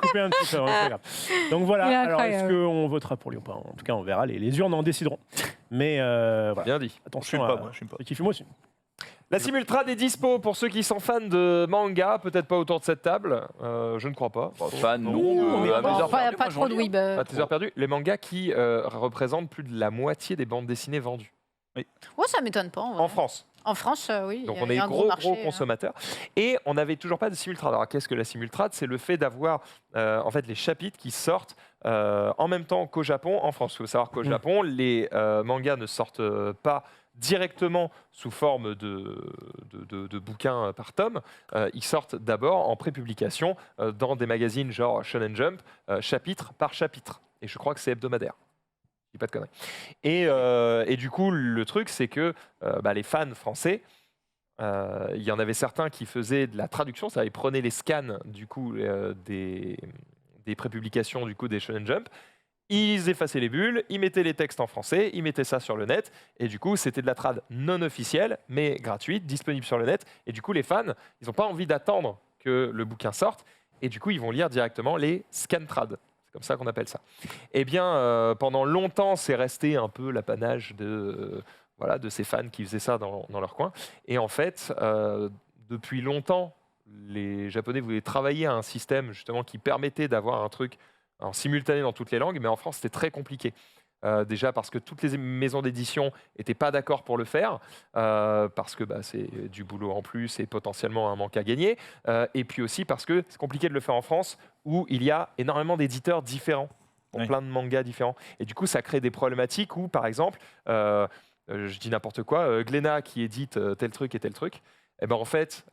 Couper un petit peu, c'est pas grave. Donc voilà, Il est alors est-ce incroyable. qu'on votera pour lui ou pas? En tout cas, on verra, les urnes en décideront. Mais voilà. Bien dit. Attention Moi, je suis pas. ceux qui fument aussi. La Simultrade est dispo pour ceux qui sont fans de manga, peut-être pas autour de cette table, je ne crois pas. Fan, non. mais à mes heures perdues, Pas moi, trop j'en de lis. weeb. À tes heures perdues, les mangas qui représentent plus de la moitié des bandes dessinées vendues Ouais, ça m'étonne pas. en France. En France, oui. Donc il y a- on il y est a un gros marché, consommateurs. Et on n'avait toujours pas de Simultrade. Alors qu'est-ce que la Simultrade? C'est le fait d'avoir en fait les chapitres qui sortent en même temps qu'au Japon, en France. Il faut savoir qu'au Japon, les mangas ne sortent pas directement sous forme de bouquins par tome. Ils sortent d'abord en prépublication dans des magazines genre Shonen Jump, chapitre par chapitre. Et je crois que c'est hebdomadaire. Je dis pas de conneries. Et du coup, le truc, c'est que les fans français, il y en avait certains qui faisaient de la traduction, ça, ils prenaient les scans du coup des prépublications du coup des Shonen Jump, ils effaçaient les bulles, ils mettaient les textes en français, ils mettaient ça sur le net, et du coup c'était de la trad non officielle, mais gratuite, disponible sur le net, et du coup les fans, ils n'ont pas envie d'attendre que le bouquin sorte, et du coup ils vont lire directement les scan trad. C'est comme ça qu'on appelle ça. Eh bien, pendant longtemps, c'est resté un peu l'apanage de ces fans qui faisaient ça dans leur coin. Et en fait, depuis longtemps, les Japonais voulaient travailler à un système justement qui permettait d'avoir un truc en simultané dans toutes les langues, mais en France, c'était très compliqué. Déjà parce que toutes les maisons d'édition n'étaient pas d'accord pour le faire, parce que c'est du boulot en plus et potentiellement un manque à gagner, et puis aussi parce que c'est compliqué de le faire en France, où il y a énormément d'éditeurs différents, pour plein de mangas différents. Et du coup, ça crée des problématiques où, par exemple, je dis n'importe quoi, Glénat qui édite tel truc et tel truc, et ben en fait,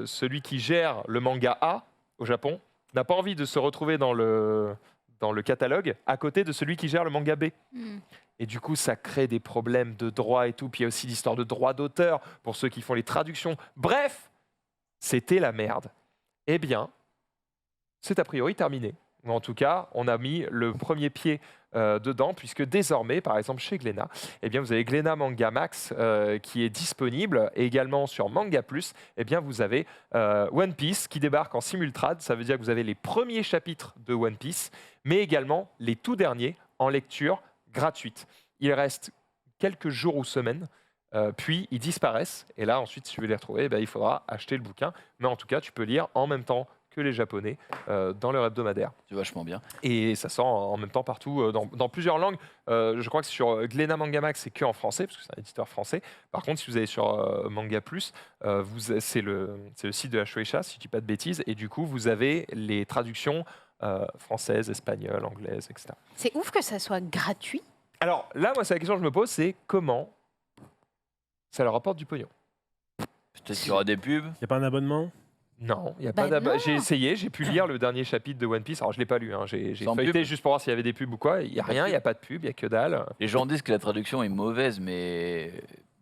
celui qui gère le manga A au Japon n'a pas envie de se retrouver dans le catalogue à côté de celui qui gère le manga B. Et du coup, ça crée des problèmes de droit et tout. Puis il y a aussi l'histoire de droit d'auteur pour ceux qui font les traductions. Bref, c'était la merde. Eh bien, c'est a priori terminé. Ou en tout cas, on a mis le premier pied dedans, puisque désormais, par exemple chez Glénat, eh bien, vous avez Glénat Manga Max qui est disponible, et également sur Manga Plus, eh bien, vous avez One Piece qui débarque en simultrade. Ça veut dire que vous avez les premiers chapitres de One Piece, mais également les tout derniers en lecture gratuite. Il reste quelques jours ou semaines, puis ils disparaissent. Et là, ensuite, si tu veux les retrouver, il faudra acheter le bouquin. Mais en tout cas, tu peux lire en même temps que les Japonais dans leur hebdomadaire. C'est vachement bien. Et ça sort en même temps partout, dans plusieurs langues. Je crois que sur Glénat Manga Max, c'est que en français, parce que c'est un éditeur français. Par contre, si vous allez sur Manga Plus, c'est le site de la Shueisha, si je ne dis pas de bêtises. Et du coup, vous avez les traductions françaises, espagnoles, anglaises, etc. C'est ouf que ça soit gratuit. Alors là, moi, c'est la question que je me pose, c'est comment ça leur rapporte du pognon. Peut-être qu'il y aura des pubs. Il n'y a pas un abonnement? Non, il n'y a pas d'abonnement. J'ai essayé, j'ai pu lire le dernier chapitre de One Piece. Alors, je ne l'ai pas lu, hein. J'ai feuilleté juste pour voir s'il y avait des pubs ou quoi. Il n'y a rien, il n'y a pas de pub, il n'y a que dalle. Les gens disent que la traduction est mauvaise, mais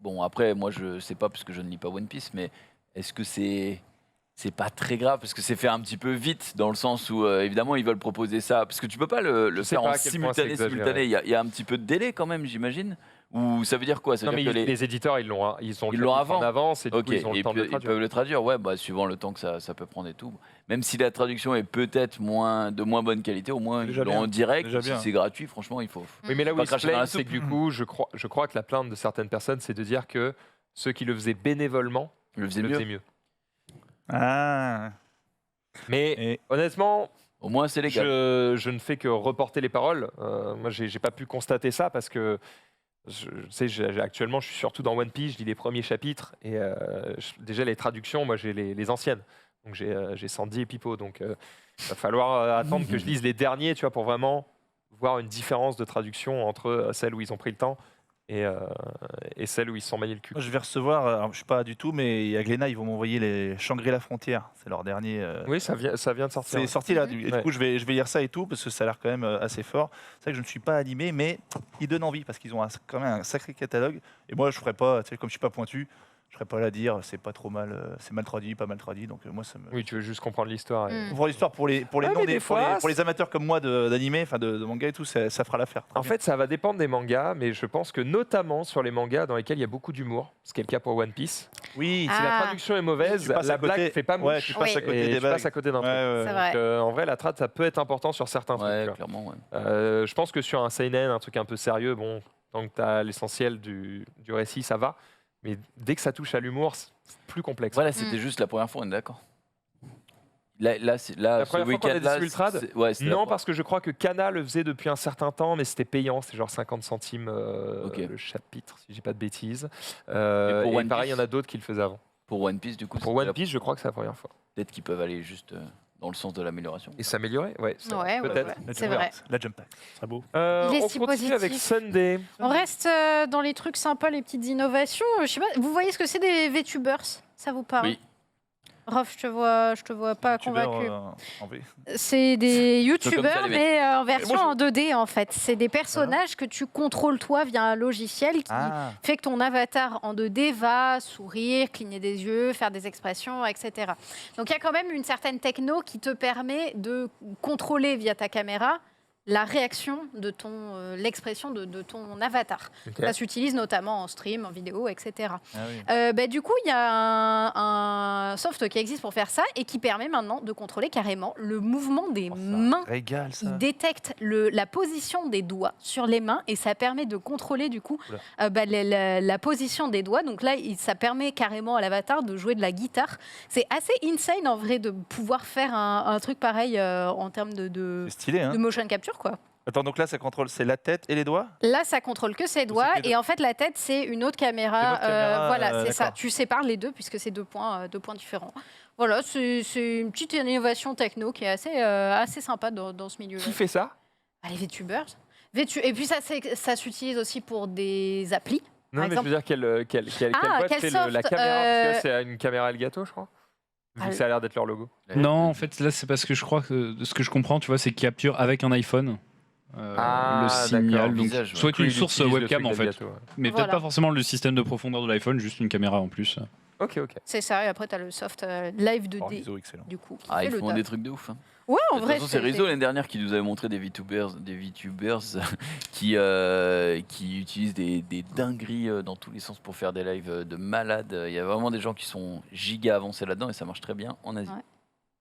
bon, après, moi, je sais pas parce que je ne lis pas One Piece, mais est-ce que c'est pas très grave parce que c'est fait un petit peu vite dans le sens où évidemment ils veulent proposer ça parce que tu peux pas le faire en simultané. Il y a un petit peu de délai quand même, j'imagine. Ou ça veut dire quoi? Ça veut dire que les éditeurs ils l'ont avant en avance et du coup, ils ont le temps de le ils traduire. peuvent le traduire, ouais, suivant le temps que ça peut prendre et tout. Même si la traduction est peut-être de moins bonne qualité, au moins ils l'ont en direct. Si c'est gratuit, franchement, il faut. Oui, mais là où ils se plaignent, c'est que soupe. du coup, je crois que la plainte de certaines personnes, c'est de dire que ceux qui le faisaient bénévolement le faisaient mieux. Ah. Mais honnêtement, au moins c'est légal. Je ne fais que reporter les paroles. Moi, j'ai pas pu constater ça parce que actuellement, je suis surtout dans One Piece. Je lis les premiers chapitres et déjà les traductions. Moi, j'ai les anciennes. Donc j'ai Sandy et Pipo. Donc il va falloir attendre que je lise les derniers, tu vois, pour vraiment voir une différence de traduction entre celles où ils ont pris le temps et celles où ils se sont maillés le cul. Moi, je vais recevoir, alors, je ne suis pas du tout, mais à Glénat, ils vont m'envoyer les Shangri-La Frontière. C'est leur dernier. Oui, ça vient de sortir. C'est sorti là. Et du coup, je vais lire ça et tout, parce que ça a l'air quand même assez fort. C'est vrai que je ne suis pas animé, mais ils donnent envie, parce qu'ils ont quand même un sacré catalogue. Et moi, je ne ferais pas, tu sais, comme je ne suis pas pointu, Je serais pas là à dire c'est pas trop mal, c'est mal traduit, pas mal traduit. Donc moi ça me. Oui, tu veux juste comprendre l'histoire. Comprendre l'histoire pour les mais non, des fois, pour les amateurs comme moi d'animé, enfin de manga et tout, ça fera l'affaire. En fait, ça va dépendre des mangas, mais je pense que notamment sur les mangas dans lesquels il y a beaucoup d'humour, ce qui est le cas pour One Piece. Oui. Si la traduction est mauvaise, la blague fait pas mouche. Ouais, tu passes à côté des blagues. à côté d'un truc. C'est vrai. Donc, en vrai, la trad, ça peut être important sur certains trucs. tu vois. Clairement, Je pense que sur un seinen, un truc un peu sérieux, bon, tant que tu as l'essentiel du récit, ça va. Mais dès que ça touche à l'humour, c'est plus complexe. Voilà, c'était juste la première fois, on est d'accord. Là, La première fois qu'on a là, dit Ultrad, non, parce que je crois que Kana le faisait depuis un certain temps, mais c'était payant, c'était genre 50 centimes le chapitre, si je dis pas de bêtises. Et pareil, il y en a d'autres qui le faisaient avant. Pour One Piece, du coup. Pour One Piece, je crois que c'est la première fois. Peut-être qu'ils peuvent aller juste dans le sens de l'amélioration. Et s'améliorer, peut-être. C'est vrai. La jump pack. Ce serait beau. Il est On si continue positif. avec Sunday. On reste dans les trucs sympas, les petites innovations. Je sais pas, vous voyez ce que c'est des VTubers? Ça vous parle? Oui. Rof, je te vois pas convaincu. En V. C'est des comme youtubeurs, ça, les mecs. mais en version en 2D en fait. C'est des personnages que tu contrôles toi via un logiciel qui fait que ton avatar en 2D va sourire, cligner des yeux, faire des expressions, etc. Donc il y a quand même une certaine techno qui te permet de contrôler via ta caméra la réaction de l'expression de ton avatar. Ça s'utilise notamment en stream, en vidéo, etc. Du coup, il y a un soft qui existe pour faire ça et qui permet maintenant de contrôler carrément le mouvement des mains. Régale, ça. Il détecte la position des doigts sur les mains et ça permet de contrôler du coup la position des doigts. Donc là, ça permet carrément à l'avatar de jouer de la guitare. C'est assez insane en vrai de pouvoir faire un truc pareil en termes de stylé, hein. de motion capture. Quoi. Attends, donc là, ça contrôle, c'est la tête et les doigts? Là, ça contrôle que ses doigts. Et en fait, la tête, c'est une autre caméra. Voilà, c'est ça. Tu sépares les deux puisque c'est deux points différents. Voilà, c'est une petite innovation techno qui est assez sympa dans ce milieu-là. Qui fait ça? Les VTubers. Et puis, ça s'utilise aussi pour des applis. Non, mais je veux dire, quelle boîte fait la caméra? Parce que c'est une caméra Elgato, je crois. Vu que ça a l'air d'être leur logo. Non, en fait, là, c'est parce que je crois que de ce que je comprends, tu vois, c'est qu'ils capturent avec un iPhone le signal. Donc, soit une source webcam, en fait. Mais peut-être pas forcément le système de profondeur de l'iPhone, juste une caméra en plus. Ok. C'est ça, et après, tu as le soft Live 2D. Du coup, ils font des trucs de ouf. Hein. Ouais, en vrai. C'est Rizzo l'année dernière qui nous avait montré des VTubers qui utilisent des dingueries dans tous les sens pour faire des lives de malades. Il y a vraiment des gens qui sont giga avancés là-dedans et ça marche très bien en Asie.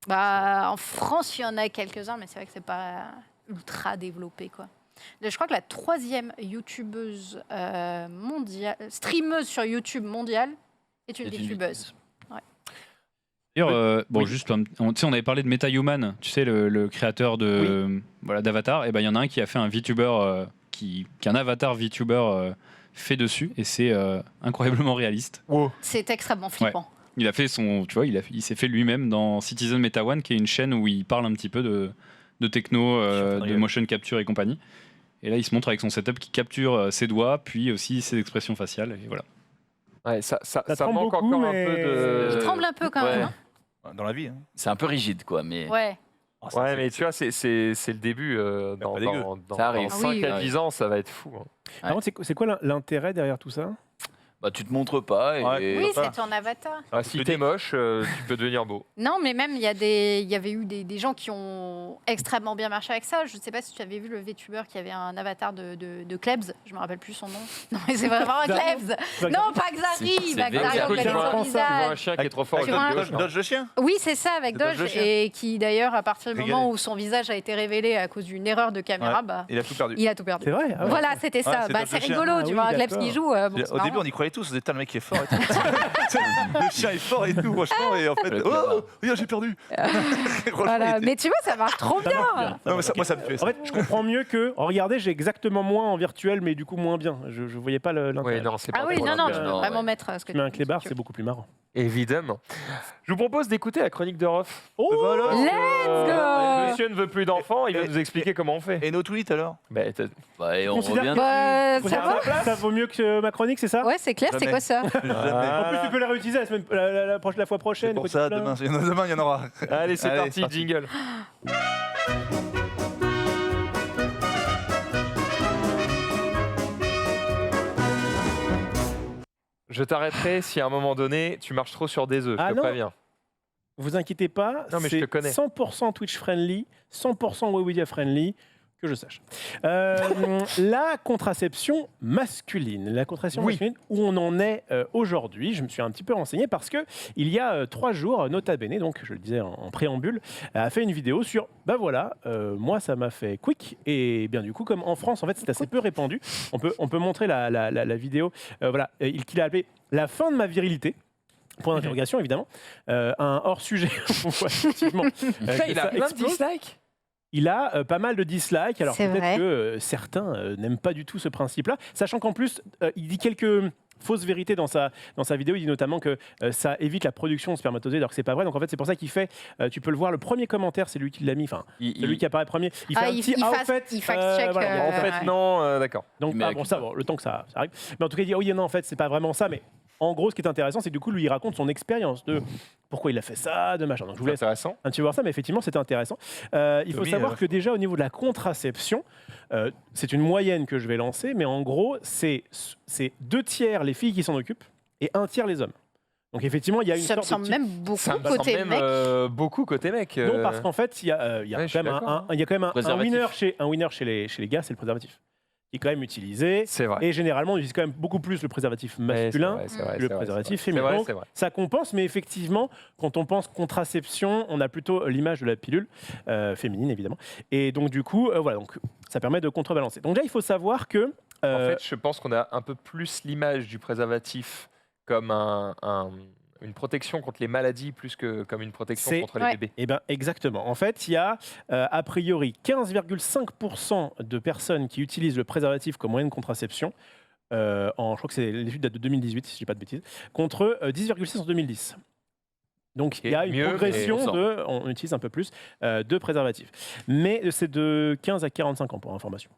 Ouais. En France, il y en a quelques-uns, mais c'est vrai que c'est pas ultra développé, quoi. Je crois que la 3e youtubeuse mondiale, streameuse sur YouTube mondiale, est une VTubeuse. D'ailleurs, juste, on avait parlé de MetaHuman, tu sais, le créateur d'Avatar. Et ben, il y en a un qui a fait un VTuber, qui a un avatar VTuber fait dessus, et c'est incroyablement réaliste. Wow. C'est extrêmement flippant. Ouais. Il a fait il s'est fait lui-même dans Citizen Meta One, qui est une chaîne où il parle un petit peu de techno, de motion capture et compagnie. Et là, il se montre avec son setup qui capture ses doigts, puis aussi ses expressions faciales, et voilà. Ouais, ça manque beaucoup, encore un peu de. Il tremble un peu quand même. Dans la vie. Hein. C'est un peu rigide, quoi. Mais... Ouais. Ouais, mais tu vois, c'est le début. Dans 5 à 10 ans, ça va être fou. Hein. Par contre, c'est quoi l'intérêt derrière tout ça? Tu te montres pas. Oui, c'est ton avatar. Si t'es moche, tu peux devenir beau. Non, mais même, il y avait eu des gens qui ont extrêmement bien marché avec ça. Je ne sais pas si tu avais vu le VTuber qui avait un avatar de Klebs. Je ne me rappelle plus son nom. Non, mais c'est vraiment un Klebs. Non, pas Xari. Tu vois un chien qui est trop fort. Dodge le chien? Oui, c'est ça, avec Dodge. Et qui, d'ailleurs, à partir du moment où son visage a été révélé à cause d'une erreur de caméra, il a tout perdu. Il a tout perdu. C'est vrai. Voilà, c'était ça. C'est rigolo, tu vois, un Klebs qui joue. Au début, on y croyait tous. Vous êtes le mec qui est fort et tout. Le chien est fort et tout, franchement. Et en fait, regarde, j'ai perdu. Voilà. Mais tu vois, ça marche trop bien. Non, mais moi, ça me fait. En fait, je comprends mieux que. Regardez, j'ai exactement moins en virtuel, mais du coup moins bien. Je voyais pas l'intérêt. Non, tu peux vraiment mettre ce que tu mets un clébard, c'est beaucoup plus marrant. Évidemment. Je vous propose d'écouter la chronique de Rof. Let's go. Monsieur ne veut plus d'enfants, il va nous expliquer comment on fait. Et nos tweets alors? Et on revient. Ça vaut mieux que ma chronique, c'est ça? Ouais, c'est clair, c'est quoi ça? En plus, tu peux la réutiliser la fois prochaine. Pour ça, demain, il y en aura. Allez, c'est parti, jingle. Je t'arrêterai si à un moment donné, tu marches trop sur des œufs, je te préviens. Vous inquiétez pas, non, mais je te connais. 100% Twitch friendly, 100% Webedia friendly, que je sache. La contraception masculine. La contraception masculine, où on en est aujourd'hui, je me suis un petit peu renseigné parce que il y a 3 jours, Nota Bene, donc je le disais en préambule, a fait une vidéo sur, moi ça m'a fait quick, et bien du coup, comme en France, en fait, c'est assez peu répandu, on peut montrer la vidéo, qu'il a appelé « La fin de ma virilité ». Point d'interrogation, évidemment. Un hors-sujet. Effectivement. Il a plein de dislikes. Il a pas mal de dislikes. Alors peut-être que certains n'aiment pas du tout ce principe-là. Sachant qu'en plus, il dit quelques fausses vérités dans sa vidéo. Il dit notamment que ça évite la production de spermatozoïdes, alors que c'est pas vrai. Donc en fait, c'est pour ça qu'il fait. Tu peux le voir, le premier commentaire, c'est lui qui l'a mis. Enfin, celui qui apparaît premier. Il fait un petit il fact-check. En fait, non, d'accord. Donc ça va, le temps que ça arrive. Mais en tout cas, il dit oui, non, en fait, c'est pas vraiment ça. Mais en gros, ce qui est intéressant, c'est que du coup, lui, il raconte son expérience de pourquoi il a fait ça, de machin. Donc, je vous laisse un petit peu voir ça, mais effectivement, c'était intéressant. Il faut savoir que déjà, au niveau de la contraception, c'est une moyenne que je vais lancer, mais en gros, c'est 2 tiers les filles qui s'en occupent et 1 tiers les hommes. Donc effectivement, il y a une ça me sorte semble de même beaucoup côté mec. Beaucoup côté mec. Non, parce qu'en fait, il y a quand même un winner chez les gars, c'est le préservatif. Qui est quand même utilisé. C'est vrai. Et généralement, on utilise quand même beaucoup plus le préservatif masculin que le préservatif féminin. Donc, ça compense, mais effectivement, quand on pense contraception, on a plutôt l'image de la pilule féminine, évidemment. Et donc, du coup, donc, ça permet de contrebalancer. Donc là, il faut savoir que... En fait, je pense qu'on a un peu plus l'image du préservatif comme une protection contre les maladies plus que comme une protection contre les bébés. Eh ben, exactement. En fait, il y a a priori 15,5% de personnes qui utilisent le préservatif comme moyen de contraception. Je crois que l'étude date de 2018, si je ne dis pas de bêtises, contre 10,6 en 2010. Donc il y a une progression on utilise un peu plus de préservatifs. Mais c'est de 15 à 45 ans pour information.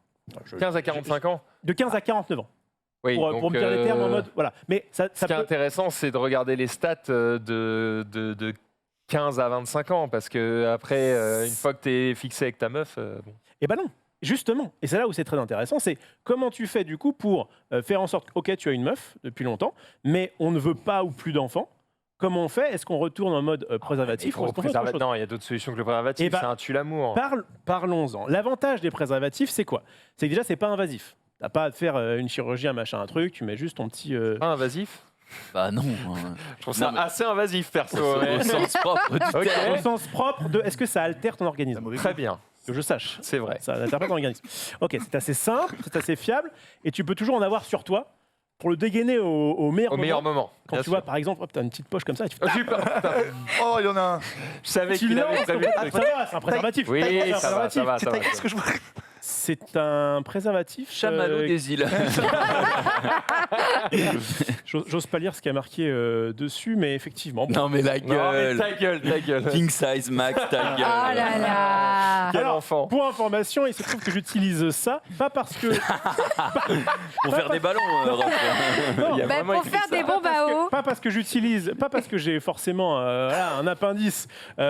15 à 45 ans De 15 à 49 ans. Oui, pour me dire les termes en mode. Voilà. Mais ce qui est intéressant, c'est de regarder les stats de 15 à 25 ans, parce que après, une fois que tu es fixé avec ta meuf. Eh ben non, justement. Et c'est là où c'est très intéressant, c'est comment tu fais du coup pour faire en sorte que, ok, tu as une meuf depuis longtemps, mais on ne veut pas ou plus d'enfants. Comment on fait? Est-ce qu'on retourne en mode préservatif Non, il y a d'autres solutions que le préservatif, c'est un tue-l'amour. Parlons-en. L'avantage des préservatifs, c'est quoi? C'est que déjà, c'est pas invasif. T'as pas à te faire une chirurgie, un machin, un truc, tu mets juste ton petit... Pas invasif? Bah non. Je trouve ça assez invasif, perso. Au sens propre du terme. Au sens propre de... Est-ce que ça altère ton organisme? Très bien. Que je sache. C'est vrai. Ça n'altère pas ton organisme. Ok, c'est assez simple, c'est assez fiable, et tu peux toujours en avoir sur toi pour le dégainer au meilleur moment. Quand tu vois, par exemple, tu as une petite poche comme ça, et tu fais... Oh, il y en a un. Je savais qu'il avait prévu. Ça va, c'est un préservatif. Oui, ça va. Qu'est-ce que je vois? C'est un préservatif. Chamallow des îles. J'ose pas lire ce qui a marqué dessus, mais effectivement. Non, mais la gueule. Ta gueule. King size max, ta gueule. Oh là là. Quel enfant. Pour information, il se trouve que j'utilise ça, pas parce que. Pour faire des ballons, Pour faire des bombes à eau. Pas parce que j'utilise, pas parce que j'ai forcément un appendice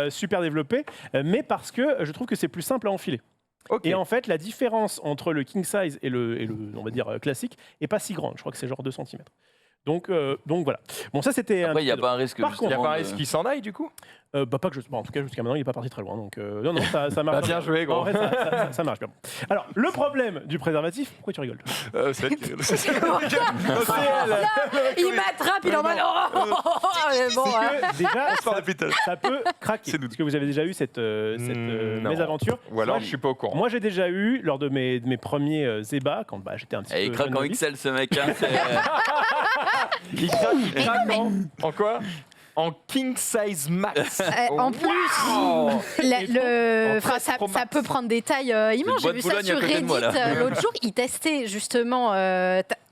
super développé, mais parce que je trouve que c'est plus simple à enfiler. Okay. Et en fait, la différence entre le king size et le on va dire, classique est pas si grande. Je crois que c'est genre 2 cm. Donc voilà. Bon, ça c'était. Après, il n'y a pas un risque. Par contre, il n'y a pas un risque qu'il s'en aille du coup. Pas que je. Bon, en tout cas, jusqu'à maintenant, il n'est pas parti très loin. Donc non, ça marche. Bien joué, gros. En fait, ça marche bien. Alors, le problème du préservatif. Pourquoi tu rigoles? C'est elle qui rigole. Il m'attrape, il en va. Déjà, ça peut craquer. Est-ce que vous avez déjà eu cette mésaventure? Ou alors, je suis pas au courant. Moi, j'ai déjà eu lors de mes premiers ébats, quand j'étais un petit peu. Il craque en XL, ce mec. Il craque en quoi? En king size max. En plus, ça peut prendre des tailles immenses. J'ai vu ça sur Reddit l'autre jour. Il testait justement.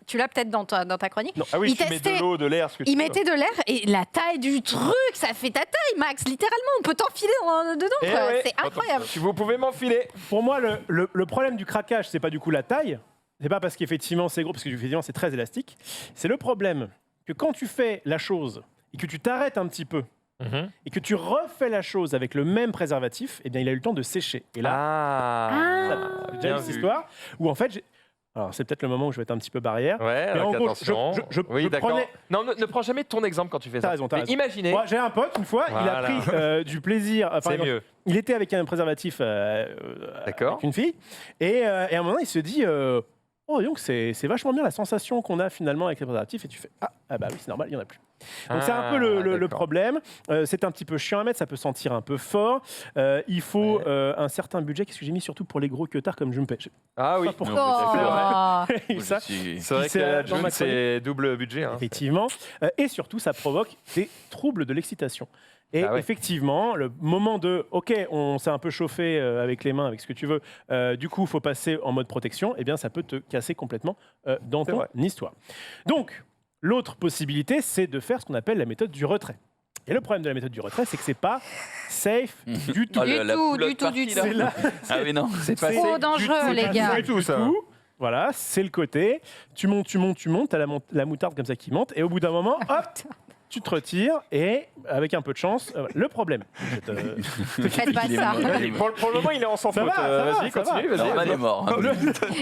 Tu l'as peut-être dans ta chronique. Non. Ah oui, tu mets de l'eau, de l'air. Il mettait de l'air et la taille du truc, ça fait ta taille, Max. Littéralement, on peut t'enfiler dedans. Ouais. C'est incroyable. Si vous pouvez m'enfiler. Pour moi, le problème du craquage, c'est pas du coup la taille. C'est pas parce qu'effectivement c'est gros, parce qu'effectivement c'est très élastique. C'est le problème que quand tu fais la chose et que tu t'arrêtes un petit peu et que tu refais la chose avec le même préservatif, eh bien il a eu le temps de sécher. Et là, ça, j'ai déjà eu cette histoire où en fait Alors, c'est peut-être le moment où je vais être un petit peu barrière. Ouais, mais en gros, attention. Oui, d'accord. prenais... Non, ne prends jamais ton exemple quand tu fais ça. T'as raison, t'as raison. Imaginez. Moi, j'ai un pote, une fois, il a pris du plaisir. Par exemple, mieux. Il était avec un préservatif avec une fille. Et à un moment, il se dit... oh, donc c'est vachement bien la sensation qu'on a finalement avec les préservatifs. Et tu fais bah oui, c'est normal, il n'y en a plus. Donc c'est un peu le problème. C'est un petit peu chiant à mettre, ça peut sentir un peu fort. Il faut un certain budget. Qu'est-ce que j'ai mis surtout pour les gros queutards comme Junpei? Ah oui, c'est vrai que la June, c'est double budget. Hein. Effectivement. Et surtout, ça provoque des troubles de l'excitation. Et effectivement, le moment de OK, on s'est un peu chauffé avec les mains, avec ce que tu veux, du coup, il faut passer en mode protection, eh bien, ça peut te casser complètement dans ton histoire. Donc, l'autre possibilité, c'est de faire ce qu'on appelle la méthode du retrait. Et le problème de la méthode du retrait, c'est que c'est pas safe du tout. Du tout. Ah oui, non. C'est trop dangereux, les gars. Du tout, ça. Voilà, c'est le côté. Tu montes, t'as la moutarde comme ça qui monte, et au bout d'un moment, hop, tu te retires, et avec un peu de chance, le problème. Faites pas ça. Pour le moment, il est en sans faute. Vas-y, continue, vas-y. Norman est mort.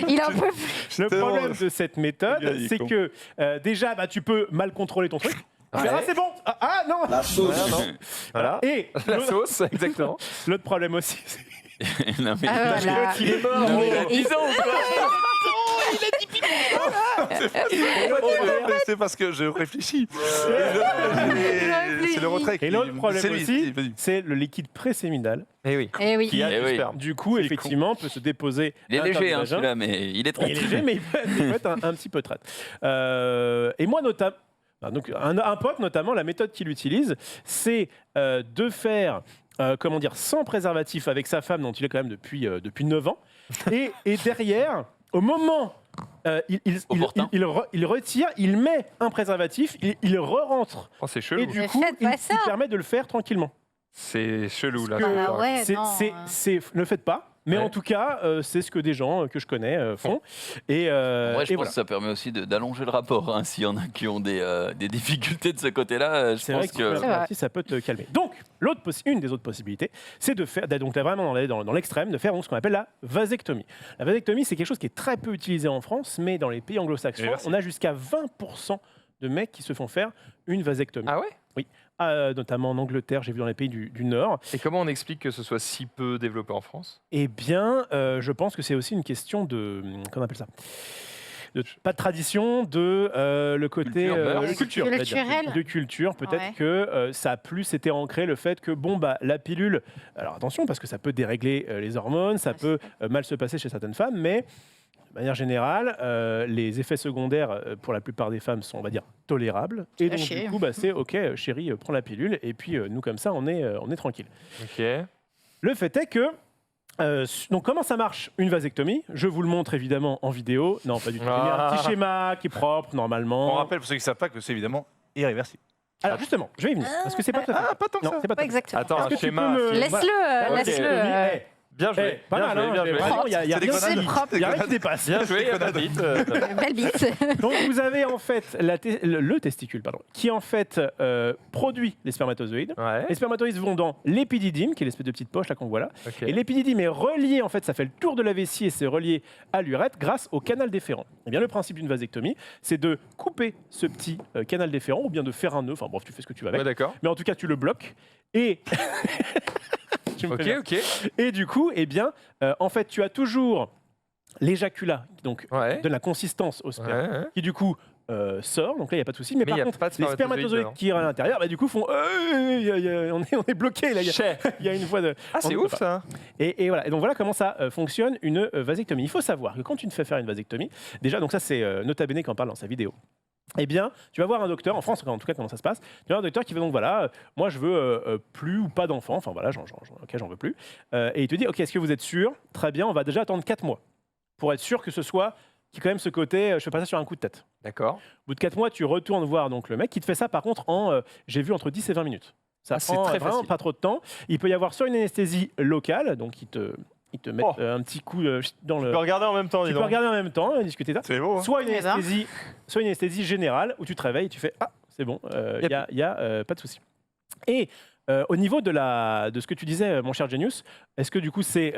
Il en peut plus. Le problème de cette méthode, c'est que déjà, tu peux mal contrôler ton truc. C'est bon. Non. La sauce. Voilà. Et la sauce, exactement. L'autre problème aussi, c'est... Non, mais il est mort. Ils ont Il a dit pipi. C'est parce que je réfléchis. C'est le retrait. Et l'autre problème aussi, c'est le liquide préséminal. Eh oui. Qui a du sperme. Du coup, effectivement, peut se déposer. Il est léger, celui-là, mais il est traite. Il est léger, mais il peut être un petit peu traite. Et moi, notamment. Donc, un pote, notamment, la méthode qu'il utilise, c'est de faire, sans préservatif avec sa femme, dont il est quand même depuis 9 ans. Et derrière, au moment, il retire, il met un préservatif, il re-rentre. Oh, c'est chelou. Et du coup, il permet de le faire tranquillement. C'est chelou, là. Ne le faites pas. Mais en tout cas, c'est ce que des gens que je connais font. Et je pense que ça permet aussi d'allonger le rapport. Hein, s'il y en a qui ont des difficultés de ce côté-là, je pense que ça peut te calmer. Donc, une des autres possibilités, c'est de faire, donc là, vraiment dans l'extrême, de faire ce qu'on appelle la vasectomie. La vasectomie, c'est quelque chose qui est très peu utilisé en France, mais dans les pays anglo-saxons, on a jusqu'à 20% de mecs qui se font faire une vasectomie. Ah ouais? Oui. Notamment en Angleterre, j'ai vu dans les pays du Nord. Et comment on explique que ce soit si peu développé en France? Eh bien, je pense que c'est aussi une question de... Comment on appelle ça? Pas de tradition, le côté culture. De culture. Peut-être que ça a plus été ancré le fait que, la pilule... Alors attention, parce que ça peut dérégler les hormones, ça peut mal se passer chez certaines femmes, mais... De manière générale, les effets secondaires pour la plupart des femmes sont, on va dire, tolérables. Et donc, du coup, c'est OK, chérie, prends la pilule. Et puis, nous, comme ça, on est tranquille. OK. Le fait est que... donc, comment ça marche une vasectomie? Je vous le montre évidemment en vidéo. Non, pas du tout. J'ai mis un petit schéma qui est propre, normalement. On rappelle, pour ceux qui ne savent pas, que c'est évidemment irréversible. Alors justement, je vais y venir. Parce que c'est pas tout à fait. Pas tant que ça. C'est pas exactement. Attends, un schéma. Laisse-le. Bien joué. Pas mal, bien joué. Il y a rien qui dépasse. Bien joué, bite. Belle bite. Donc vous avez en fait le testicule, qui en fait produit les spermatozoïdes. Ouais. Les spermatozoïdes vont dans l'épididyme, qui est l'espèce de petite poche là qu'on voit là. Okay. Et l'épididyme est relié, en fait, ça fait le tour de la vessie et c'est relié à l'urètre grâce au canal déférent. Et bien le principe d'une vasectomie, c'est de couper ce petit canal déférent ou bien de faire un nœud. Enfin bref, tu fais ce que tu veux avec. Ouais, d'accord. Mais en tout cas, tu le bloques et Ok. Et du coup, en fait, tu as toujours l'éjaculat, donc de la consistance au sperme, qui du coup sort. Donc là, il n'y a pas de souci. Mais par contre, les spermatozoïdes qui iront à l'intérieur, du coup, font on est bloqué là. Il y a une voie de. Ah, c'est ouf ça. Et voilà. Et donc voilà comment ça fonctionne une vasectomie. Il faut savoir que quand tu te fais faire une vasectomie, déjà, donc ça c'est Nota Bene qui en parle dans sa vidéo. Eh bien, tu vas voir un docteur, en France en tout cas, comment ça se passe. Tu vas voir un docteur qui va donc, moi je veux plus ou pas d'enfants, enfin voilà, j'en veux plus. Et il te dit, ok, est-ce que vous êtes sûr? Très bien, on va déjà attendre 4 mois pour être sûr que ce soit, qu'il y ait quand même ce côté, je fais pas ça sur un coup de tête. D'accord. Au bout de 4 mois, tu retournes voir donc le mec qui te fait ça par contre j'ai vu entre 10 et 20 minutes. Ça prend très vraiment facile. Pas trop de temps. Il peut y avoir soit une anesthésie locale, donc ils te mettent un petit coup dans le... Tu peux regarder en même temps, Tu peux regarder en même temps, discuter ça. C'est beau. Soit une anesthésie générale où tu te réveilles et tu fais « Ah, c'est bon, il y a pas de souci ». Et au niveau de ce que tu disais, mon cher Genius, est-ce que du coup c'est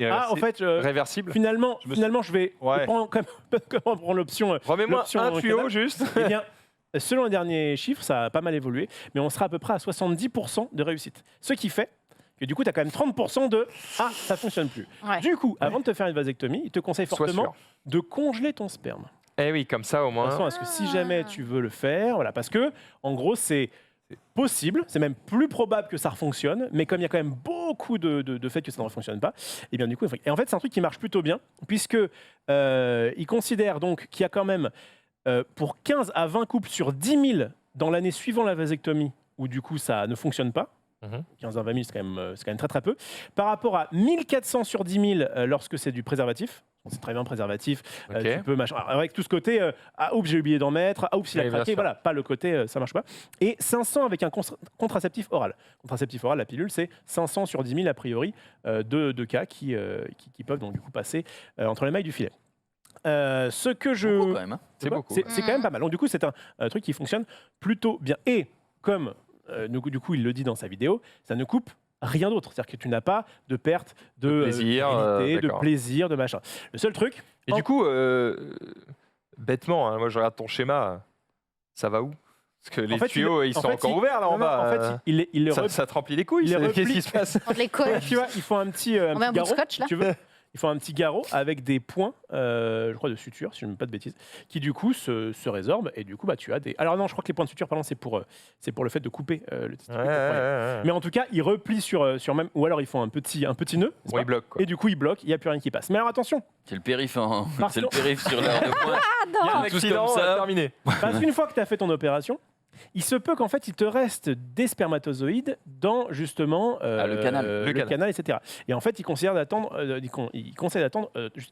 en fait réversible. Finalement, je vais prendre l'option. Remets-moi un tuyau juste. Eh bien, selon les derniers chiffres, ça a pas mal évolué, mais on sera à peu près à 70% de réussite. Ce qui fait que du coup, tu as quand même 30% de ça fonctionne plus. Ouais. Du coup, avant de te faire une vasectomie, il te conseille fortement de congeler ton sperme. Eh oui, comme ça au moins. De toute façon, est-ce que si jamais tu veux le faire, voilà, parce que en gros, c'est possible, c'est même plus probable que ça fonctionne, mais comme il y a quand même beaucoup de faits que ça ne fonctionne pas, et bien du coup, et en fait, c'est un truc qui marche plutôt bien, puisque il considère donc qu'il y a quand même pour 15 à 20 couples sur 10 000 dans l'année suivant la vasectomie, où du coup ça ne fonctionne pas. 15 à 20 000, c'est quand même très très peu. Par rapport à 1400 sur 10 000 lorsque c'est du préservatif. C'est très bien préservatif. Tu peux machin. Avec tout ce côté, oups, j'ai oublié d'en mettre. Oups, il a craqué. Voilà, pas le côté, ça marche pas. Et 500 avec un contraceptif oral. Contraceptif oral, la pilule, c'est 500 sur 10 000 a priori de cas qui peuvent donc du coup passer entre les mailles du filet. Ce que je. Beaucoup, quand même, hein. C'est beaucoup. C'est quand même pas mal. Donc du coup, c'est un truc qui fonctionne plutôt bien. Et comme du coup, il le dit dans sa vidéo, ça ne coupe rien d'autre. C'est-à-dire que tu n'as pas de perte de plaisir, de plaisir, de machin. Le seul truc... Et du coup, bêtement, moi je regarde ton schéma, ça va où? Parce que les tuyaux, ils sont encore ouverts là en bas. En fait, ça te remplit les couilles. Qu'est-ce qui se passe? Les couilles. Tu vois, il faut un petit garrot, scotch, là. tu veux. Il faut un petit garrot avec des points, je crois, de suture, si je ne me dis pas de bêtises, qui du coup se résorbent et du coup, tu as des. Alors non, je crois que les points de suture, pardon, c'est pour le fait de couper le testicule. Mais en tout cas, ils replient sur même, ou alors ils font un petit nœud. Bon, ils bloquent, quoi. Et du coup, ils bloquent. Il n'y a plus rien qui passe. Mais alors attention. C'est le périph', hein. C'est le périph' sur l'heure de pointe. Il y a un accident, comme ça. terminé. Parce qu'une fois que tu as fait ton opération, il se peut qu'en fait, il te reste des spermatozoïdes dans justement le canal, etc. Et en fait, il conseille d'attendre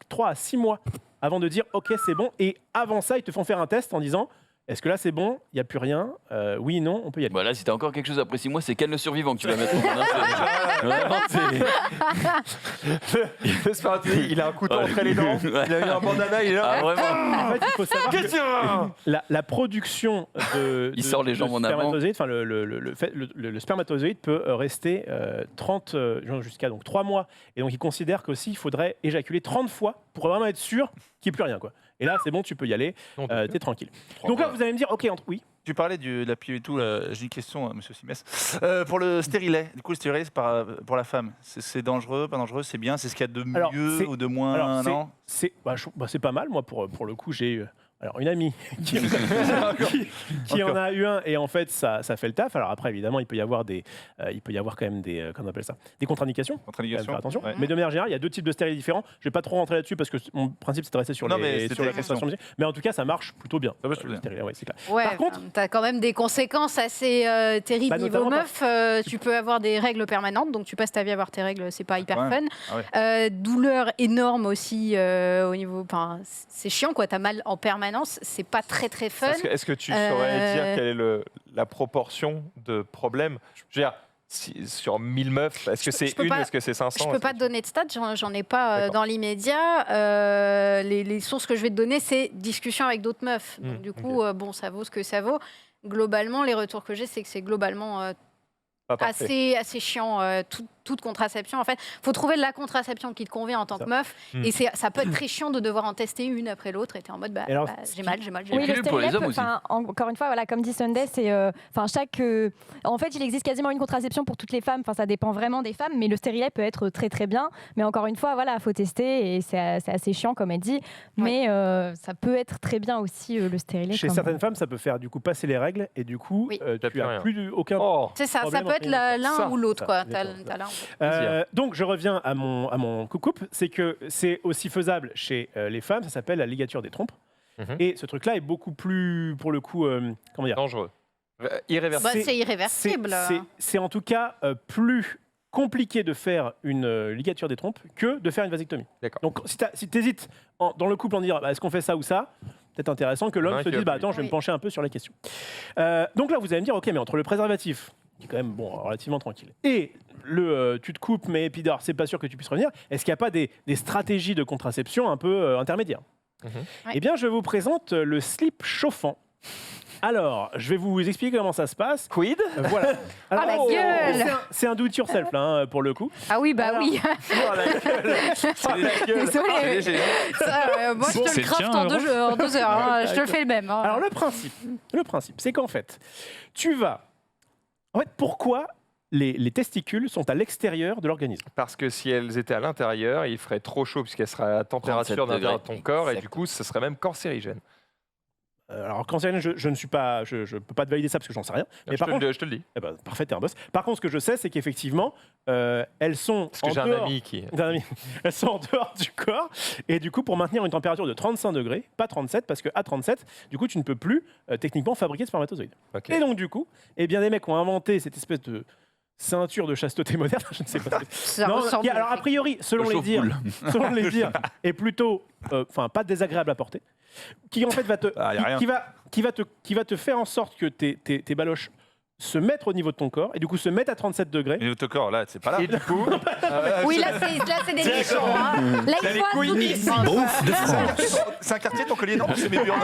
3 à 6 mois avant de dire « Ok, c'est bon ». Et avant ça, ils te font faire un test en disant « Est-ce que là, c'est bon? Il n'y a plus rien? Oui, non, on peut y aller. » Voilà, si t'as encore quelque chose après 6 mois, c'est Ken le survivant que tu vas mettre. Le spermatozoïde, il a un couteau entre les dents, il a eu un bandana, il est là. Ah, vraiment? En fait, il faut savoir que la production de sort les jambes en avant. Le spermatozoïde peut rester jusqu'à 3 mois. Et donc, il considère qu'aussi, il faudrait éjaculer 30 fois pour vraiment être sûr qu'il n'y ait plus rien, quoi. Et là, c'est bon, tu peux y aller, t'es tranquille. Donc là, vous allez me dire, ok, oui. Tu parlais de la pilule et tout, j'ai une question, monsieur Simès. Pour le stérilet, du coup, le stérilet, c'est pour la femme. C'est dangereux, pas dangereux, c'est bien, c'est ce qu'il y a de mieux ou de moins, non? C'est pas mal, moi, pour le coup, j'ai eu une amie qui en a eu un, et en fait, ça fait le taf. Alors après, évidemment, il peut y avoir quand même des, comment on appelle ça, des contre-indications. Faire attention. Ouais. Mais de manière générale, il y a 2 types de stérilets différents. Je vais pas trop rentrer là-dessus parce que mon principe, c'est de rester sur la constellation. Mais en tout cas, ça marche plutôt bien. Ça marche plutôt bien. Ouais, c'est clair. Ouais, par contre, tu as quand même des conséquences assez terribles niveau meuf. Tu peux avoir des règles permanentes, donc tu passes ta vie à avoir tes règles, c'est pas hyper fun. Ah ouais. Douleur énorme aussi au niveau. C'est chiant, quoi. T'as mal en permanence. C'est pas très très fun. Est-ce que tu saurais dire quelle est la proportion de problèmes? Je veux dire, sur 1000 meufs, est-ce que c'est une, est-ce que c'est 500? Je peux pas te donner de stats, j'en ai pas dans l'immédiat. Les sources que je vais te donner, c'est discussion avec d'autres meufs. Donc, du coup, ça vaut ce que ça vaut. Globalement, les retours que j'ai, c'est que c'est globalement assez chiant, toute contraception. En fait, faut trouver la contraception qui te convient en tant que meuf. Et ça peut être très chiant de devoir en tester une après l'autre. Et t'es en mode, j'ai mal. Oui, le pour les hommes aussi. Encore une fois, voilà, comme dit Sunday, c'est, en fait, il existe quasiment une contraception pour toutes les femmes. Enfin, ça dépend vraiment des femmes, mais le stérilet peut être très très bien. Mais encore une fois, voilà, faut tester et c'est assez chiant, comme elle dit. Mais ça peut être très bien aussi le stérilet. Chez certaines femmes, ça peut faire du coup passer les règles et du coup, tu n'as plus aucun. C'est ça, ça peut être l'un ou l'autre, quoi. T'as l'un. Donc je reviens à mon coupe, c'est que c'est aussi faisable chez les femmes, ça s'appelle la ligature des trompes. Et ce truc-là est beaucoup plus, pour le coup, comment dire, dangereux. Irréversible. C'est irréversible. C'est en tout cas plus compliqué de faire une ligature des trompes que de faire une vasectomie. Donc si tu hésites dans le couple en dire est-ce qu'on fait ça ou ça, peut-être intéressant que l'homme se dise attends, je vais me pencher un peu sur la question. Donc là vous allez me dire ok, mais entre le préservatif qui est quand même relativement tranquille, et tu te coupes mais épidaure, c'est pas sûr que tu puisses revenir, est-ce qu'il n'y a pas des stratégies de contraception un peu intermédiaires? Eh bien je vous présente le slip chauffant. Alors, je vais vous expliquer comment ça se passe. Quid Voilà. Alors, la gueule c'est un do it yourself là, pour le coup. Ah oui, bah oui. Désolé. Moi, je te C'est le le craft tien, en 2 heures. Hein. Je te le fais le même. Hein. Alors, le principe, c'est qu'en fait, tu vas. En fait, pourquoi les testicules sont à l'extérieur de l'organisme? Parce que si elles étaient à l'intérieur, il ferait trop chaud puisqu'elles seraient à la température 37 d'intérieur de ton corps et exact. du coup, ce serait même cancérigène. Alors, cancérigène, je ne suis pas, je peux pas te valider ça parce que j'en sais rien. Mais Je te le dis. eh ben, parfait, t'es un boss. Par contre, ce que je sais, c'est qu'effectivement, elles sont Parce que en j'ai un dehors. ami qui. Elles sont en dehors du corps et du coup, pour maintenir une température de 35 degrés, pas 37, parce qu'à 37, du coup, tu ne peux plus techniquement fabriquer de spermatozoïdes. Ok. Et donc, du coup, eh bien, des mecs ont inventé cette espèce de ceinture de chasteté moderne, je ne sais pas. Ça Non, ressemble. qui, alors a priori, selon les dires, est plutôt, enfin, pas désagréable à porter, qui en fait va te, Ah, y a rien. qui va te faire en sorte que tes baloches se mettent au niveau de ton corps et du coup se mettent à 37 degrés. Mais au corps, là, c'est pas là. Et du coup, Oui, là, c'est des nichons. Hein. Là, il faut un zoom. Brouf de France. C'est un quartier ton collier? Non, c'est mes burnes.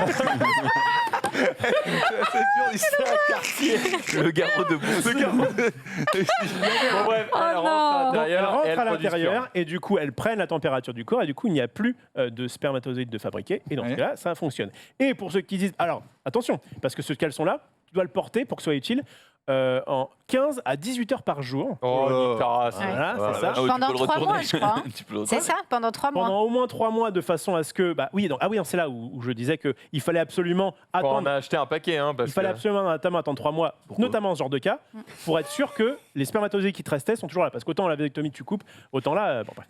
C'est burnes, c'est un quartier. Le garrot de bouffe. bon, bref, Oh elle non. rentre à Donc, elles l'intérieur. rentrent et elles à produisent l'intérieur et du coup elles prennent la température du corps et du coup il n'y a plus de spermatozoïdes de fabriquer et dans ce Ouais. cas-là ça fonctionne. Et pour ceux qui disent, alors attention, parce que ce caleçon-là, tu dois le porter pour que ce soit utile en 15 à 18 heures par jour. Oh, nique ta race. Voilà, Voilà. c'est ça. Ah oui, tu Pendant peux le 3 retourner. mois, je crois. hein. Tu peux le C'est retourner. ça, pendant 3 mois. Pendant au moins 3 mois de façon à ce que... Bah, oui, donc, ah oui, c'est là où je disais qu'il fallait absolument On en attendre... a acheté un paquet. Hein, parce Il fallait que... absolument attendre 3 mois, notamment ce genre de cas, pour être sûr que les spermatozoïdes qui te restaient sont toujours là. Parce qu'autant la vasectomie tu coupes, autant là... bon, bref.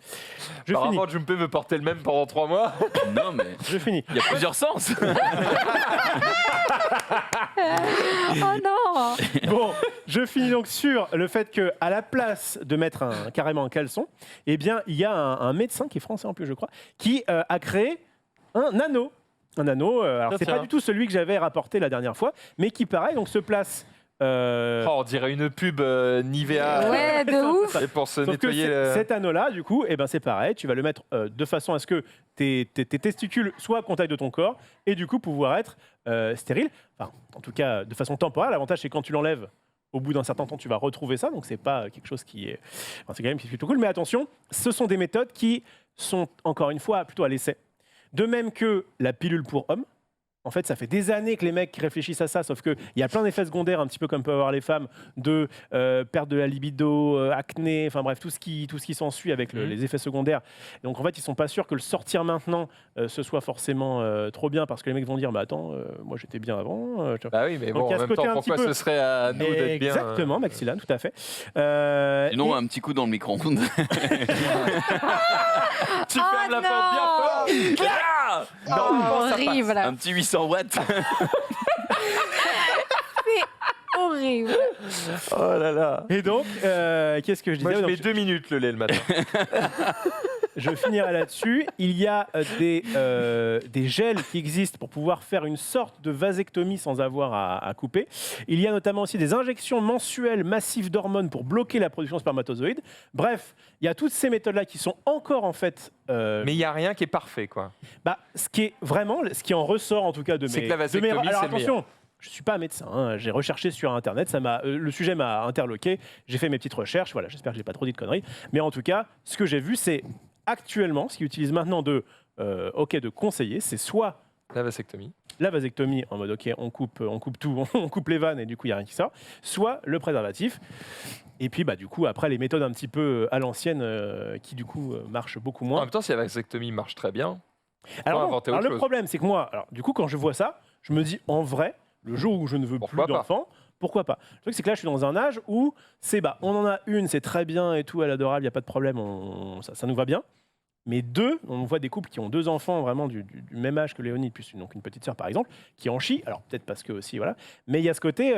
Je finis. Apparemment, Junpei veut porter le même pendant 3 mois. Non, mais Je finis. il y a plusieurs sens. Oh non. Bon, je finis donc sur le fait que à la place de mettre carrément un caleçon, eh bien, il y a un médecin qui est français en plus, je crois, qui a créé un anneau. Un anneau, alors c'est Tiens. pas du tout celui que j'avais rapporté la dernière fois, mais qui pareil, donc se place. Oh, on dirait une pub Nivea. Ouais, de ouf. Et pour se Sauf que nettoyer le... cet anneau-là, du coup, eh ben c'est pareil, tu vas le mettre de façon à ce que tes testicules soient à contact de ton corps et du coup pouvoir être stérile. Enfin, en tout cas, de façon temporaire. L'avantage, c'est quand tu l'enlèves, au bout d'un certain temps, tu vas retrouver ça. Donc, c'est pas quelque chose qui est. Enfin, c'est quand même plutôt cool. Mais attention, ce sont des méthodes qui sont, encore une fois, plutôt à l'essai. De même que la pilule pour hommes. En fait, ça fait des années que les mecs réfléchissent à ça, sauf qu'il y a plein d'effets secondaires, un petit peu comme peuvent avoir les femmes, de perte de la libido, acné, enfin bref, tout ce qui s'ensuit avec les effets secondaires. Et donc en fait, ils sont pas sûrs que le sortir maintenant, ce soit forcément trop bien, parce que les mecs vont dire, bah attends, moi j'étais bien avant. Bah oui, mais Donc, bon, il y a en ce même côté temps, un pourquoi petit peu- ce serait à nous d'être bien Exactement, Maxilane, tout à fait. Sinon, et- un petit coup dans le micro-ondes. Tu fermes la porte bien fort. Ah Oh, horrible. Un petit 800 watts. Horrible. Oh là là. Et donc, qu'est-ce que je disais Moi, je Donc, mets 2 minutes le lait le matin. Je finirai là-dessus. Il y a des gels qui existent pour pouvoir faire une sorte de vasectomie sans avoir à couper. Il y a notamment aussi des injections mensuelles massives d'hormones pour bloquer la production de spermatozoïdes. Bref, il y a toutes ces méthodes-là qui sont encore en fait... Mais il n'y a rien qui est parfait, quoi. ce qui est vraiment, ce qui en ressort en tout cas de C'est mes... que la de mes- vasectomie, Alors c'est le attention, je ne suis pas médecin, hein. J'ai recherché sur Internet, le sujet m'a interloqué, j'ai fait mes petites recherches, voilà, j'espère que je n'ai pas trop dit de conneries. Mais en tout cas, ce que j'ai vu, c'est actuellement, ce qu'ils utilisent maintenant de conseiller, c'est soit La vasectomie. la vasectomie en mode ok, on coupe tout, on coupe les vannes et du coup il n'y a rien qui sort, soit le préservatif. Et puis bah, du coup, après les méthodes un petit peu à l'ancienne qui du coup marchent beaucoup En moins. même temps, si la vasectomie marche très bien, Alors, non, inventer alors autre le chose. problème, c'est que moi, alors, du coup, quand je vois ça, je me dis en vrai, le jour où je ne veux Pourquoi plus pas d'enfants, pourquoi pas? Le truc, c'est que là, je suis dans un âge où c'est on en a une, c'est très bien et tout, elle est adorable, il n'y a pas de problème, ça nous va bien. Mais deux, on voit des couples qui ont 2 enfants vraiment du même âge que Léonie, plus donc une petite sœur par exemple, qui en chient. Alors peut-être parce que aussi, voilà. Mais il y a ce côté,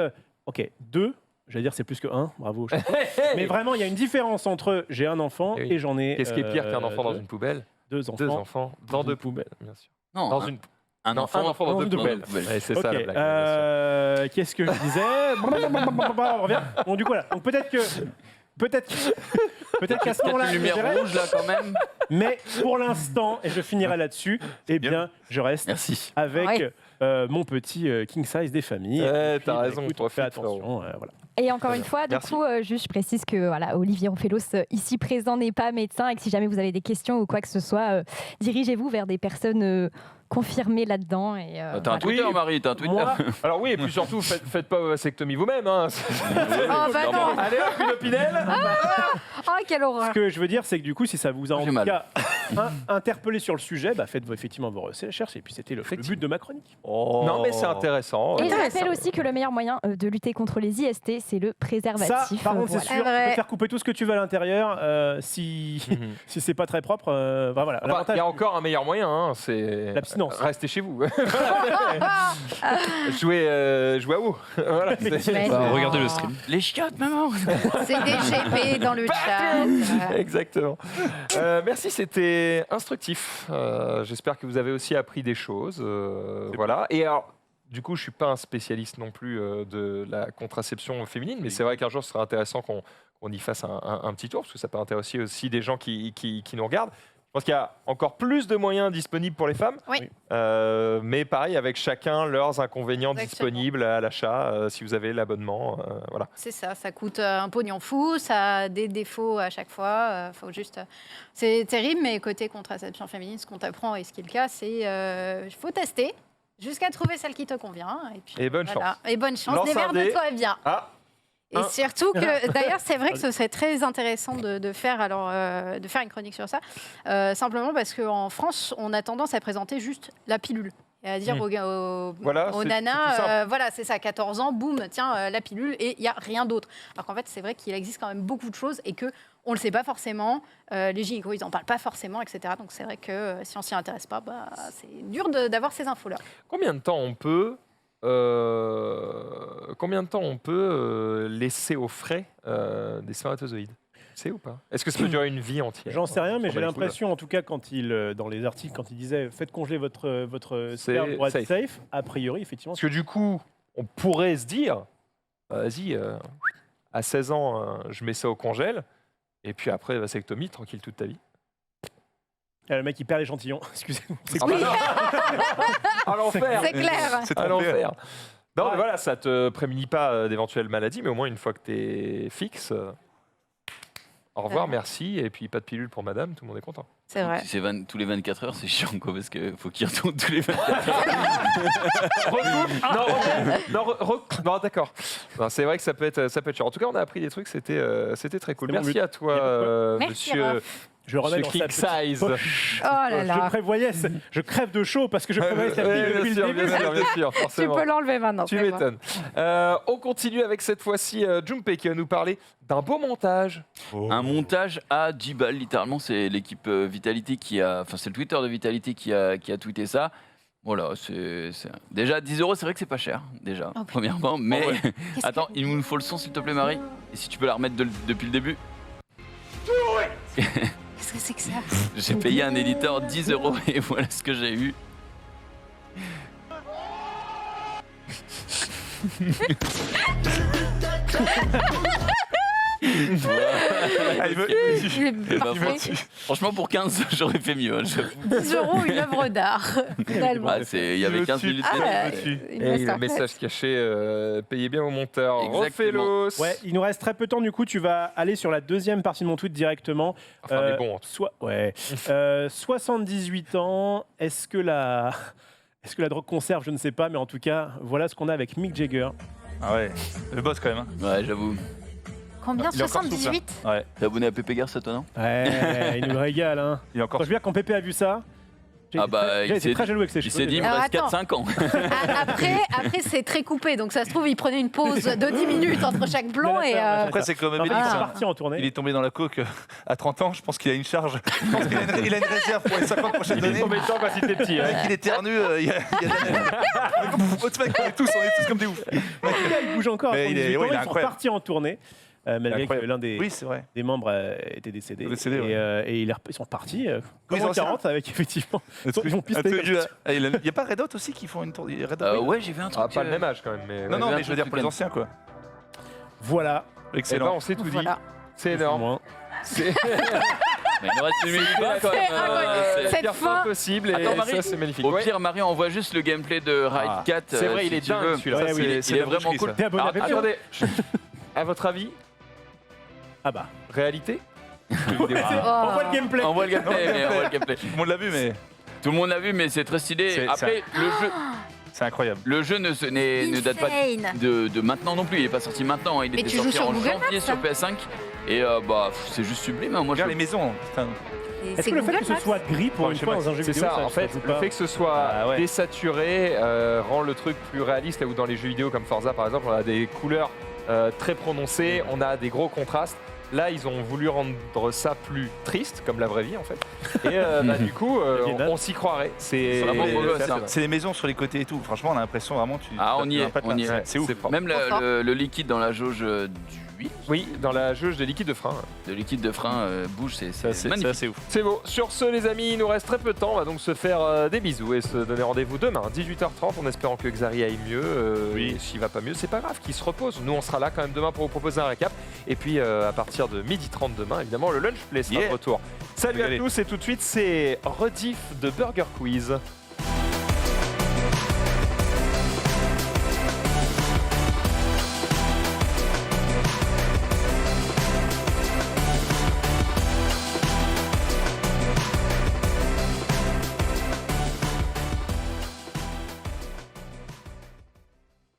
ok, 2, j'allais dire c'est plus que 1, bravo. Mais vraiment, il y a une différence entre j'ai un enfant Eh oui. et j'en ai. Qu'est-ce qui est pire qu'un enfant dans une poubelle? 2 enfants. 2 enfants dans 2 poubelles, bien sûr. Non, Dans un enfant dans 2 dans poubelles. une poubelle. Ouais, c'est Ok, ça la blague. bien sûr. qu'est-ce que je disais On revient. Bon, du coup, voilà. Donc peut-être qu'à ce moment-là, Une je lumière verrai. rouge là quand même. Mais pour l'instant, et je finirai là-dessus, eh bien, je reste Merci. avec Ouais. mon petit king size des familles. T'as raison, écoute, fais attention. Voilà. Et encore une fois, du coup, juste je précise que voilà, Olivier Ronfellos, ici présent, n'est pas médecin et que si jamais vous avez des questions ou quoi que ce soit, dirigez-vous vers des personnes confirmées là-dedans. T'as un Twitter, Marie, t'as un Twitter. Alors oui, et puis surtout, faites pas vos vasectomies vous-même. Hein. Oh bah non. Allez hop, une opinel. Oh, quelle horreur. Ce que je veux dire, c'est que du coup, si ça vous a en tout cas interpellé sur le sujet, faites effectivement vos recherches. Et puis c'était le but de ma chronique. Non, mais c'est intéressant. Et je rappelle aussi que le meilleur moyen de lutter contre les IST, c'est le préservatif. Ça, par contre, c'est sûr, tu peux faire couper tout ce que tu veux à l'intérieur si c'est pas très propre. Voilà. Il y a encore un meilleur moyen, c'est l'abstinence. Restez chez vous. Jouez à WoW. Voilà, regardez le stream. Les chiottes, maman. C'est des GP dans le chat. Exactement. Merci, c'était instructif. J'espère que vous avez aussi appris des choses. Voilà. Et alors, du coup, je suis pas un spécialiste non plus de la contraception féminine, mais c'est vrai qu'un jour, ce serait intéressant qu'on y fasse un petit tour, parce que ça peut intéresser aussi des gens qui nous regardent. Je pense qu'il y a encore plus de moyens disponibles pour les femmes, mais pareil, avec chacun leurs inconvénients disponibles à l'achat, si vous avez l'abonnement. Voilà. C'est ça, ça coûte un pognon fou, ça a des défauts à chaque fois. Faut juste... C'est terrible, mais côté contraception féminine, ce qu'on t'apprend et ce qui est le cas, c'est qu'il faut tester jusqu'à trouver celle qui te convient. Et bonne chance. Et bonne chance, démerde-toi bien. Et surtout que, d'ailleurs, c'est vrai que ce serait très intéressant de faire une chronique sur ça, simplement parce qu'en France, on a tendance à présenter juste la pilule. Et à dire aux nanas, voilà, c'est ça, 14 ans, boum, tiens, la pilule, et il n'y a rien d'autre. Alors qu'en fait, c'est vrai qu'il existe quand même beaucoup de choses et qu'on ne le sait pas forcément, les gynécos, ils n'en parlent pas forcément, etc. Donc c'est vrai que si on s'y intéresse pas, c'est dur d'avoir ces infos-là. Combien de temps on peut laisser au frais des spermatozoïdes? C'est ou pas? Est-ce que ça peut durer une vie entière? J'en sais rien, mais j'ai l'impression, en tout cas, dans les articles, quand il disait faites congeler votre sperme pour être safe, a priori, effectivement. Parce que du coup, on pourrait se dire, vas-y, à 16 ans, je mets ça au congèle, et puis après, vasectomie, tranquille toute ta vie. Le mec, il perd l'échantillon. Excusez-moi. C'est à l'enfer. C'est clair. C'est à l'enfer. Non, mais voilà, ça te prémunit pas d'éventuelles maladies, mais au moins, une fois que tu es fixe, au revoir, merci, et puis pas de pilule pour madame, tout le monde est content. C'est vrai. Si c'est tous les 24 heures, c'est chiant, quoi, parce qu'il faut qu'il retourne tous les 24 heures. Non, d'accord. C'est vrai que ça peut être chiant. En tout cas, on a appris des trucs, c'était très cool. Merci à toi, monsieur. Je remets dans king size. Oh là là. Je prévoyais, je crève de chaud parce que je prévoyais cette pilule depuis le début. Bien sûr, forcément. Tu peux l'enlever maintenant. Tu m'étonnes. On continue avec cette fois-ci Junpei qui va nous parler d'un beau montage. Un montage à 10 balles, littéralement. C'est l'équipe Vitality c'est le Twitter de Vitality qui a tweeté ça. Voilà, c'est déjà 10 €, c'est vrai que c'est pas cher, déjà, premièrement. Mais attends, il nous faut le son, s'il te plaît, Marie. Et si tu peux la remettre depuis le début. Qu'est-ce que c'est que ça? J'ai payé un éditeur 10 € et voilà ce que j'ai eu. Franchement, pour 15, j'aurais fait mieux. 10 €, une œuvre d'art. Il y avait 15 minutes. Et le message caché, payez bien au monteur. Ronfellos. Ouais, il nous reste très peu de temps, du coup, tu vas aller sur la deuxième partie de mon tweet directement. Enfin, des bons. 78 ans, est-ce que la drogue conserve? Je ne sais pas, mais en tout cas, voilà ce qu'on a avec Mick Jagger. Ah ouais, le boss quand même. Ouais, j'avoue. Combien? 78? Ouais. T'es abonné à Pépé Garce, toi, non? Ouais, il nous régale. Hein. Il est encore. Quand je veux dire, quand Pépé a vu ça, j'ai été très jaloux avec ses cheveux. Il s'est dit, il me reste 4-5 ans. Après, c'est très coupé, donc ça se trouve, il prenait une pause de 10 minutes entre chaque plan. Après, c'est comme il est parti en tournée. Il est tombé dans la coke à 30 ans. Je pense qu'il a une charge. Je pense qu'il a une réserve pour les 50 prochaines années. Il est tombé dedans quand il était petit. Il éternue. Il y a on est tous comme des oufs. Il bouge encore. Il est parti en tournée. Malgré que l'un des membres était décédé. Et ils sont partis. Comme en 40, avec effectivement. Ils vont pister. Il n'y a pas Red Hot aussi qui font une tournée? Ouais, j'ai vu un truc. Pas le même âge quand même. Mais non, mais je veux dire pour les anciens, quoi. Voilà. Excellent. On s'est tout dit. C'est énorme. Mais il nous reste 1 minute 20 quand même. incroyable. Cette pire fin. fin possible et Attends, Marie, ça c'est magnifique. Au Ouais. pire, Marie, envoie juste le gameplay de Ride 4. C'est vrai, si il est tu dingue veux. celui-là. Ouais, Ça, oui, c'est Il est la vraiment boucherie, cool. ça. T'es abonné Alors, avec eux attendez, à votre avis, Ah bah. réalité Envoie le gameplay. Envoie le gameplay, mais envoie le gameplay. Tout le monde l'a vu, mais Tout le monde l'a vu, mais c'est très stylé. C'est- Après, c'est incroyable. le jeu ne date pas Insane. de maintenant non plus. Il est pas sorti maintenant. Il Mais était tu joues sorti sur en Google janvier Maps, sur hein. PS5. Et bah, c'est juste sublime. Hein. Moi, Regarde les maisons. Putain. Et Est-ce c'est que le fait Google que ce Maps. soit gris pour une fois dans un jeu C'est vidéo, ça, en fait, joue le pas fait que ce soit Ah ouais. désaturé rend le truc plus réaliste, là où dans les jeux vidéo comme Forza par exemple, on a des couleurs très prononcées, on a des gros contrastes. Là, ils ont voulu rendre ça plus triste, comme la vraie vie en fait. Et bah, du coup, on s'y croirait. C'est vraiment beau gosse, hein. C'est les maisons sur les côtés et tout. Franchement, on a l'impression vraiment tu. Ah, on y est, pas de on y place. est. C'est ouf. fort. Même Trop fort. le liquide dans la jauge du huile, Oui, dans la jauge de liquide de frein. le liquide de frein bouge, c'est magnifique. C'est ouf. C'est beau. Sur ce, les amis, il nous reste très peu de temps. On va donc se faire des bisous et se donner rendez-vous demain, 18h30, en espérant que Xari aille mieux. Oui. Et s'il va pas mieux, c'est pas grave, qu'il se repose. Nous, on sera là quand même demain pour vous proposer un récap. Et puis, à partir de 12h30 demain, évidemment, le Lunch Play sera de retour. Salut à Régalé. tous et tout de suite, c'est rediff de Burger Quiz.